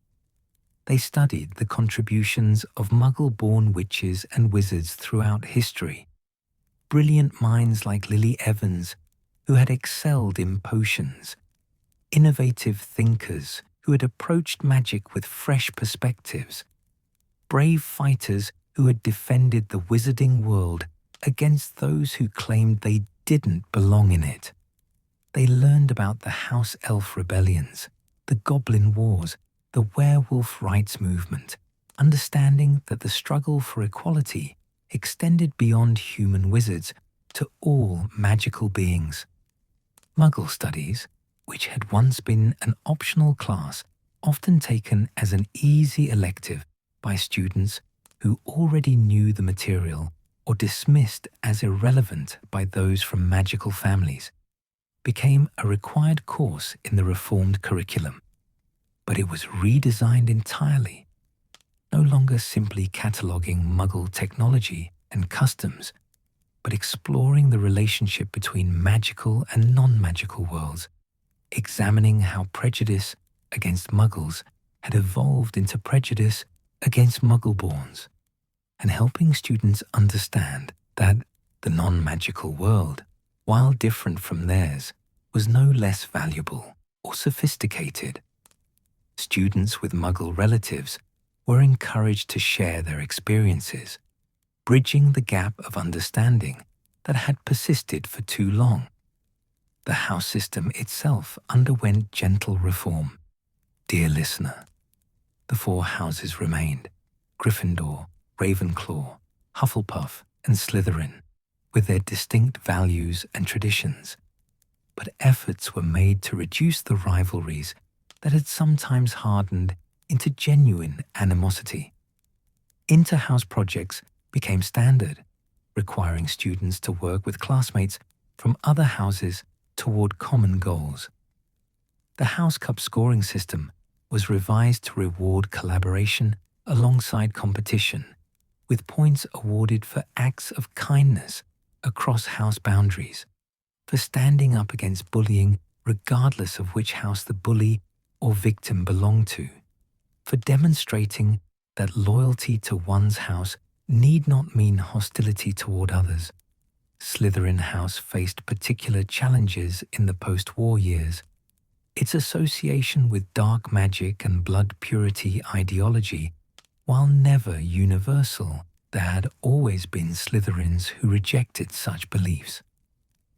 They studied the contributions of Muggle-born witches and wizards throughout history, brilliant minds like Lily Evans, who had excelled in potions, innovative thinkers who had approached magic with fresh perspectives, brave fighters who had defended the wizarding world against those who claimed they didn't belong in it. They learned about the House Elf rebellions, the Goblin Wars, the Werewolf Rights movement, understanding that the struggle for equality extended beyond human wizards to all magical beings. Muggle studies, which had once been an optional class, often taken as an easy elective by students who already knew the material or dismissed as irrelevant by those from magical families, became a required course in the reformed curriculum. But it was redesigned entirely, no longer simply cataloguing Muggle technology and customs, but exploring the relationship between magical and non-magical worlds, examining how prejudice against Muggles had evolved into prejudice against Muggle-borns, and helping students understand that the non-magical world, while different from theirs, was no less valuable or sophisticated. Students with Muggle relatives were encouraged to share their experiences, bridging the gap of understanding that had persisted for too long. The house system itself underwent gentle reform. Dear listener, the 4 houses remained: Gryffindor, Ravenclaw, Hufflepuff, and Slytherin, with their distinct values and traditions. But efforts were made to reduce the rivalries that had sometimes hardened into genuine animosity. Inter-house projects became standard, requiring students to work with classmates from other houses toward common goals. The House Cup scoring system was revised to reward collaboration alongside competition, with points awarded for acts of kindness across house boundaries, for standing up against bullying regardless of which house the bully or victim belonged to, for demonstrating that loyalty to one's house need not mean hostility toward others. Slytherin House faced particular challenges in the post-war years. Its association with dark magic and blood purity ideology, while never universal, there had always been Slytherins who rejected such beliefs,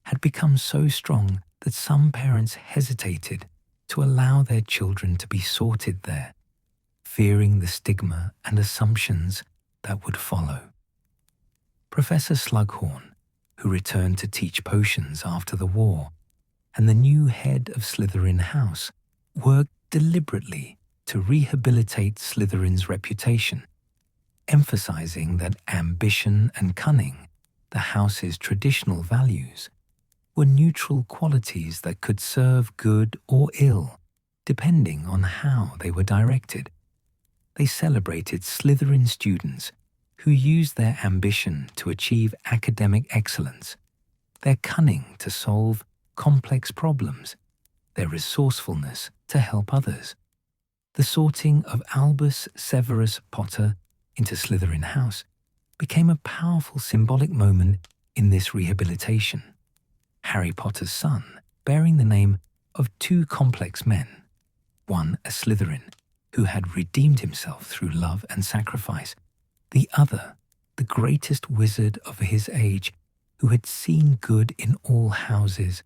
had become so strong that some parents hesitated to allow their children to be sorted there, fearing the stigma and assumptions that would follow. Professor Slughorn, who returned to teach potions after the war, and the new head of Slytherin House, worked deliberately to rehabilitate Slytherin's reputation, emphasizing that ambition and cunning, the house's traditional values, were neutral qualities that could serve good or ill, depending on how they were directed. They celebrated Slytherin students who used their ambition to achieve academic excellence, their cunning to solve complex problems, their resourcefulness to help others. The sorting of Albus Severus Potter into Slytherin House became a powerful symbolic moment in this rehabilitation. Harry Potter's son, bearing the name of two complex men, one a Slytherin, who had redeemed himself through love and sacrifice, the other, the greatest wizard of his age, who had seen good in all houses,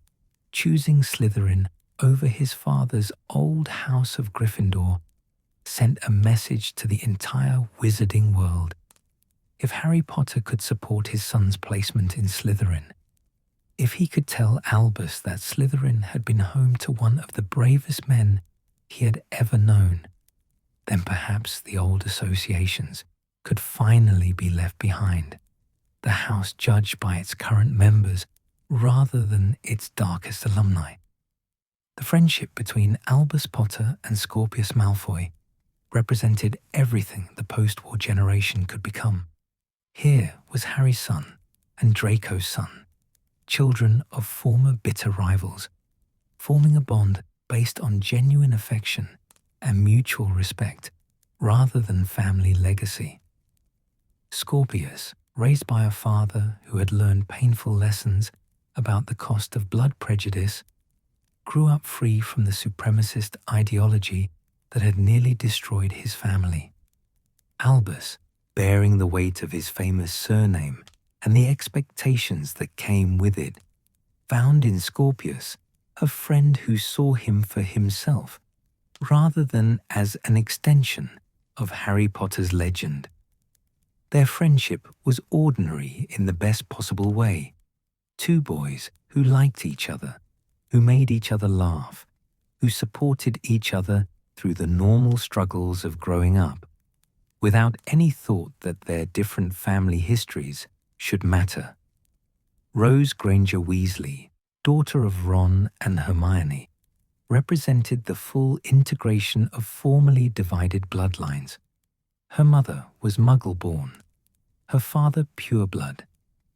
choosing Slytherin over his father's old house of Gryffindor, sent a message to the entire wizarding world. If Harry Potter could support his son's placement in Slytherin, if he could tell Albus that Slytherin had been home to one of the bravest men he had ever known, then perhaps the old associations could finally be left behind, the house judged by its current members rather than its darkest alumni. The friendship between Albus Potter and Scorpius Malfoy represented everything the post-war generation could become. Here was Harry's son and Draco's son, children of former bitter rivals, forming a bond based on genuine affection and mutual respect rather than family legacy. Scorpius, raised by a father who had learned painful lessons about the cost of blood prejudice, grew up free from the supremacist ideology that had nearly destroyed his family. Albus, bearing the weight of his famous surname and the expectations that came with it, found in Scorpius a friend who saw him for himself rather than as an extension of Harry Potter's legend. Their friendship was ordinary in the best possible way. Two boys who liked each other, who made each other laugh, who supported each other through the normal struggles of growing up, without any thought that their different family histories should matter. Rose Granger Weasley, daughter of Ron and Hermione, represented the full integration of formerly divided bloodlines. Her mother was Muggle-born, her father Pureblood,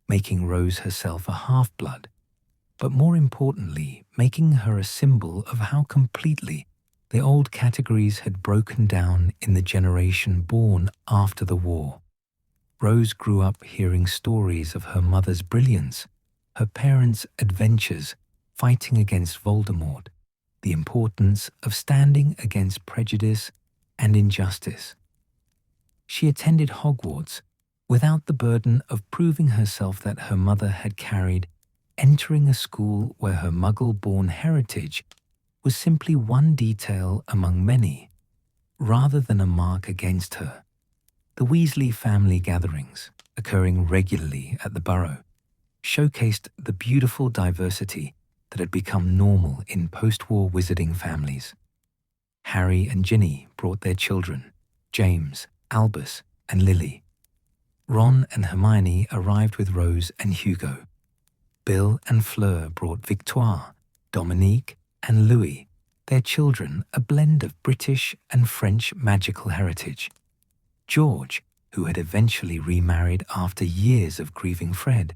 making Rose herself a half-blood, but more importantly, making her a symbol of how completely the old categories had broken down in the generation born after the war. Rose grew up hearing stories of her mother's brilliance, her parents' adventures fighting against Voldemort, the importance of standing against prejudice and injustice. She attended Hogwarts without the burden of proving herself that her mother had carried, entering a school where her Muggle-born heritage was simply one detail among many, rather than a mark against her. The Weasley family gatherings, occurring regularly at the Burrow, showcased the beautiful diversity that had become normal in post-war wizarding families. Harry and Ginny brought their children, James, Albus, and Lily. Ron and Hermione arrived with Rose and Hugo. Bill and Fleur brought Victoire, Dominique, and Louis, their children, a blend of British and French magical heritage. George, who had eventually remarried after years of grieving Fred,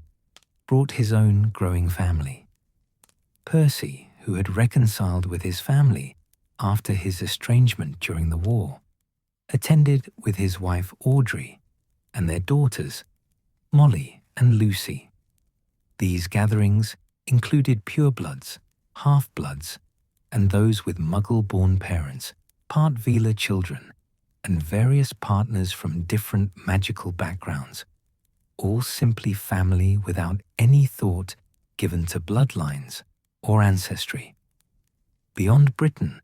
brought his own growing family. Percy, who had reconciled with his family after his estrangement during the war, attended with his wife Audrey and their daughters, Molly and Lucy. These gatherings included purebloods, half-bloods, and those with Muggle-born parents, part Veela children, and various partners from different magical backgrounds, all simply family without any thought given to bloodlines or ancestry. Beyond Britain,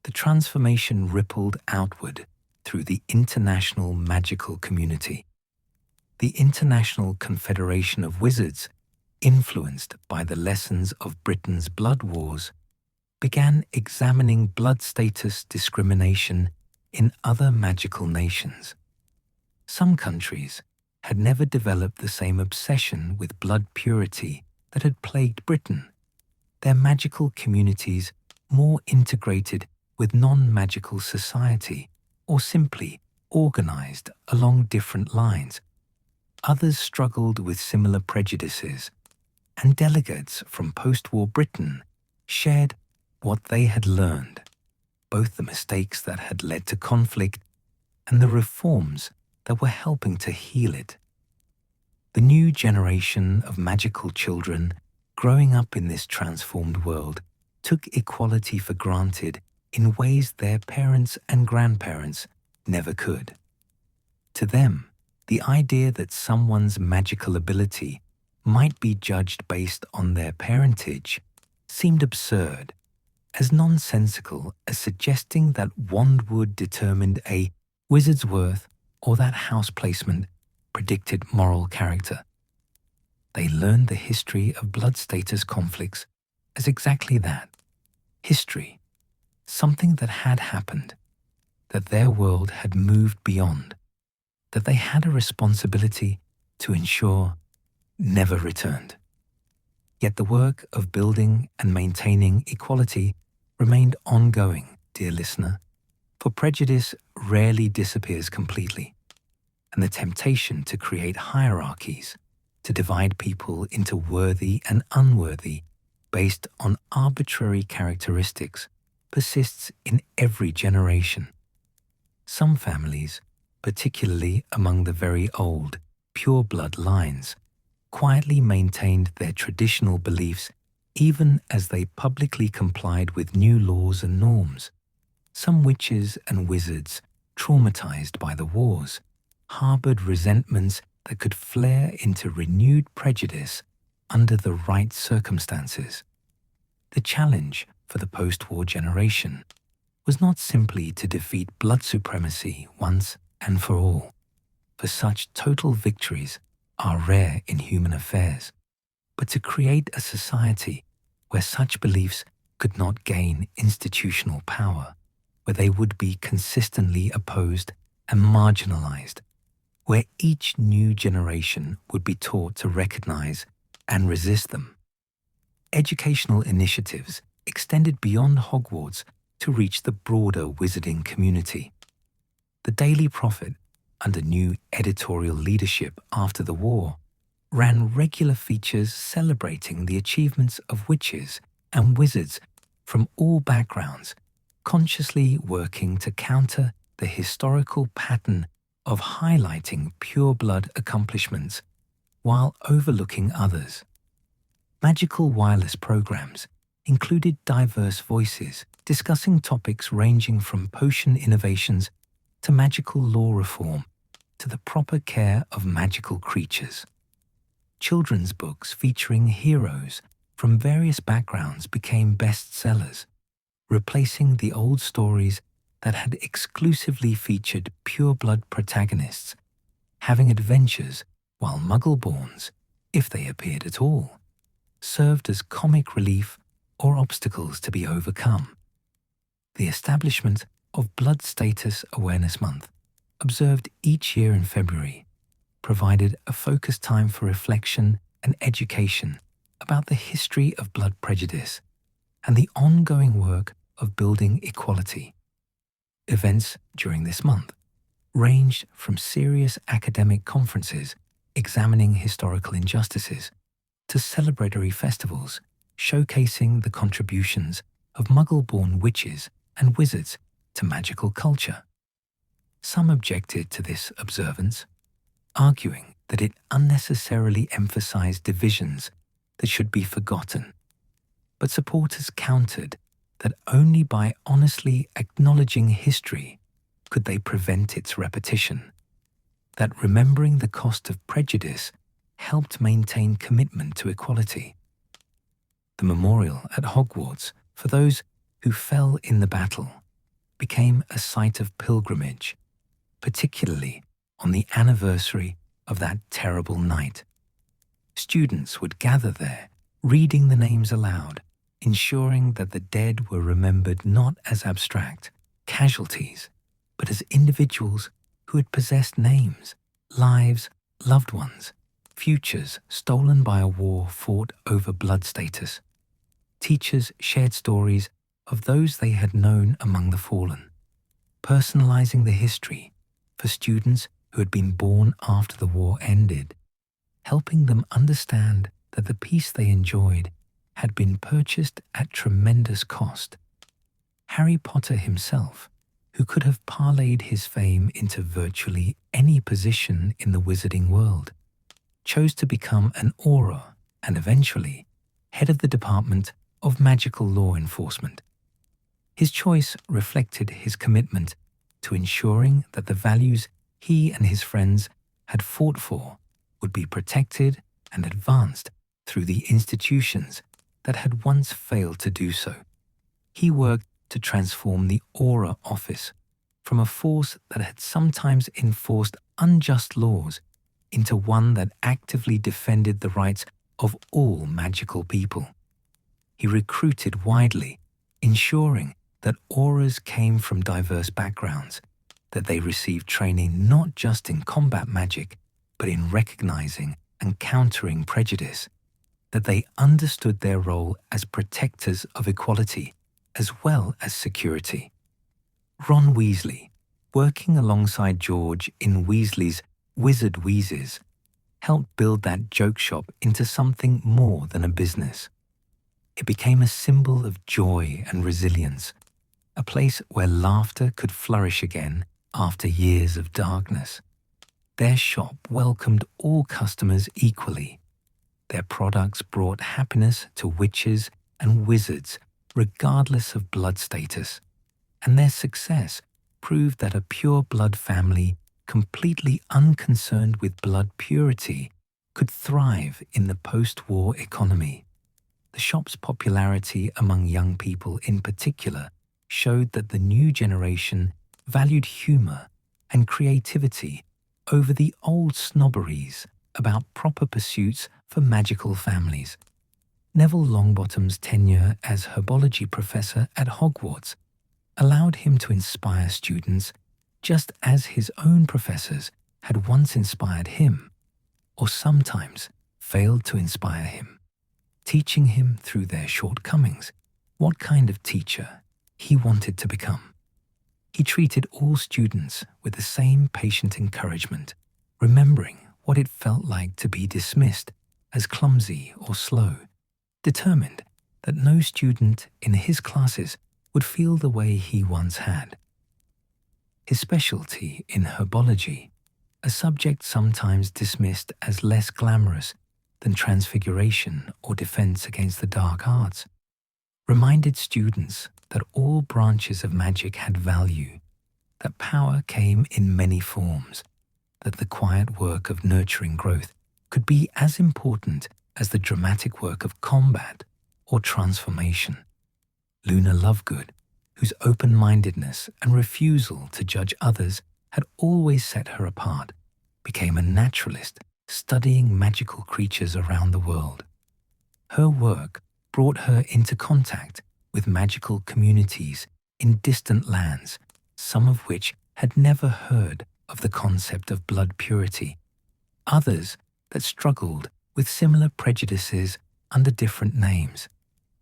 the transformation rippled outward through the international magical community. The International Confederation of Wizards, influenced by the lessons of Britain's blood wars, began examining blood status discrimination in other magical nations. Some countries had never developed the same obsession with blood purity that had plagued Britain their magical communities more integrated with non-magical society, or simply organized along different lines. Others struggled with similar prejudices, and delegates from post-war Britain shared what they had learned, both the mistakes that had led to conflict and the reforms that were helping to heal it. The new generation of magical children growing up in this transformed world took equality for granted in ways their parents and grandparents never could. To them, the idea that someone's magical ability might be judged based on their parentage seemed absurd, as nonsensical as suggesting that wandwood determined a wizard's worth or that house placement predicted moral character. They learned the history of blood status conflicts as exactly that, history, something that had happened, that their world had moved beyond, that they had a responsibility to ensure never returned. Yet the work of building and maintaining equality remained ongoing, dear listener, for prejudice rarely disappears completely, and the temptation to create hierarchies, to divide people into worthy and unworthy based on arbitrary characteristics, persists in every generation. Some families, particularly among the very old, pureblood lines, quietly maintained their traditional beliefs even as they publicly complied with new laws and norms. Some witches and wizards, traumatized by the wars, harbored resentments that could flare into renewed prejudice under the right circumstances. The challenge for the post-war generation was not simply to defeat blood supremacy once and for all, for such total victories are rare in human affairs, but to create a society where such beliefs could not gain institutional power, where they would be consistently opposed and marginalized, where each new generation would be taught to recognize and resist them. Educational initiatives extended beyond Hogwarts to reach the broader wizarding community. The Daily Prophet, under new editorial leadership after the war, ran regular features celebrating the achievements of witches and wizards from all backgrounds, consciously working to counter the historical pattern of highlighting pureblood accomplishments while overlooking others. Magical wireless programs included diverse voices discussing topics ranging from potion innovations to magical law reform to the proper care of magical creatures. Children's books featuring heroes from various backgrounds became bestsellers, replacing the old stories that had exclusively featured pureblood protagonists having adventures, while Muggle-borns, if they appeared at all, served as comic relief or obstacles to be overcome. The establishment of Blood Status Awareness Month, observed each year in February, provided a focused time for reflection and education about the history of blood prejudice and the ongoing work of building equality. Events during this month ranged from serious academic conferences examining historical injustices to celebratory festivals showcasing the contributions of Muggle-born witches and wizards to magical culture. Some objected to this observance, arguing that it unnecessarily emphasized divisions that should be forgotten, but supporters countered that only by honestly acknowledging history could they prevent its repetition, that remembering the cost of prejudice helped maintain commitment to equality. The memorial at Hogwarts for those who fell in the battle became a site of pilgrimage, particularly on the anniversary of that terrible night. Students would gather there, reading the names aloud, ensuring that the dead were remembered not as abstract casualties, but as individuals who had possessed names, lives, loved ones, futures stolen by a war fought over blood status. teachers shared stories of those they had known among the fallen, personalizing the history for students who had been born after the war ended, helping them understand that the peace they enjoyed had been purchased at tremendous cost. Harry Potter himself, who could have parlayed his fame into virtually any position in the wizarding world, chose to become an Auror and eventually head of the Department of Magical Law Enforcement. His choice reflected his commitment to ensuring that the values he and his friends had fought for would be protected and advanced through the institutions that had once failed to do so. He worked to transform the Auror Office from a force that had sometimes enforced unjust laws into one that actively defended the rights of all magical people. He recruited widely, ensuring that Aurors came from diverse backgrounds, that they received training not just in combat magic, but in recognizing and countering prejudice, that they understood their role as protectors of equality as well as security. Ron Weasley, working alongside George in Weasley's Wizard Wheezes, helped build that joke shop into something more than a business. It became a symbol of joy and resilience, a place where laughter could flourish again after years of darkness. Their shop welcomed all customers equally. Their products brought happiness to witches and wizards regardless of blood status, and their success proved that a pure-blood family completely unconcerned with blood purity could thrive in the post-war economy. The shop's popularity among young people in particular showed that the new generation valued humor and creativity over the old snobberies about proper pursuits for magical families. Neville Longbottom's tenure as herbology professor at Hogwarts allowed him to inspire students just as his own professors had once inspired him, or sometimes failed to inspire him, teaching him through their shortcomings what kind of teacher he wanted to become. He treated all students with the same patient encouragement, remembering what it felt like to be dismissed as clumsy or slow, determined that no student in his classes would feel the way he once had. His specialty in herbology, a subject sometimes dismissed as less glamorous than transfiguration or defense against the dark arts, reminded students that all branches of magic had value, that power came in many forms, that the quiet work of nurturing growth could be as important as the dramatic work of combat or transformation. Luna Lovegood, whose open-mindedness and refusal to judge others had always set her apart, became a naturalist studying magical creatures around the world. Her work brought her into contact with magical communities in distant lands, some of which had never heard of the concept of blood purity, others that struggled with similar prejudices under different names.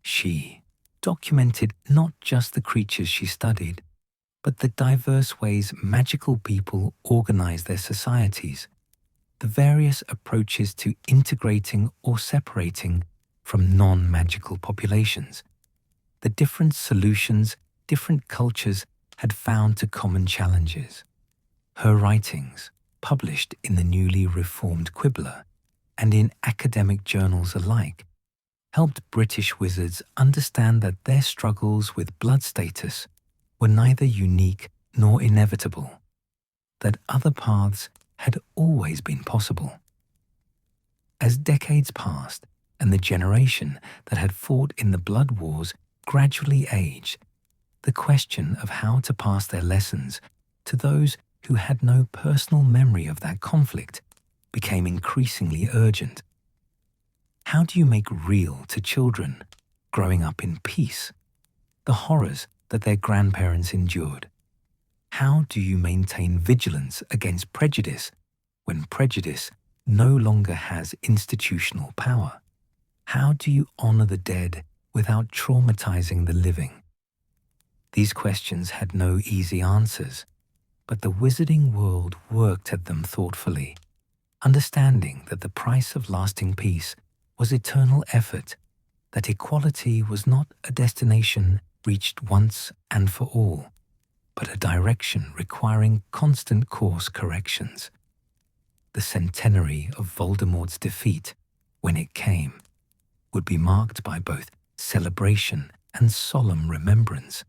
She documented not just the creatures she studied, but the diverse ways magical people organize their societies, the various approaches to integrating or separating from non-magical populations, the different solutions different cultures had found to common challenges. Her writings, published in the newly reformed Quibbler and in academic journals alike, helped British wizards understand that their struggles with blood status were neither unique nor inevitable, that other paths had always been possible. As decades passed and the generation that had fought in the blood wars gradually aged, the question of how to pass their lessons to those who had no personal memory of that conflict became increasingly urgent. How do you make real to children growing up in peace the horrors that their grandparents endured? How do you maintain vigilance against prejudice when prejudice no longer has institutional power? How do you honor the dead without traumatizing the living? These questions had no easy answers, but the wizarding world worked at them thoughtfully, understanding that the price of lasting peace was eternal effort, that equality was not a destination reached once and for all, but a direction requiring constant course corrections. The centenary of Voldemort's defeat, when it came, would be marked by both celebration and solemn remembrance.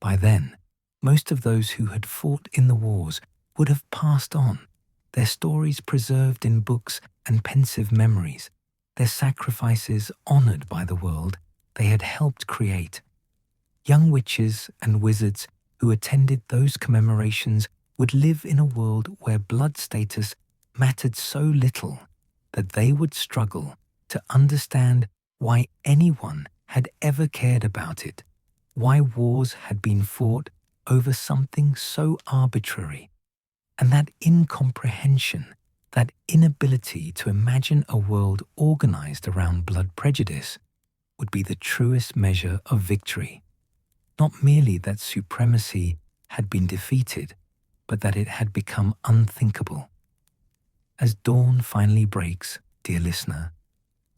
By then, most of those who had fought in the wars would have passed on, their stories preserved in books and pensive memories, their sacrifices honored by the world they had helped create. Young witches and wizards who attended those commemorations would live in a world where blood status mattered so little that they would struggle to understand why anyone had ever cared about it, why wars had been fought over something so arbitrary. And that incomprehension, that inability to imagine a world organized around blood prejudice, would be the truest measure of victory. Not merely that supremacy had been defeated, but that it had become unthinkable. As dawn finally breaks, dear listener,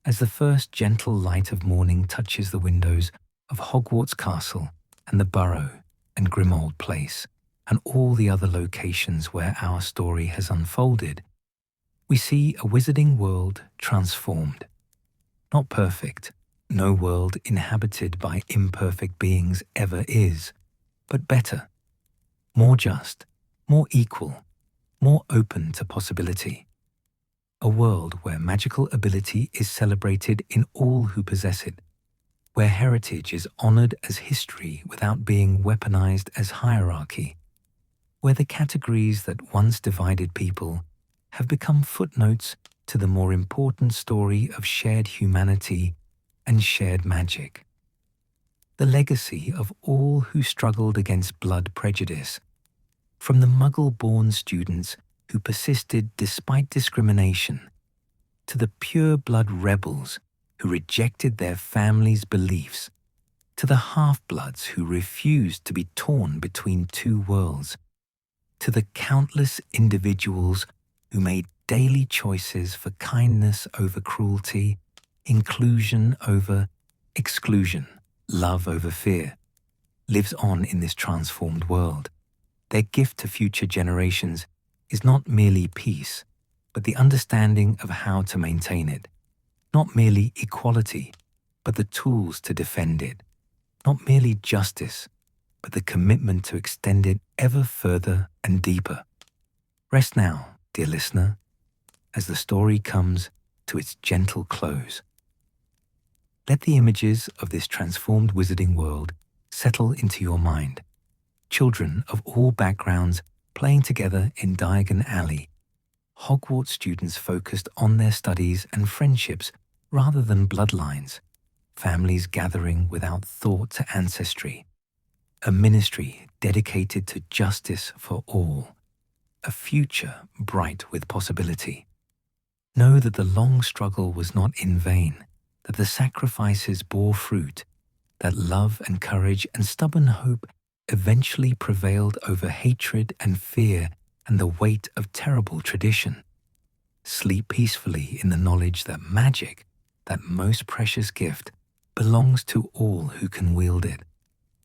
as the first gentle light of morning touches the windows of Hogwarts Castle and the Burrow and Grimmauld Place and all the other locations where our story has unfolded, we see a wizarding world transformed. Not perfect, no world inhabited by imperfect beings ever is, but better, more just, more equal, more open to possibility. A world where magical ability is celebrated in all who possess it, where heritage is honored as history without being weaponized as hierarchy, where the categories that once divided people have become footnotes to the more important story of shared humanity and shared magic. The legacy of all who struggled against blood prejudice, from the Muggle-born students who persisted despite discrimination, to the Pureblood rebels who rejected their families' beliefs, to the half-bloods who refused to be torn between two worlds, to the countless individuals who made daily choices for kindness over cruelty, inclusion over exclusion, love over fear, lives on in this transformed world. Their gift to future generations is not merely peace, but the understanding of how to maintain it. Not merely equality, but the tools to defend it. Not merely justice, but the commitment to extend it ever further and deeper. Rest now, dear listener, as the story comes to its gentle close. Let the images of this transformed wizarding world settle into your mind. Children of all backgrounds playing together in Diagon Alley. Hogwarts students focused on their studies and friendships rather than bloodlines. Families gathering without thought to ancestry. A ministry dedicated to justice for all. A future bright with possibility. Know that the long struggle was not in vain, that the sacrifices bore fruit, that love and courage and stubborn hope eventually prevailed over hatred and fear and the weight of terrible tradition. Sleep peacefully in the knowledge that magic, that most precious gift, belongs to all who can wield it,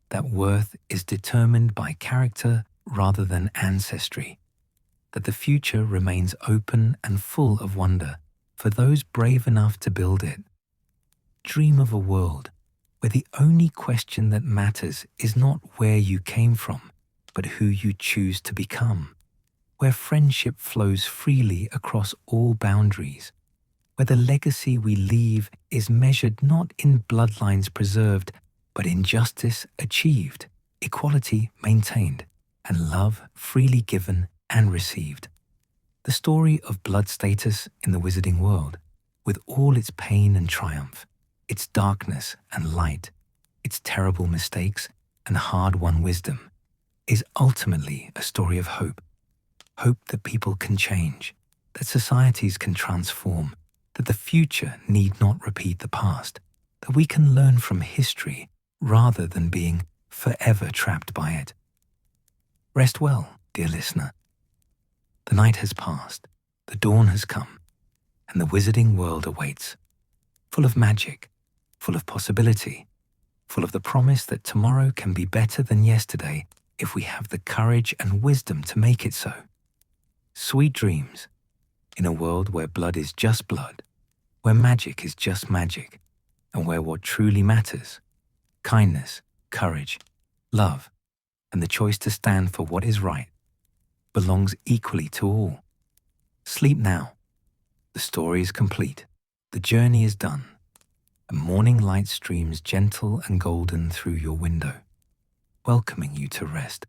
that worth is determined by character rather than ancestry, that the future remains open and full of wonder for those brave enough to build it. Dream of a world where the only question that matters is not where you came from, but who you choose to become, where friendship flows freely across all boundaries, where the legacy we leave is measured not in bloodlines preserved, but in justice achieved, equality maintained, and love freely given and received. The story of blood status in the wizarding world, with all its pain and triumph, its darkness and light, its terrible mistakes and hard-won wisdom, is ultimately a story of hope. Hope that people can change, that societies can transform, that the future need not repeat the past, that we can learn from history rather than being forever trapped by it. Rest well, dear listener. The night has passed, the dawn has come, and the wizarding world awaits, full of magic, full of possibility, full of the promise that tomorrow can be better than yesterday if we have the courage and wisdom to make it so. Sweet dreams, in a world where blood is just blood, where magic is just magic, and where what truly matters, kindness, courage, love, and the choice to stand for what is right, belongs equally to all. Sleep now. The story is complete. The journey is done. And morning light streams gentle and golden through your window, welcoming you to rest.